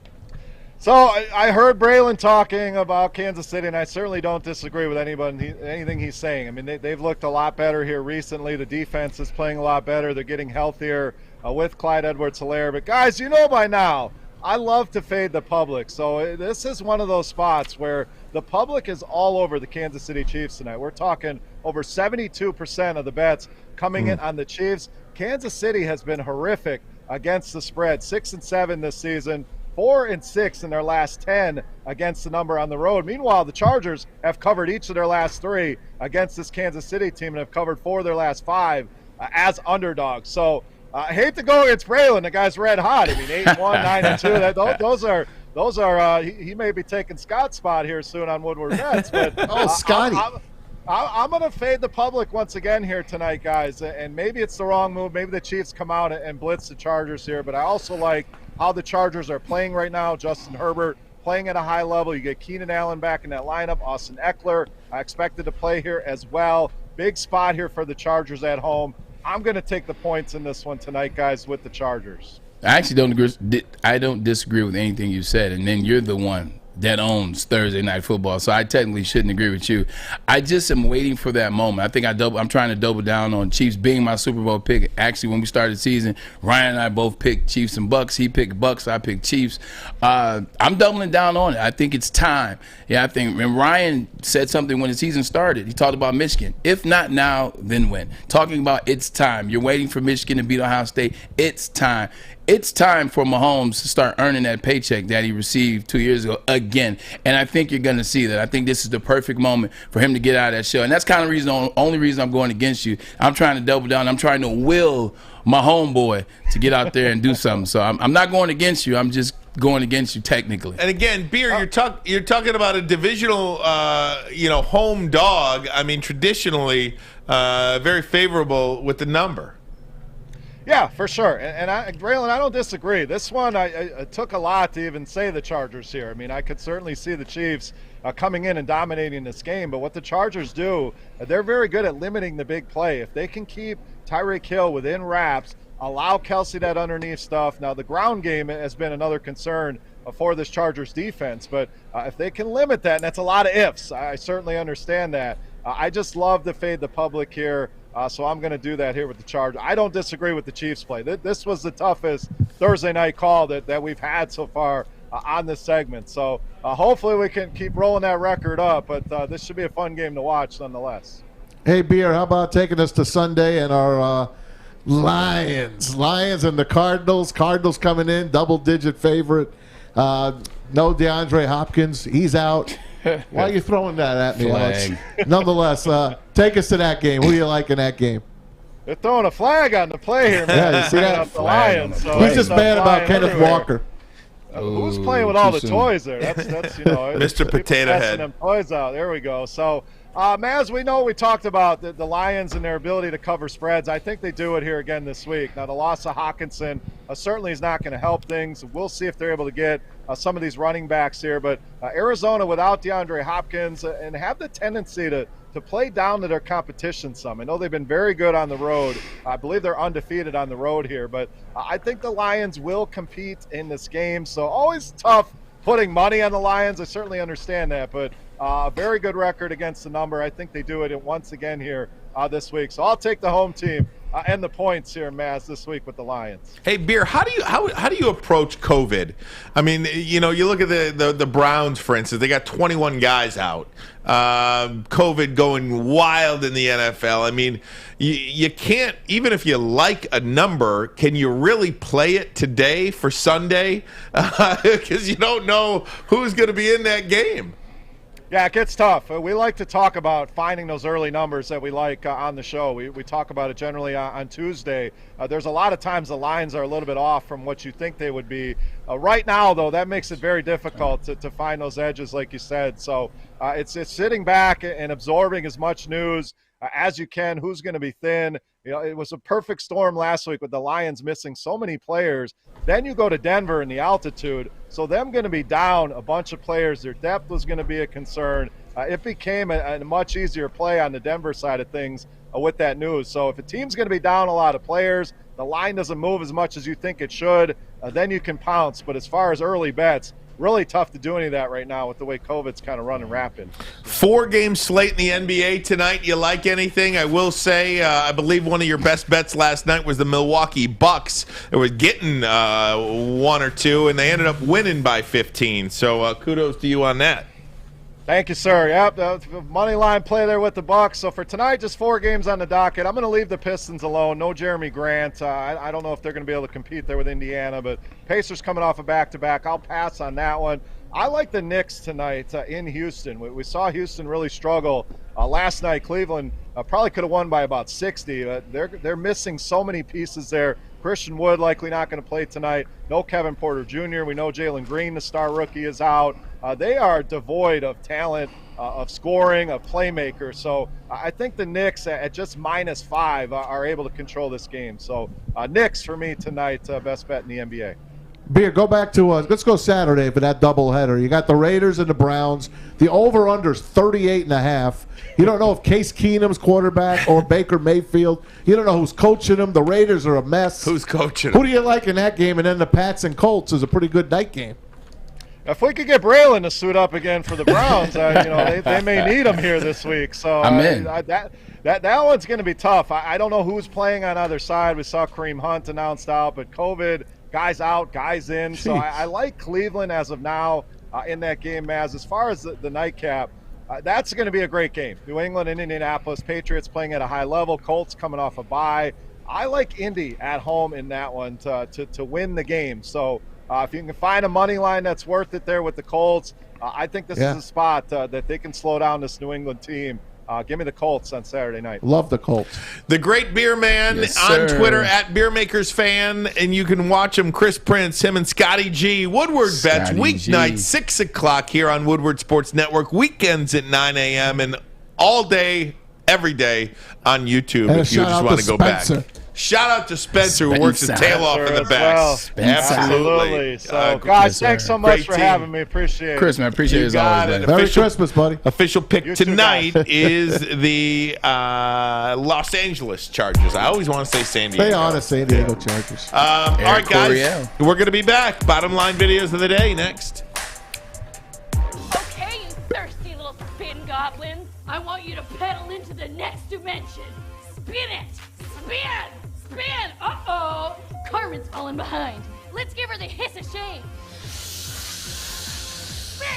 So I heard Braylon talking about Kansas City, and I certainly don't disagree with anything he's saying. I mean, they've looked a lot better here recently. The defense is playing a lot better. They're getting healthier with Clyde Edwards-Helaire. But, guys, you know by now, I love to fade the public. So this is one of those spots where the public is all over the Kansas City Chiefs tonight. We're talking over 72% of the bets coming in on the Chiefs. Kansas City has been horrific against the spread, 6-7 this season. 4-6 in their last 10 against the number on the road. Meanwhile, the Chargers have covered each of their last 3 against this Kansas City team and have covered 4 of their last 5 as underdogs. So I hate to go against Braylon. The guy's red hot. I mean, 8-1, 9-2. Those are. He may be taking Scott's spot here soon on Woodward Bets. But Scotty. I'm going to fade the public once again here tonight, guys. And maybe it's the wrong move. Maybe the Chiefs come out and blitz the Chargers here. But I also like how the Chargers are playing right now. Justin Herbert playing at a high level. You get Keenan Allen back in that lineup. Austin Eckler expected to play here as well. Big spot here for the Chargers at home. I'm going to take the points in this one tonight, guys, with the Chargers. I actually don't disagree with anything you said, and then you're the one that owns Thursday Night Football, so I technically shouldn't agree with you. I just am waiting for that moment. I think I'm trying to double down on Chiefs being my Super Bowl pick. Actually, when we started the season, Ryan and I both picked Chiefs and Bucks. He picked Bucks, I picked Chiefs. I'm doubling down on it. I think it's time. Yeah, I think, and Ryan said something when the season started. He talked about Michigan. If not now, then when? Talking about it's time. You're waiting for Michigan to beat Ohio State. It's time. It's time for Mahomes to start earning that paycheck that he received 2 years ago again. And I think you're going to see that. I think this is the perfect moment for him to get out of that shell. And that's kind of the only reason I'm going against you. I'm trying to double down. I'm trying to will my homeboy to get out there and do something. So I'm not going against you. I'm just going against you technically. And again, Beer, you're talking about a divisional, home dog. I mean, traditionally, very favorable with the number. Yeah, for sure. And Braylon, I don't disagree. This one, it took a lot to even say the Chargers here. I mean, I could certainly see the Chiefs coming in and dominating this game. But what the Chargers do, they're very good at limiting the big play. If they can keep Tyreek Hill within wraps, allow Kelsey that underneath stuff. Now, the ground game has been another concern for this Chargers defense. But if they can limit that, and that's a lot of ifs, I certainly understand that. I just love to fade the public here. So I'm going to do that here with the Chargers. I don't disagree with the Chiefs play. This was the toughest Thursday night call that we've had so far on this segment. So hopefully we can keep rolling that record up. But this should be a fun game to watch nonetheless. Hey, Beer, how about taking us to Sunday and our Lions and the Cardinals. Cardinals coming in, double-digit favorite. No DeAndre Hopkins. He's out. Why are you throwing that at me, Alex? Nonetheless, take us to that game. Who do you like in that game? They're throwing a flag on the play here, man. Yeah, you see that? The Lions. So he's just mad about Kenneth Walker. Who's playing with all the toys there? That's Mr. Potato Head. Them toys out. There we go. So, Maz, we talked about the Lions and their ability to cover spreads. I think they do it here again this week. Now, the loss of Hockenson certainly is not going to help things. We'll see if they're able to get some of these running backs here. But Arizona without DeAndre Hopkins and have the tendency to play down to their competition some. I know they've been very good on the road. I believe they're undefeated on the road here. But I think the Lions will compete in this game. So always tough putting money on the Lions. I certainly understand that. But a very good record against the number. I think they do it once again here this week. So I'll take the home team and the points here, Mass, this week with the Lions. Hey, Beer, how do you approach COVID? I mean, you look at the Browns, for instance. They got 21 guys out. COVID going wild in the NFL. I mean, you can't, even if you like a number, can you really play it today for Sunday? Because you don't know who's going to be in that game. Yeah, it gets tough. We like to talk about finding those early numbers that we like on the show. We talk about it generally on Tuesday. There's a lot of times the lines are a little bit off from what you think they would be. Right now, though, that makes it very difficult to find those edges, like you said. So it's sitting back and absorbing as much news as you can. Who's going to be thin? It was a perfect storm last week with the Lions missing so many players. Then you go to Denver in the altitude. So them going to be down a bunch of players. Their depth was going to be a concern. It became a much easier play on the Denver side of things with that news. So if a team's going to be down a lot of players, the line doesn't move as much as you think it should, then you can pounce. But as far as early bets, really tough to do any of that right now with the way COVID's kind of running rapid. 4-game slate in the NBA tonight. You like anything? I will say, I believe one of your best bets last night was the Milwaukee Bucks. It was getting 1 or 2, and they ended up winning by 15. So kudos to you on that. Thank you, sir. Yep, money line play there with the Bucks. So for tonight, just 4 games on the docket. I'm going to leave the Pistons alone. No Jeremy Grant. I don't know if they're going to be able to compete there with Indiana, but Pacers coming off a back-to-back. I'll pass on that one. I like the Knicks tonight in Houston. We saw Houston really struggle last night. Cleveland probably could have won by about 60. They're missing so many pieces there. Christian Wood likely not going to play tonight. No Kevin Porter Jr. We know Jalen Green, the star rookie, is out. They are devoid of talent, of scoring, of playmakers. So I think the Knicks at just -5 are able to control this game. So Knicks for me tonight, best bet in the NBA. Beer, go back to let's go Saturday for that doubleheader. You got the Raiders and the Browns. The over-under's 38.5. You don't know if Case Keenum's quarterback or Baker Mayfield. You don't know who's coaching them. The Raiders are a mess. Who's coaching them? Who do you like in that game? And then the Pats and Colts is a pretty good night game. If we could get Braylon to suit up again for the Browns, they may need him here this week. So I'm in. That one's going to be tough. I don't know who's playing on either side. We saw Kareem Hunt announced out, but COVID, guys out, guys in. So I like Cleveland as of now in that game, Maz. As far as the nightcap, that's going to be a great game. New England and Indianapolis, Patriots playing at a high level, Colts coming off a bye. I like Indy at home in that one to win the game. So if you can find a money line that's worth it there with the Colts, I think this is a spot that they can slow down this New England team. Give me the Colts on Saturday night. Love the Colts. The Great Beer Man on Twitter at BeerMakersFan, and you can watch him, Chris Prince, him and Scotty G. Woodward Bets, weeknight, 6 o'clock here on Woodward Sports Network, weekends at 9 a.m., and all day, every day on YouTube And if you just want to go back. Shout out to Spencer, who works his tail off in the back. Well. Absolutely. So, guys, thanks so much for having me. Appreciate it. Chris, man, appreciate it as always, man. Merry Christmas, buddy. Official pick tonight is the Los Angeles Chargers. I always want to say San Diego. Stay honest, San Diego Chargers. All right, guys. We're going to be back. Bottom line videos of the day next. Okay, you thirsty little spin goblins. I want you to pedal into the next dimension. Spin it. Spin. Spin! Uh-oh! Carmen's falling behind. Let's give her the hiss of shame. Spin!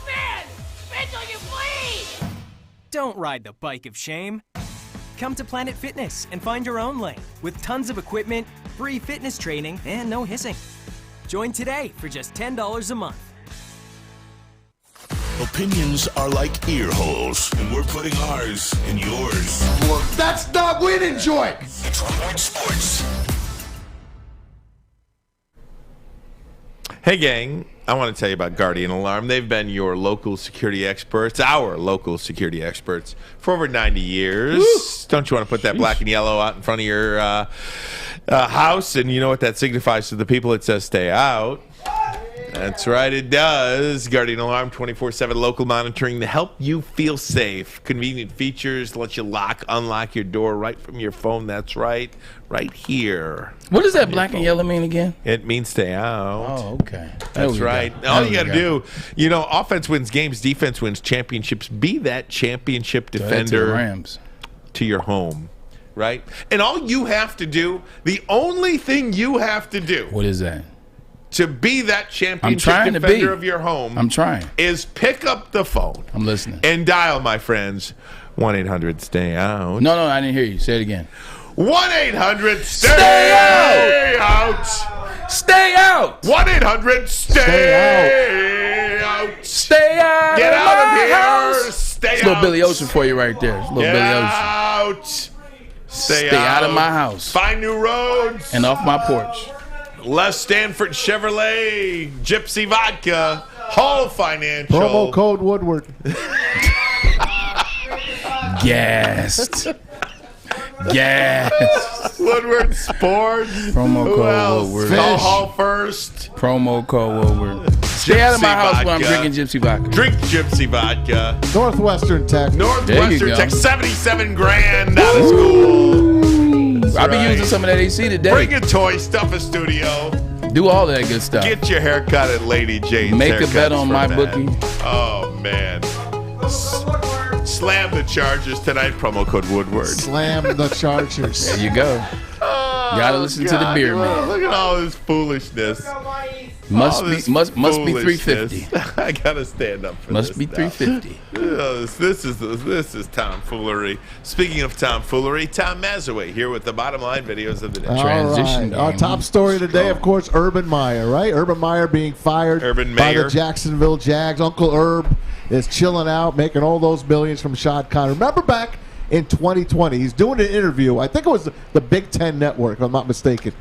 Spin! Spin till you bleed! Don't ride the bike of shame. Come to Planet Fitness and find your own lane with tons of equipment, free fitness training, and no hissing. Join today for just $10 a month. Opinions are like ear holes, and we're putting ours in yours. That's not winning, Joy. It's Woodward Sports. Hey, gang. I want to tell you about Guardian Alarm. They've been your local security experts, our local security experts, for over 90 years. Woo! Don't you want to put that black and yellow out in front of your house? And you know what that signifies to the people? It says stay out. That's right, it does. Guardian Alarm, 24/7 local monitoring to help you feel safe. Convenient features let you lock, unlock your door right from your phone. That's right here. What does that black and yellow mean again? It means stay out. Oh, okay. That's right. All you got to do, offense wins games, defense wins championships. Be that championship defender Rams to your home, right? And all you have to do, the only thing you have to do. What is that? To be that championship defender of your home, I'm trying. Is pick up the phone. I'm listening. And dial, my friends, 1-800-STAY-OUT. No, I didn't hear you. Say it again. 1-800-STAY-OUT. Stay out. 1-800-STAY-OUT. Stay out. Get of out my of here. House. Stay It's out. little Billy Ocean for you right there. It's little Get Billy Ocean. out. Stay out of my house. Find new roads. And off my porch. Les Stanford Chevrolet, Gypsy Vodka, Hall Financial. Promo code Woodward. Gassed. Woodward Sports. Promo Who code else? Woodward. Call Hall first. Promo code Woodward. Stay out of my house when I'm drinking Gypsy Vodka. Drink Gypsy Vodka. Northwestern Tech. Northwestern Tech, 77 grand out of school. I'll be using some of that AC today. Bring a toy, stuff a studio. Do all that good stuff. Get your hair cut at Lady Jane's. Make a bet on my bookie. Oh, man. Slam the Chargers tonight. Promo code Woodward. Slam the Chargers. There you go. Gotta listen to the beer, man. Look at all this foolishness. Must be 350. I gotta stand up for Must this. be 350. This is tomfoolery. Speaking of tomfoolery, Tom Mazawey here with the bottom line videos of the day. Transition. Our top story today, of course, Urban Meyer, right? Urban Meyer being fired by the Jacksonville Jags. Uncle Herb is chilling out, making all those millions from Shad Khan. Remember back in 2020, he's doing an interview. I think it was the Big Ten Network, if I'm not mistaken.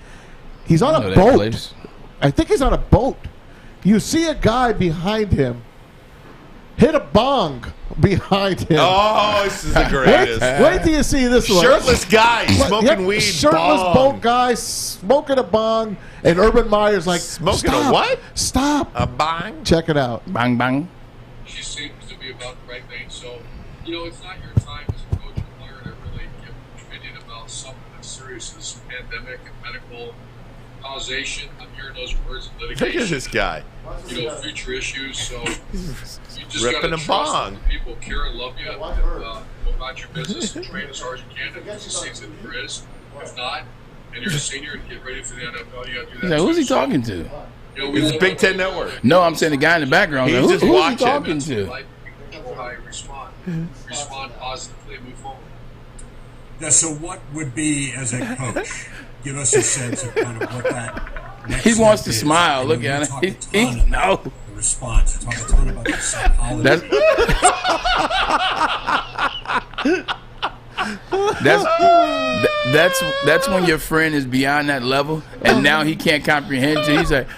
He's on a boat. I think he's on a boat. You see a guy behind him hit a bong behind him. Oh, this is the greatest. Wait till you see this one. Shirtless guy smoking weed. Shirtless boat guy smoking a bong, and Urban Meyer's like, smoking a what? Stop. A bong? Check it out. Bang, bang. She seems to be about the right vein. So, it's not your time as a coach or player to really give an opinion about something as serious as pandemic and medical causation. I'm hearing those words in litigation. Look at this guy. future issues. So you just ripping got to a trust bong. that people care and love you. Go about your business and train as hard as you can. If there's a season, there is. If not, and you're a senior and get ready for the NFL, you got to do that. Like, who's he talking to? It's the Big Ten Network. No, I'm saying the guy in the background. He's Like, just who's watching. he talking to? How you respond positively and move forward. Yeah, so what would be, as a coach, give us a sense of kind of what that next He wants step to is. smile. And Look we at talk it. a ton about No. the response. We talk a ton about the psychology. That's when your friend is beyond that level, and now he can't comprehend you. He's like,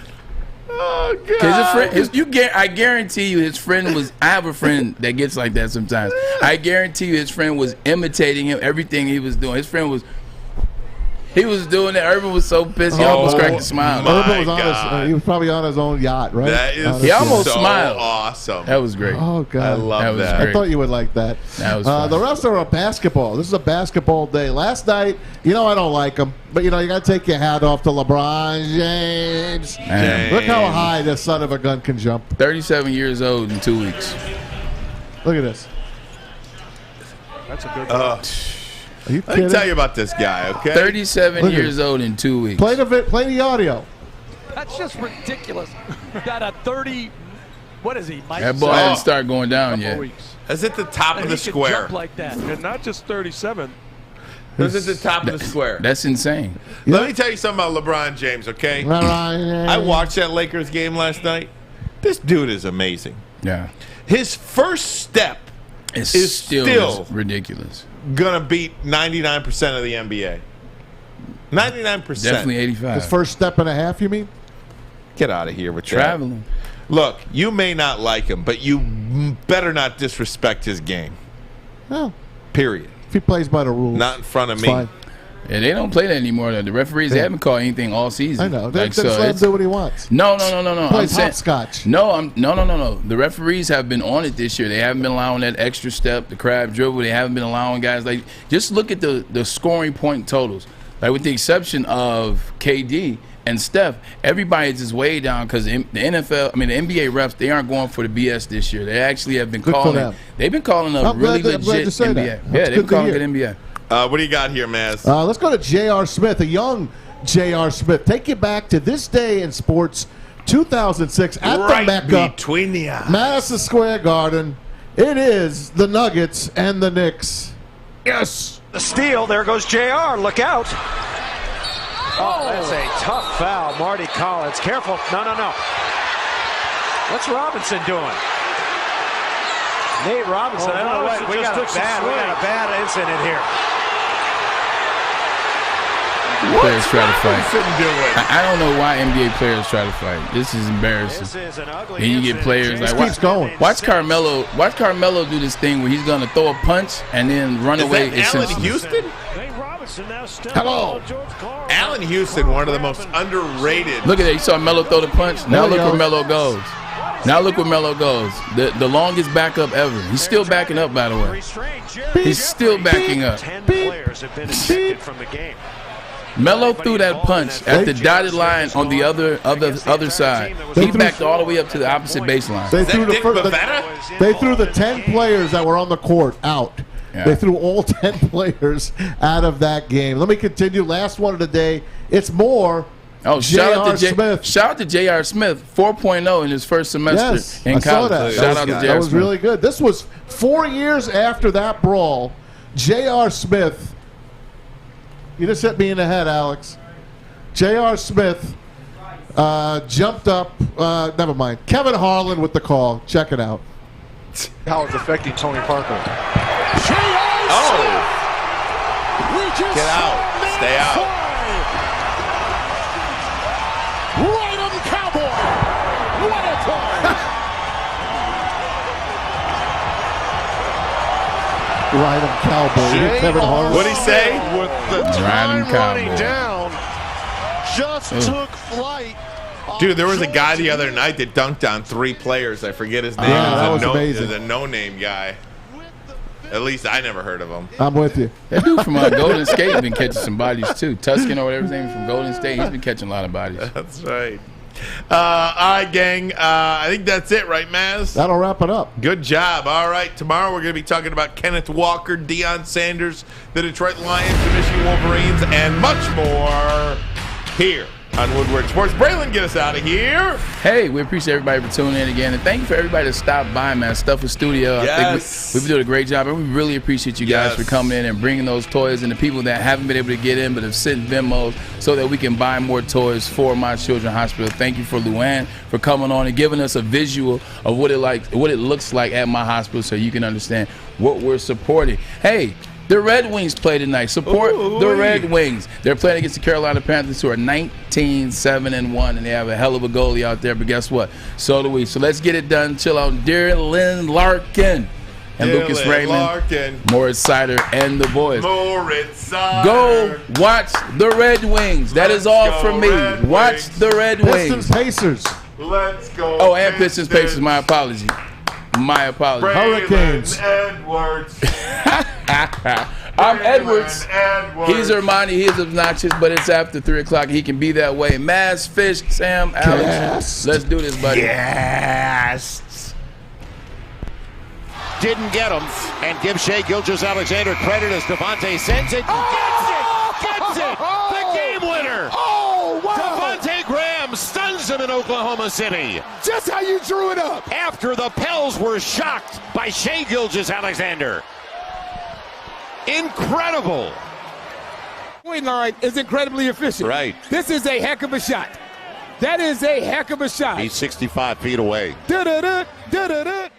oh God! I guarantee you, his friend was. I have a friend that gets like that sometimes. I guarantee you, his friend was imitating him. Everything he was doing, his friend was. He was doing it. Urban was so pissed. He almost cracked a smile. Urban was on he was probably on his own yacht, right? That is He almost so smiled. awesome. That was great. Oh God, I love that. I thought you would like that. That was fun. The rest are basketball. This is a basketball day. Last night, I don't like him, but you got to take your hat off to LeBron James. Look how high this son of a gun can jump. 37 years old in 2 weeks. Look at this. That's a good Are you Let kidding? me tell you about this guy, okay? 37 Look at years old in 2 weeks. Play the audio. That's just ridiculous. That a 30, what is he? Mike? That ball hadn't started going down yet. That's at the top of the He could square. jump like that. And not just 37. That's at the top of the square. That's insane. Let me tell you something about LeBron James, okay? I watched that Lakers game last night. This dude is amazing. Yeah. His first step It's is still ridiculous. Gonna beat 99% of the NBA. 99%. Definitely 85. His first step and a half, you mean? Get out of here with Traveling. that. Look, you may not like him, but you better not disrespect his game. No. Period. If he plays by the rules. Not in front of it's me. fine. Yeah, they don't play that anymore. The referees, they haven't called anything all season. I know. They Like, just let him do what he wants. No. Play hopscotch. No. The referees have been on it this year. They haven't been allowing that extra step, the crab dribble. They haven't been allowing guys like. Just look at the scoring point totals. Like with the exception of KD and Steph, everybody's just way down because the NFL. I mean, the NBA refs, they aren't going for the BS this year. They actually have been Good for calling. them. They've been calling a I'm really glad legit to say NBA. that. Yeah, That's they've good been to calling hear. good NBA. What do you got here, Maz? Let's go to J.R. Smith, a young J.R. Smith. Take you back to this day in sports, 2006, at right the Mecca, between the eyes. Madison Square Garden. It is the Nuggets and the Knicks. Yes. The steal. There goes JR. Look out. Oh, that's a tough foul. Marty Collins. Careful. No. What's Robinson doing? Nate Robinson. I don't know what. We got a bad incident here. Players try to fight. Doing? I don't know why NBA players try to fight. This is embarrassing. This is an ugly And you get players This like keeps going. Watch Carmelo do this thing where he's gonna throw a punch and then run Is away. that Allen essentially. Houston? Nate Robinson now Hello. Allen Houston, one of the most underrated. Look at that. You saw Melo throw the punch. Now There he look where goes. Melo goes. Now look where Melo goes. The longest backup ever. He's still backing up, by the way. He's still backing up. 10 players have been ejected from the game. Melo threw that punch at the dotted line on the other side. He backed all the way up to the opposite baseline. They threw Dick they threw the 10 players that were on the court out. Yeah. They threw all 10 players out of that game. Let me continue. Last one of the day. It's more. Oh, shout out Smith. to J.R. Smith, 4.0 in his first semester Yes, in I saw college. that. Shout out to That J.R. was Smith. really good. This was 4 years after that brawl. J.R. Smith. You just hit me in the head, Alex. J.R. Smith jumped up. Never mind. Kevin Harlan with the call. Check it out. How it's affecting Tony Parker. Oh! Get out. Stay out. Ride 'em, Cowboy! What a play! Ride 'em, Cowboy. Kevin Harlan. What'd he say? With the Ride 'em, time running Cowboy. down, just took flight. Dude, there was a guy the other night that dunked on 3 players. I forget his name. Yeah, that was It amazing. was a no-name guy. At least I never heard of him. I'm with you. That dude from Golden State has been catching some bodies too. Tuscan or whatever his name is from Golden State. He's been catching a lot of bodies. That's right. All right, gang. I think that's it, right, Maz? That'll wrap it up. Good job. All right, tomorrow we're going to be talking about Kenneth Walker, Deion Sanders, the Detroit Lions, the Michigan Wolverines, and much more here on Woodward Sports. Braylon, get us out of here. Hey, we appreciate everybody for tuning in again, and thank you for everybody that stopped by, man. Stuff with Studio. Yes. I think we've been doing a great job, and we really appreciate you guys for coming in and bringing those toys, and the people that haven't been able to get in but have sent Venmos so that we can buy more toys for my children's hospital. Thank you for Luanne for coming on and giving us a visual of what it looks like at my hospital, so you can understand what we're supporting. Hey, the Red Wings play tonight. Support the Red Wings. They're playing against the Carolina Panthers, who are 19-7-1, and they have a hell of a goalie out there. But guess what? So do we. So let's get it done. Chill out. Dear Lynn Larkin and Lucas Raymond, Moritz Sider, and the boys. Moritz Sider. Go watch the Red Wings. That is all from me. Watch the Red Wings. Pistons Pacers. Let's go. Oh, and Pistons Pacers. My apology. My apology. Hurricanes. Edwards. I'm Edwards. He's Ermanni. He's obnoxious, but it's after 3 o'clock. He can be that way. Maz, Fish, Sam, Alex. Yes. Let's do this, buddy. Yes. Didn't get him, and give Shai Gilgeous-Alexander credit as Devontae sends it. Gets it! The game winner! Oh, wow! Devontae Graham stuns him in Oklahoma City. Just how you drew it up. After the Pels were shocked by Shai Gilgeous-Alexander. Incredible. Point line is incredibly efficient. Right. This is a heck of a shot. That is a heck of a shot. He's 65 feet away. Da-da-da, da-da-da.